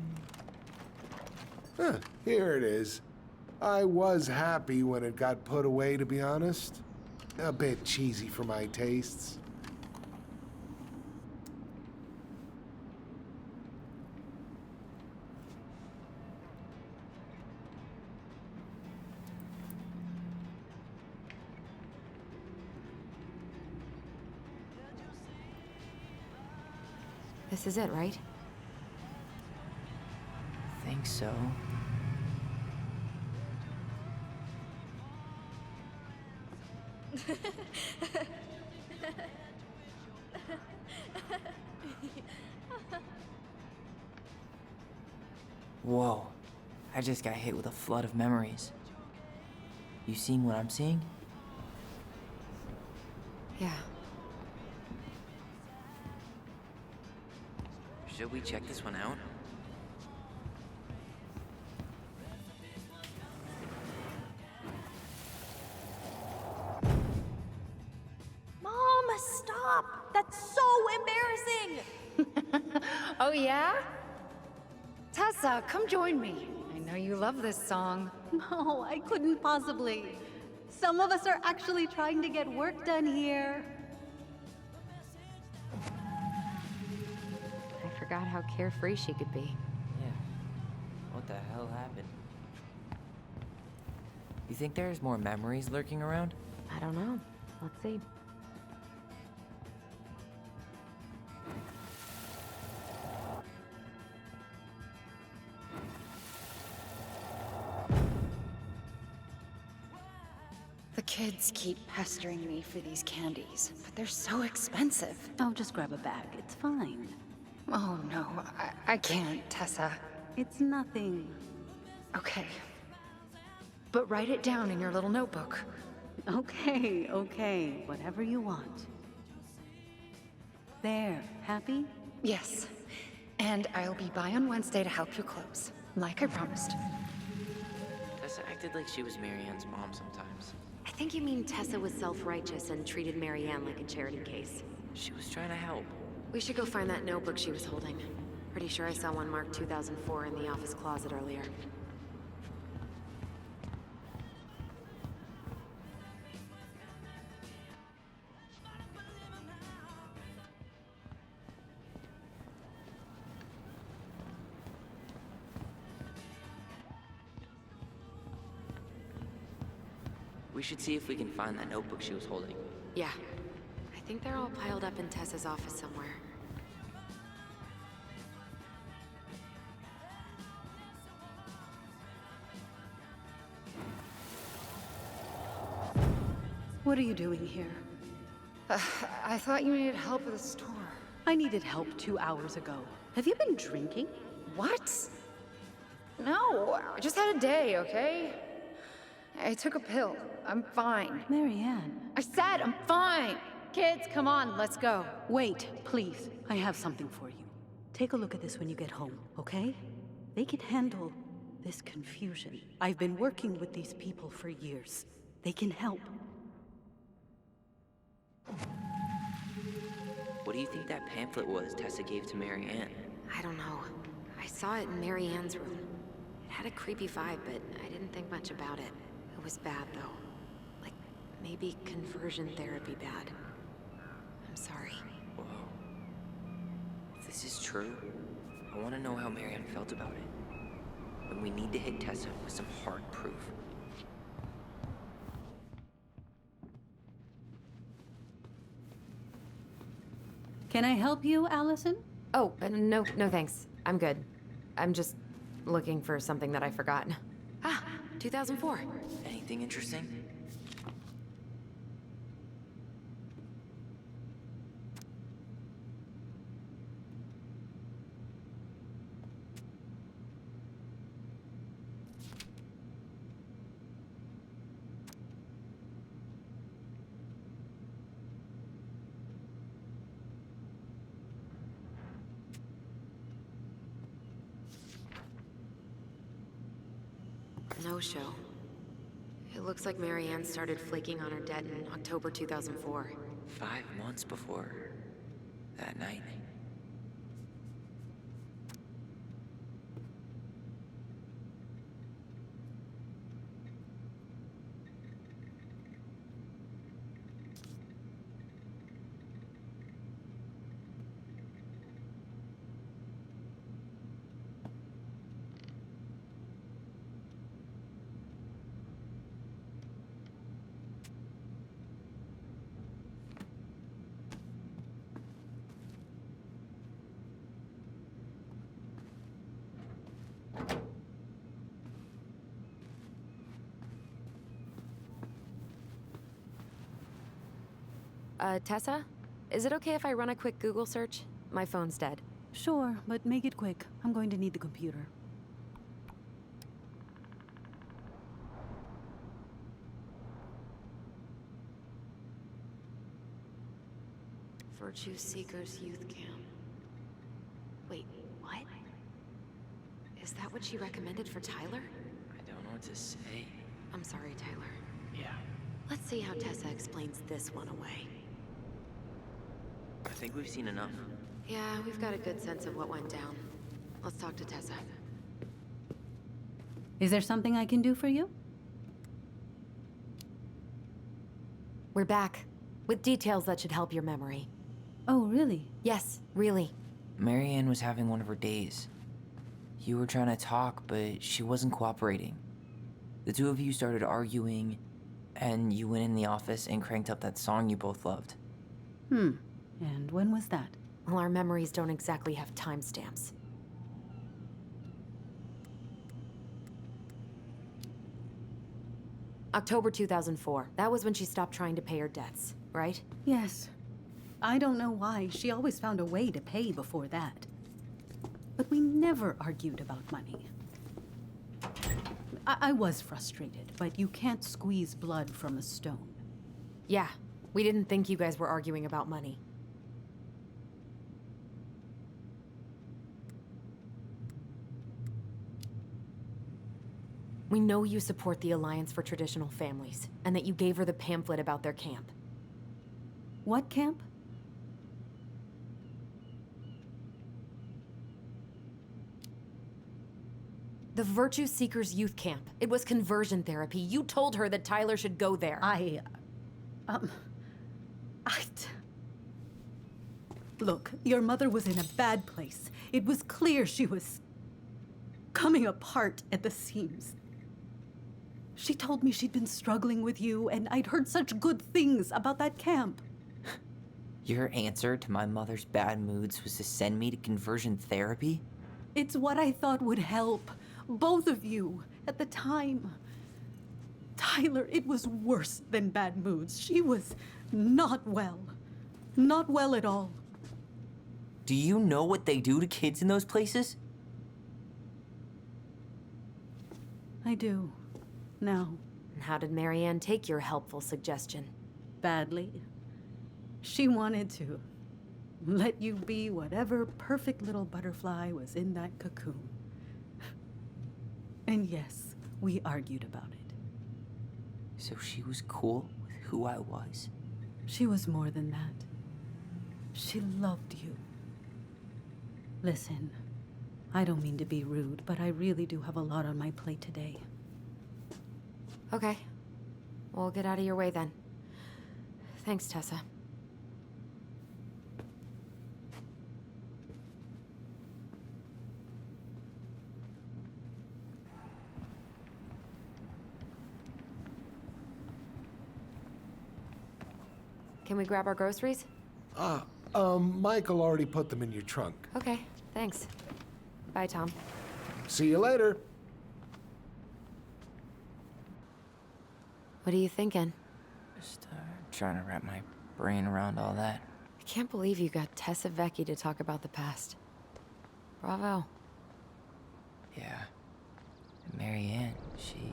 Huh, here it is. I was happy when it got put away, to be honest. A bit cheesy for my tastes. This is it, right? Think so. Whoa. I just got hit with a flood of memories. You seeing what I'm seeing? Yeah. Should we check this one out? Mom, stop! That's so embarrassing! Oh, yeah? Tessa, come join me. I know you love this song. No, I couldn't possibly. Some of us are actually trying to get work done here. I forgot how carefree she could be. Yeah. What the hell happened? You think there's more memories lurking around? I don't know. Let's see. kids keep pestering me for these candies, but they're so expensive. I'll just grab a bag. It's fine. Oh no, I can't, Tessa. It's nothing. Okay. But write it down in your little notebook. Okay, okay. Whatever you want. There. Happy? Yes. And I'll be by on Wednesday to help you close, like I promised. Tessa acted like she was Marianne's mom sometimes. I think you mean Tessa was self-righteous and treated Marianne like a charity case. She was trying to help. We should go find that notebook she was holding. Pretty sure I saw one marked 2004 in the office closet earlier. We should see if we can find that notebook she was holding. Yeah. I think they're all piled up in Tessa's office somewhere. What are you doing here? I thought you needed help with the store. I needed help 2 hours ago. Have you been drinking? What? No, I just had a day, okay? I took a pill. I'm fine. Marianne. I said I'm fine! Kids, come on, let's go. Wait, please. I have something for you. Take a look at this when you get home, okay? They can handle this confusion. I've been working with these people for years. They can help. What do you think that pamphlet was Tessa gave to Marianne? I don't know. I saw it in Marianne's room. It had a creepy vibe, but I didn't think much about it. It was bad, though. Like, maybe conversion therapy bad. I'm sorry. Whoa. If this is true, I want to know how Marianne felt about it. And we need to hit Tessa with some hard proof. Can I help you, Allison? Oh, no thanks. I'm good. I'm just looking for something that I forgot. Ah, 2004. Anything interesting? No show. It looks like Marianne started flaking on her debt in October 2004. 5 months before that night. Tessa? Is it okay if I run a quick Google search? My phone's dead. Sure, but make it quick. I'm going to need the computer. Virtue Seekers Youth Camp. Wait, what? Is that what she recommended for Tyler? I don't know what to say. I'm sorry, Tyler. Yeah. Let's see how Tessa explains this one away. I think we've seen enough. Yeah, we've got a good sense of what went down. Let's talk to Tessa. Is there something I can do for you? We're back. With details that should help your memory. Oh, really? Yes, really. Marianne was having one of her days. You were trying to talk, but she wasn't cooperating. The two of you started arguing, and you went in the office and cranked up that song you both loved. And when was that? Well, our memories don't exactly have timestamps. October 2004. That was when she stopped trying to pay her debts, right? Yes. I don't know why. She always found a way to pay before that. But we never argued about money. I was frustrated, but you can't squeeze blood from a stone. Yeah, we didn't think you guys were arguing about money. We know you support the Alliance for Traditional Families, and that you gave her the pamphlet about their camp. What camp? The Virtue Seekers Youth Camp. It was conversion therapy. You told her that Tyler should go there. Look, your mother was in a bad place. It was clear she was coming apart at the seams. She told me she'd been struggling with you, and I'd heard such good things about that camp. Your answer to my mother's bad moods was to send me to conversion therapy? It's what I thought would help both of you at the time. Tyler, it was worse than bad moods. She was not well. Not well at all. Do you know what they do to kids in those places? I do. Now. How did Marianne take your helpful suggestion? Badly. She wanted to let you be whatever perfect little butterfly was in that cocoon. And yes, we argued about it. So she was cool with who I was? She was more than that. She loved you. Listen, I don't mean to be rude, but I really do have a lot on my plate today. Okay. We'll get out of your way then. Thanks, Tessa. Can we grab our groceries? Michael already put them in your trunk. Okay, thanks. Bye, Tom. See you later. What are you thinking? Just trying to wrap my brain around all that. I can't believe you got Tessa Vecchi to talk about the past. Bravo. Yeah. And Marianne, she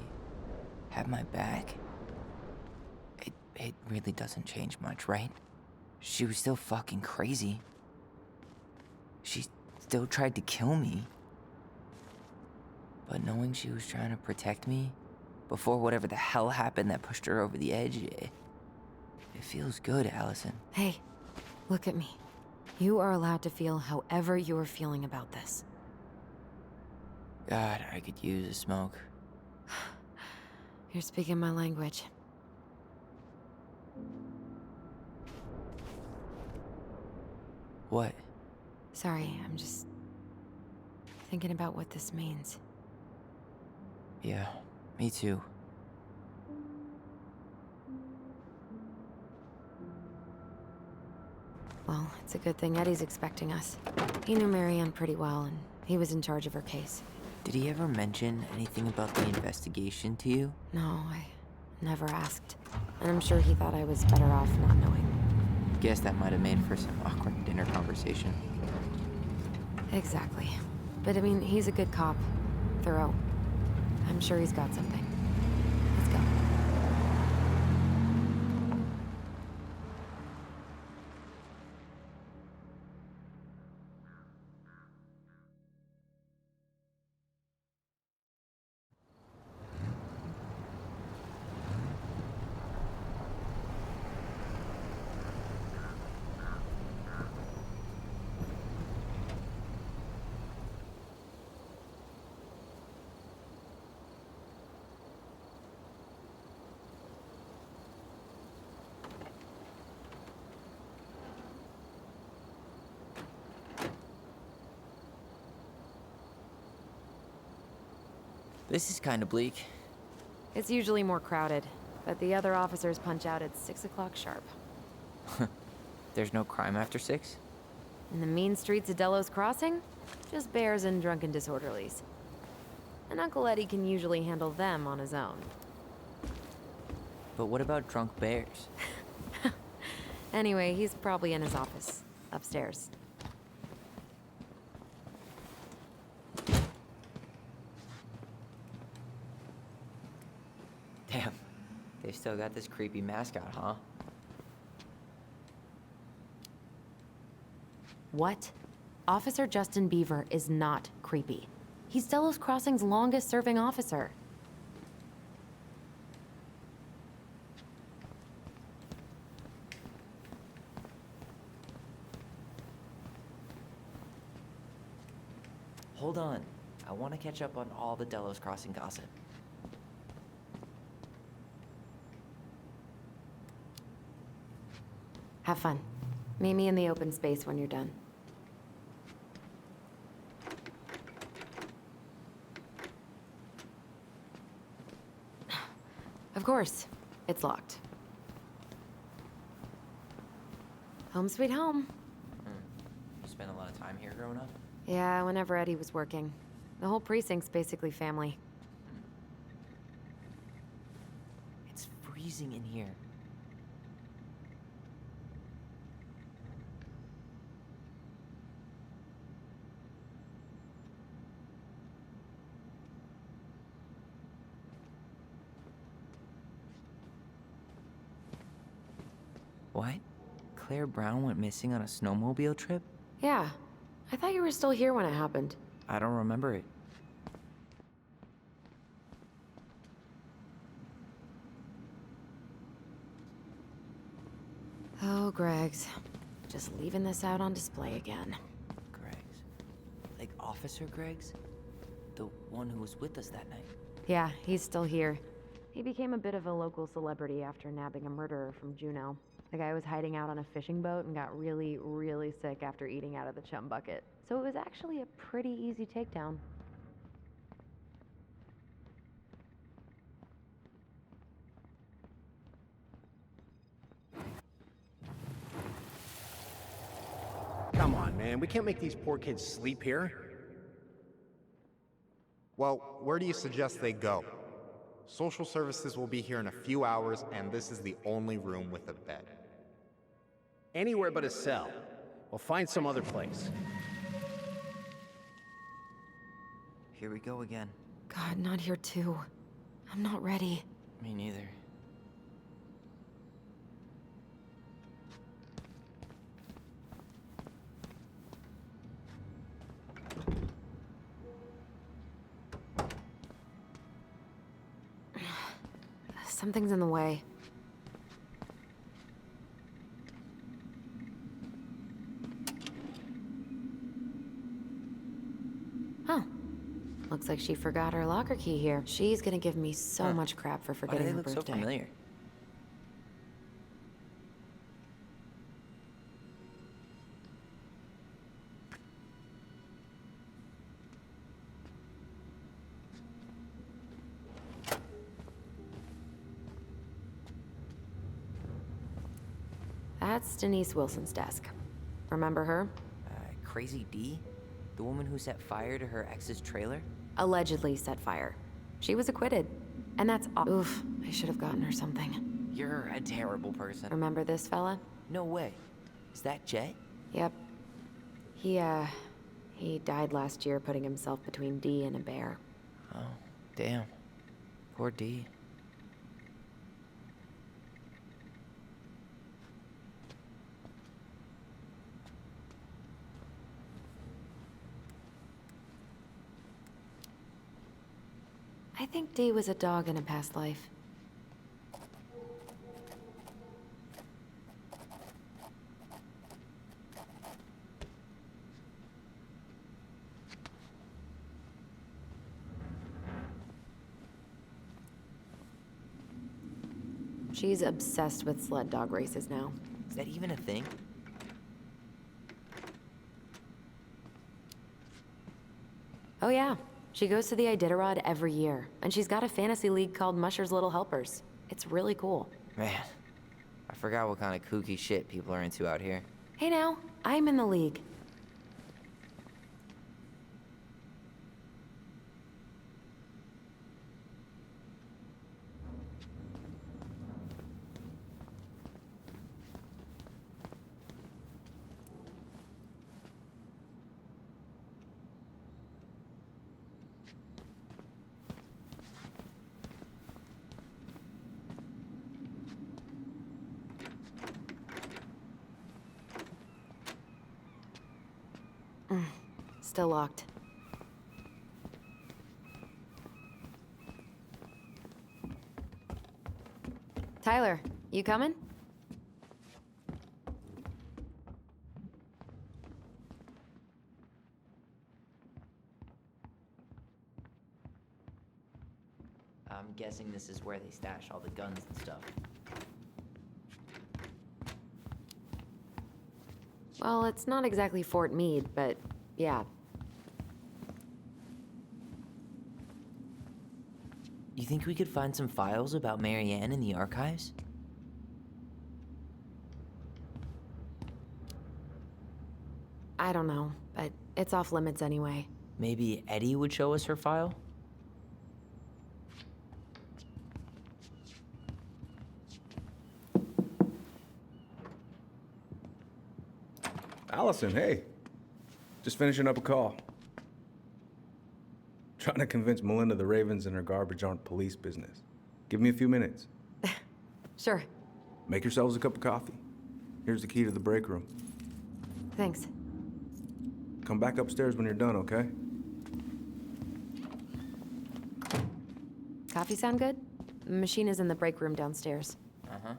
had my back. It really doesn't change much, right? She was still fucking crazy. She still tried to kill me. But knowing she was trying to protect me before whatever the hell happened that pushed her over the edge, it feels good, Allison. Hey, look at me. You are allowed to feel however you're feeling about this. God, I could use a smoke. You're speaking my language. What? Sorry, I'm just thinking about what this means. Yeah, me too. Well, it's a good thing Eddie's expecting us. He knew Marianne pretty well, and he was in charge of her case. Did he ever mention anything about the investigation to you? No, I never asked. And I'm sure he thought I was better off not knowing. Guess that might have made for some awkward dinner conversation. Exactly. But I mean, he's a good cop. Thorough. I'm sure he's got something. Let's go. This is kind of bleak. It's usually more crowded, but the other officers punch out at 6 o'clock sharp. There's no crime after 6? In the mean streets of Delos Crossing, just bears and drunken disorderlies. And Uncle Eddie can usually handle them on his own. But what about drunk bears? Anyway, he's probably in his office, upstairs. Damn, they still got this creepy mascot, huh? What? Officer Justin Beaver is not creepy. He's Delos Crossing's longest-serving officer. Hold on. I want to catch up on all the Delos Crossing gossip. Have fun. Meet me in the open space when you're done. Of course, it's locked. Home sweet home. You spent a lot of time here growing up? Yeah, whenever Eddie was working. The whole precinct's basically family. It's freezing in here. What? Claire Brown went missing on a snowmobile trip? Yeah. I thought you were still here when it happened. I don't remember it. Oh, Greg's. Just leaving this out on display again. Greg's. Like Officer Greg's? The one who was with us that night. Yeah, he's still here. He became a bit of a local celebrity after nabbing a murderer from Juneau. The guy was hiding out on a fishing boat and got really, really sick after eating out of the chum bucket. So it was actually a pretty easy takedown. Come on, man. We can't make these poor kids sleep here. Well, where do you suggest they go? Social services will be here in a few hours, and this is the only room with a bed. Anywhere but a cell. We'll find some other place. Here we go again. God, not here too. I'm not ready. Me neither. Something's in the way. Oh. Looks like she forgot her locker key here. She's gonna give me so much crap for Why do forgetting they her look birthday. so familiar? That's Denise Wilson's desk. Remember her? Crazy D? The woman who set fire to her ex's trailer? Allegedly set fire. She was acquitted. And that's oof, I should have gotten her something. You're a terrible person. Remember this fella? No way. Is that Jet? Yep. He died last year putting himself between D and a bear. Oh, damn. Poor D. I think D was a dog in a past life. She's obsessed with sled dog races now. Is that even a thing? Oh yeah, she goes to the Iditarod every year, and she's got a fantasy league called Musher's Little Helpers. It's really cool. Man, I forgot what kind of kooky shit people are into out here. Hey now, I'm in the league. Still locked. Tyler, you coming? I'm guessing this is where they stash all the guns and stuff. Well, it's not exactly Fort Meade, but yeah. You think we could find some files about Marianne in the archives? I don't know, but it's off limits anyway. Maybe Eddie would show us her file? Allison, hey. Just finishing up a call. Trying to convince Melinda the Ravens and her garbage aren't police business. Give me a few minutes. Sure. Make yourselves a cup of coffee. Here's the key to the break room. Thanks. Come back upstairs when you're done, okay? Coffee sound good? The machine is in the break room downstairs. Uh-huh.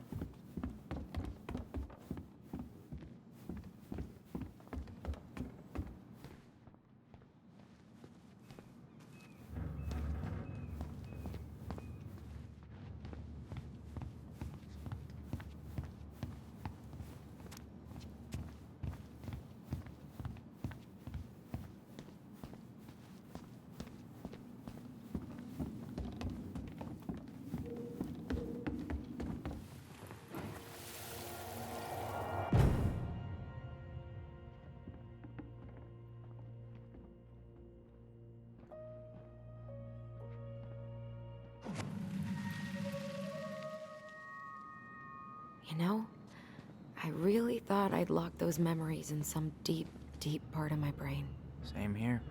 You know, I really thought I'd locked those memories in some deep, deep part of my brain. Same here.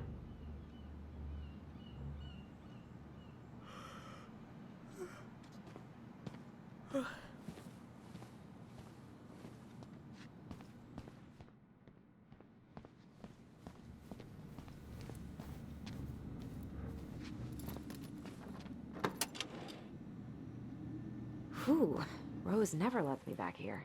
Whew, Rose never lets me back here.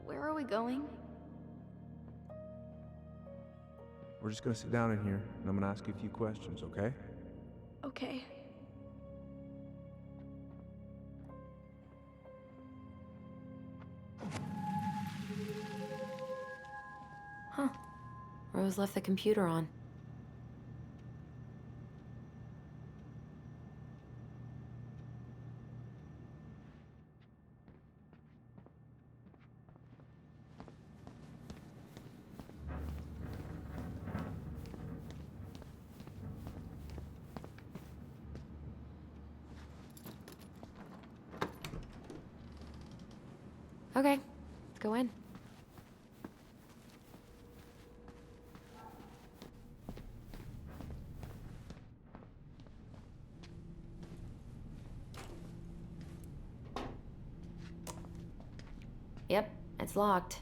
Where are we going? We're just gonna sit down in here, and I'm gonna ask you a few questions, okay? Okay. Huh. Rose left the computer on. Okay, let's go in. Yep, it's locked.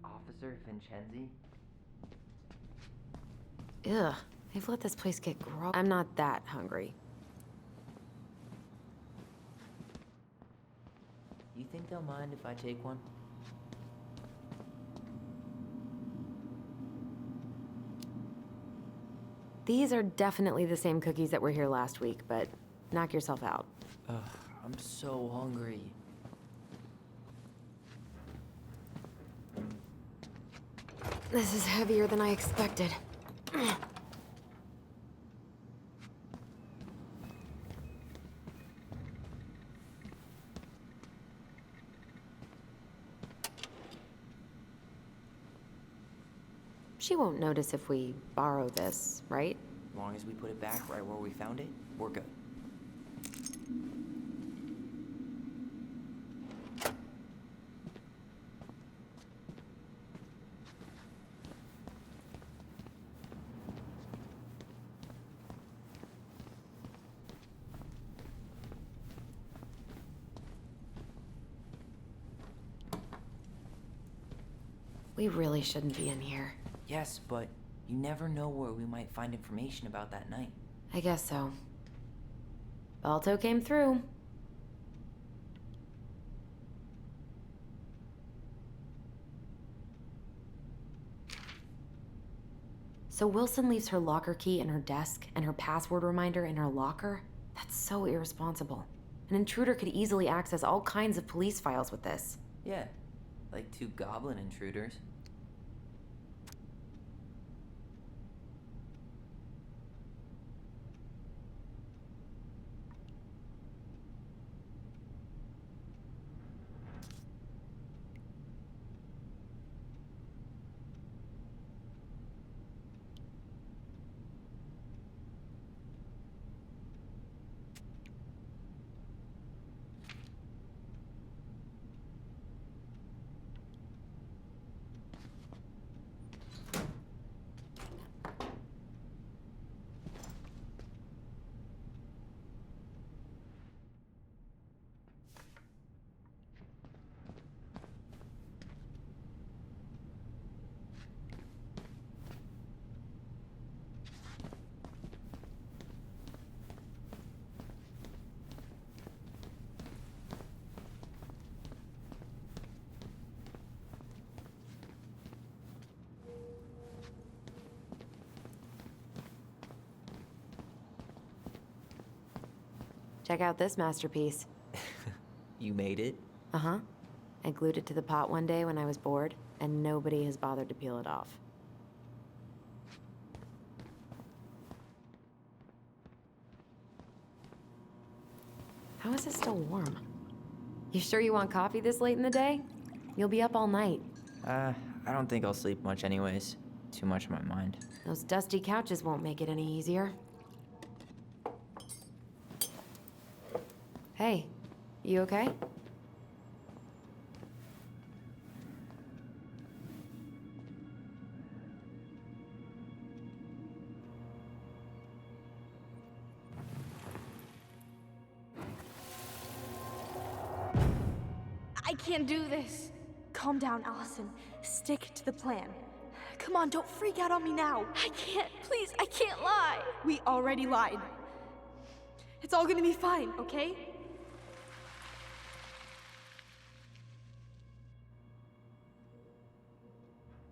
Officer Vincenzi? Ugh, they've let this place get gross. I'm not that hungry. You think they'll mind if I take one? These are definitely the same cookies that were here last week, but knock yourself out. Ugh, I'm so hungry. This is heavier than I expected. She won't notice if we borrow this, right? As long as we put it back right where we found it, we're good. We really shouldn't be in here. Yes, but you never know where we might find information about that night. I guess so. Balto came through. So Wilson leaves her locker key in her desk and her password reminder in her locker? That's so irresponsible. An intruder could easily access all kinds of police files with this. Yeah, like 2 goblin intruders. Check out this masterpiece. You made it? Uh-huh. I glued it to the pot one day when I was bored, and nobody has bothered to peel it off. How is it still warm? You sure you want coffee this late in the day? You'll be up all night. I don't think I'll sleep much anyways. Too much on my mind. Those dusty couches won't make it any easier. Hey, you okay? I can't do this. Calm down, Allison. Stick to the plan. Come on, don't freak out on me now. I can't. Please, I can't lie. We already lied. It's all gonna be fine, okay?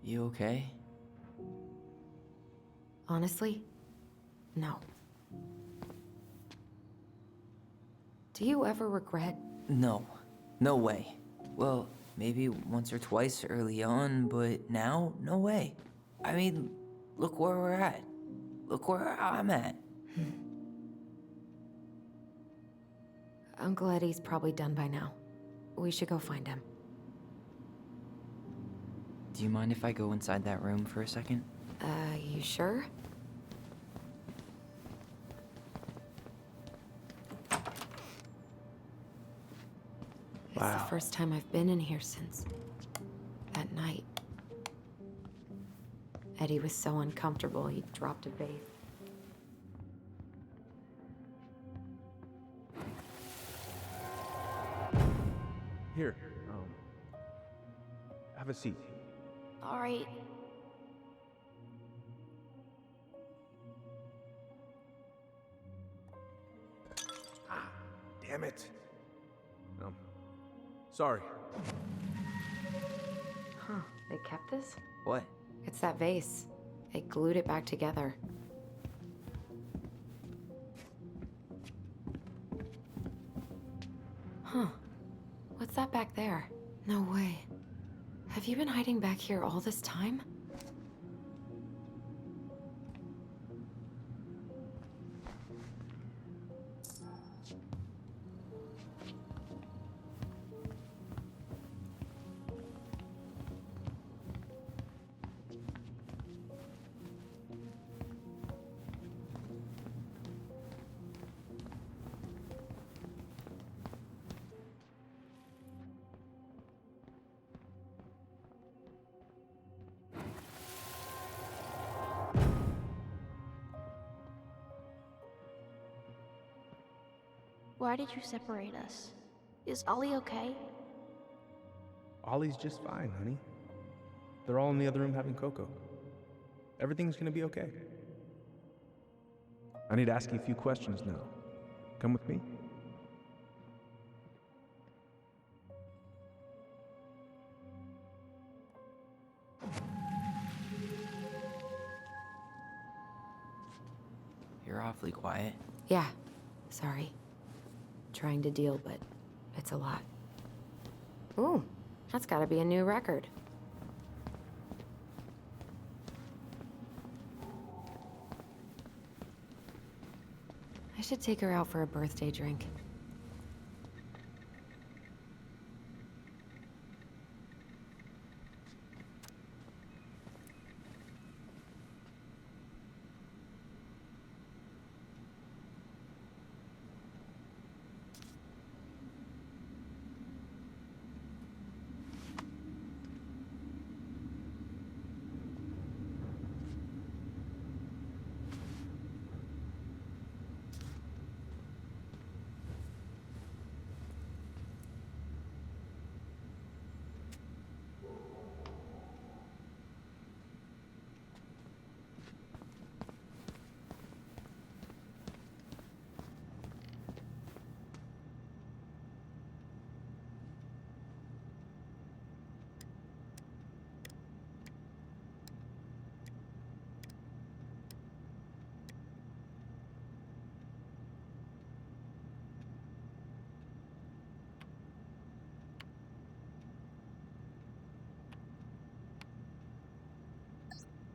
You okay? Honestly, no. Do you ever regret? No. No way. Well, maybe once or twice early on, but now, no way. I mean, look where we're at. Look where I'm at. Uncle Eddie's probably done by now. We should go find him. Do you mind if I go inside that room for a second? You sure? It's the first time I've been in here since that night. Eddie was so uncomfortable, he dropped a vase. Here, have a seat. All right. Damn it. Sorry. Huh, they kept this? What? It's that vase. They glued it back together. Huh. What's that back there? No way. Have you been hiding back here all this time? Why did you separate us? Is Ollie okay? Ollie's just fine, honey. They're all in the other room having cocoa. Everything's gonna be okay. I need to ask you a few questions now. Come with me? You're awfully quiet. Yeah, sorry. Trying to deal, but it's a lot. Ooh, that's gotta be a new record. I should take her out for a birthday drink.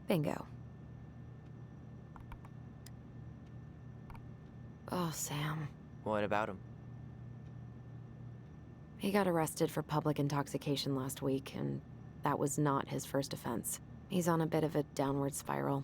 Bingo. Oh, Sam. What about him? He got arrested for public intoxication last week, and that was not his first offense. He's on a bit of a downward spiral.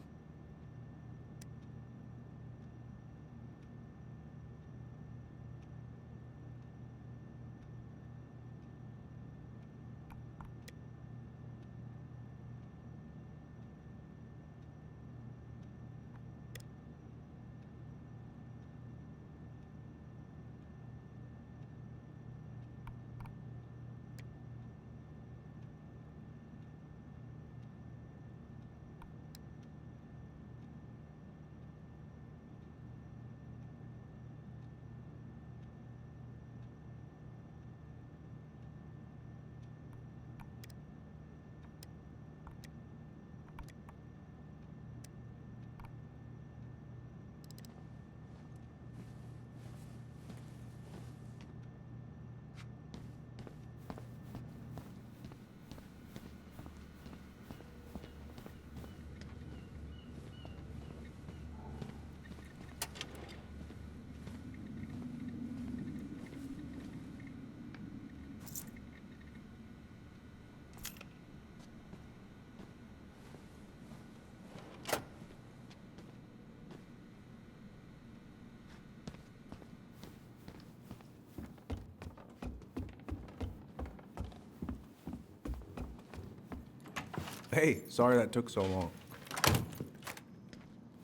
Hey, sorry that took so long.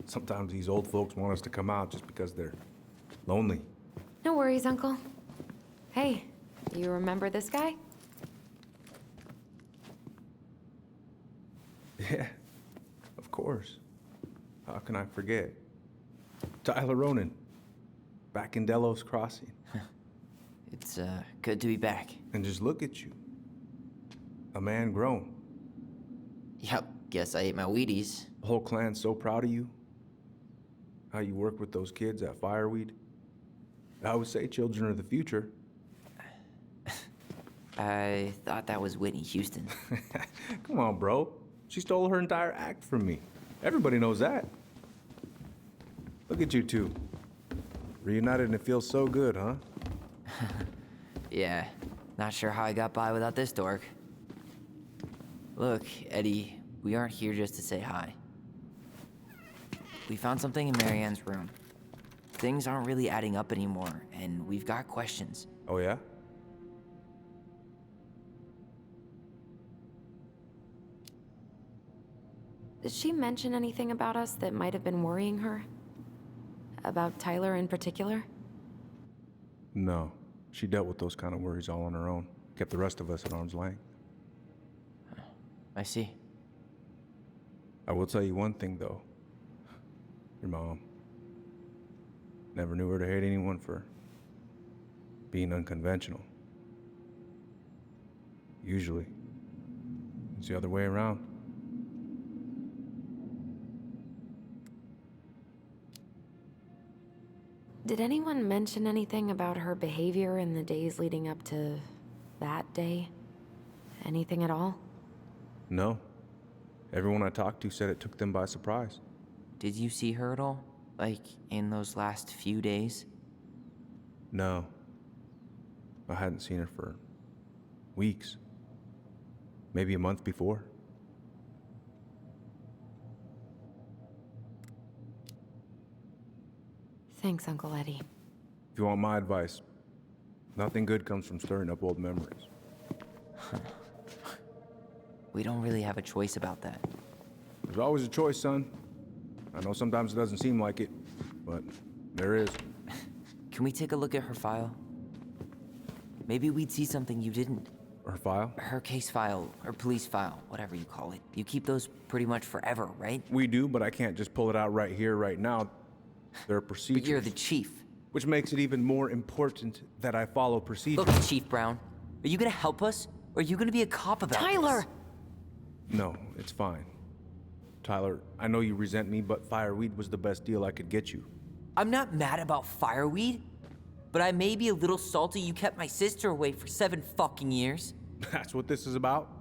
Sometimes these old folks want us to come out just because they're lonely. No worries, Uncle. Hey, you remember this guy? Yeah, of course. How can I forget? Tyler Ronan, back in Delos Crossing. It's, good to be back. And just look at you. A man grown. Yep, guess I ate my Wheaties. The whole clan's so proud of you. How you work with those kids at Fireweed. I would say children are the future. I thought that was Whitney Houston. Come on, bro. She stole her entire act from me. Everybody knows that. Look at you two. Reunited and it feels so good, huh? Yeah, not sure how I got by without this dork. Look, Eddie, we aren't here just to say hi. We found something in Marianne's room. Things aren't really adding up anymore, and we've got questions. Oh, yeah? Did she mention anything about us that might have been worrying her? About Tyler in particular? No. She dealt with those kind of worries all on her own. Kept the rest of us at arm's length. I see. I will tell you one thing, though. Your mom. Never knew her to hate anyone for being unconventional. Usually, it's the other way around. Did anyone mention anything about her behavior in the days leading up to that day? Anything at all? No. Everyone I talked to said it took them by surprise. Did you see her at all? Like, in those last few days? No. I hadn't seen her for weeks. Maybe a month before. Thanks, Uncle Eddie. If you want my advice, nothing good comes from stirring up old memories. We don't really have a choice about that. There's always a choice, son. I know sometimes it doesn't seem like it, but there is. Can we take a look at her file? Maybe we'd see something you didn't. Her file? Her case file, or police file, whatever you call it. You keep those pretty much forever, right? We do, but I can't just pull it out right here, right now. There are procedures. But you're the chief. Which makes it even more important that I follow procedures. Look, Chief Brown, are you gonna help us? Or are you gonna be a cop about Tyler! this? No, it's fine. Tyler, I know you resent me, but fireweed was the best deal I could get you. I'm not mad about fireweed, but I may be a little salty you kept my sister away for 7 fucking years. That's what this is about?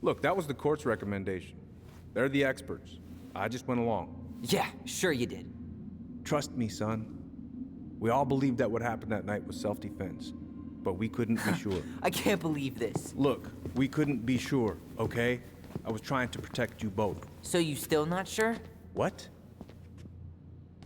Look, that was the court's recommendation. They're the experts. I just went along. Yeah, sure you did. Trust me, son. We all believed that what happened that night was self-defense, but we couldn't be sure. I can't believe this. Look, we couldn't be sure, okay? I was trying to protect you both. So you still not sure? What?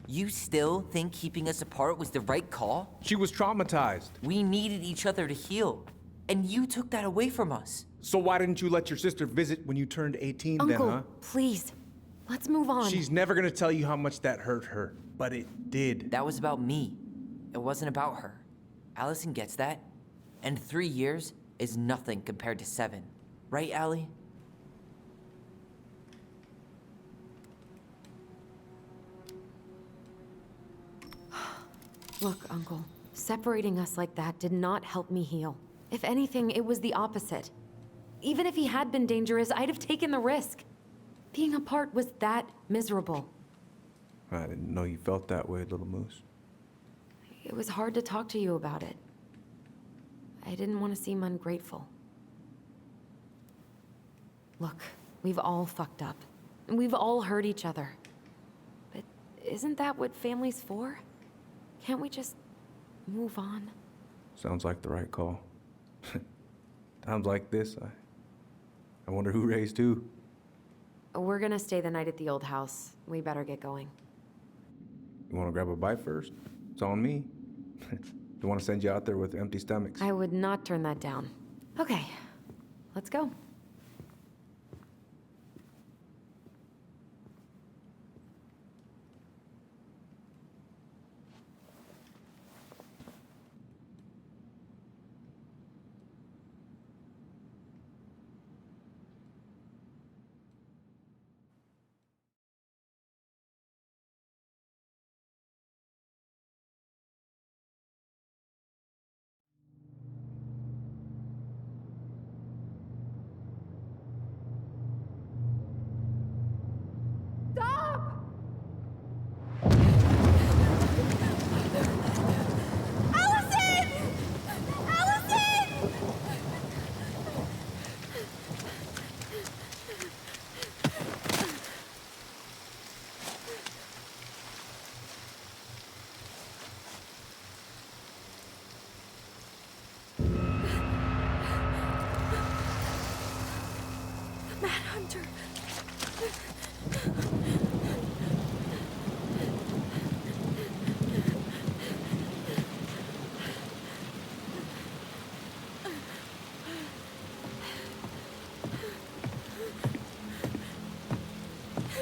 You still think keeping us apart was the right call? She was traumatized. We needed each other to heal, and you took that away from us. So why didn't you let your sister visit when you turned 18 Uncle, then, huh? please. Let's move on. She's never gonna tell you how much that hurt her, but it did. That was about me. It wasn't about her. Allison gets that. And 3 years is nothing compared to 7. Right, Allie? Look, Uncle, separating us like that did not help me heal. If anything, it was the opposite. Even if he had been dangerous, I'd have taken the risk. Being apart was that miserable. I didn't know you felt that way, little moose. It was hard to talk to you about it. I didn't want to seem ungrateful. Look, we've all fucked up. And we've all hurt each other. But isn't that what family's for? Can't we just move on? Sounds like the right call. Times like this, I wonder who raised who. We're gonna stay the night at the old house. We better get going. You wanna grab a bite first? It's on me. Don't wanna send you out there with empty stomachs. I would not turn that down. Okay, let's go. Manhunter.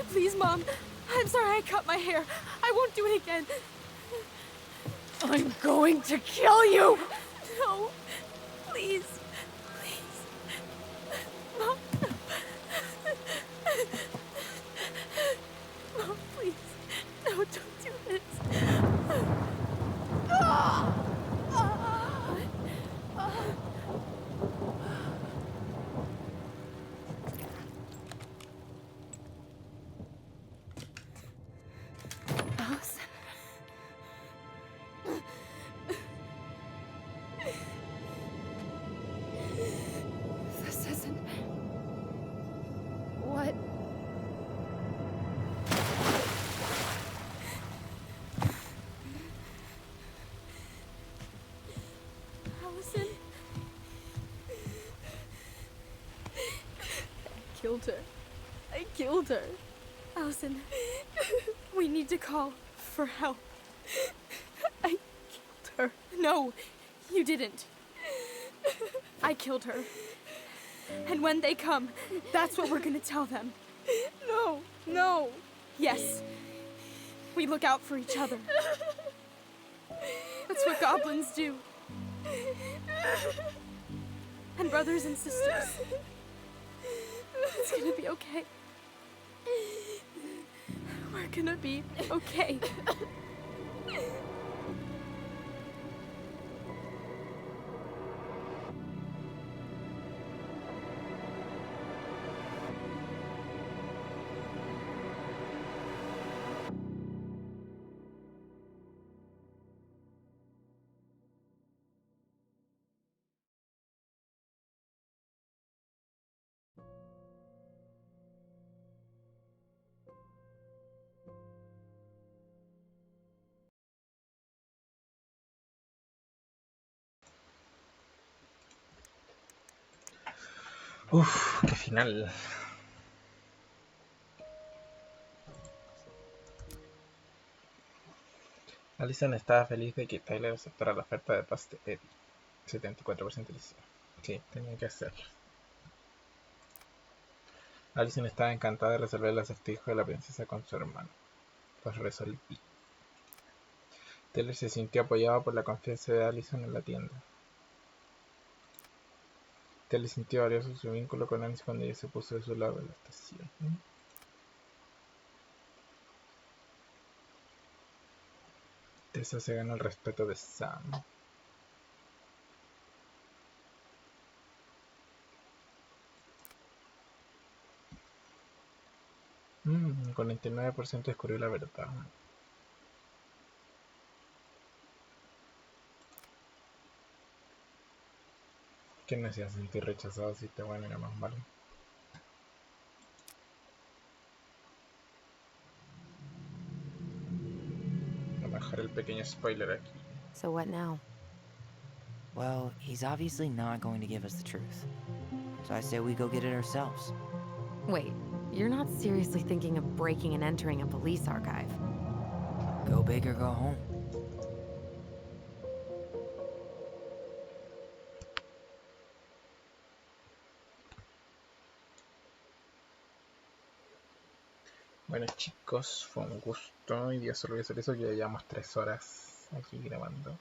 Please, Mom. I'm sorry I cut my hair. I won't do it again. I'm going to kill you! No. Please. Please. Mom. killed her. I killed her. Allison, we need to call for help. I killed her. No, you didn't. I killed her. And when they come, that's what we're gonna tell them. No, no. Yes. We look out for each other. That's what goblins do. And brothers and sisters. It's gonna be okay. We're gonna be okay. Uf, qué final. Allison estaba feliz de que Tyler aceptara la oferta de paz de Eddie. 74% dice. Sí, tenía que hacerlo. Allison estaba encantada de resolver el acertijo de la princesa con su hermano. Pues resolví. Tyler se sintió apoyado por la confianza de Allison en la tienda. Tyler sintió valioso su vínculo con Alice cuando ella se puso de su lado en la estación. Tessa se gana el respeto de Sam. El 49% descubrió la verdad. ¿Quién me hacía sentir rechazado si este bueno era más malo? Voy a dejar el pequeño spoiler aquí. So what now? Well, he's obviously not going to give us the truth. So I say we go get it ourselves. Wait, you're not seriously thinking of breaking and entering a police archive? Go big or go home. Bueno chicos, fue un gusto. Y día solo voy a hacer eso, ya llevamos 3 horas aquí grabando.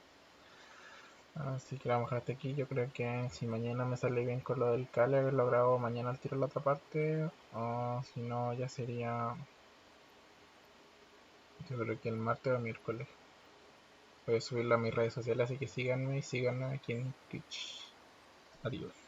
Así que la vamos a dejar hasta aquí. Yo creo que si mañana me sale bien con lo del Cale, lo grabo mañana al tiro la otra parte. O si no, ya sería... Yo creo que el martes o miércoles. Voy a subirlo a mis redes sociales, así que síganme y síganme aquí en Twitch. Adiós.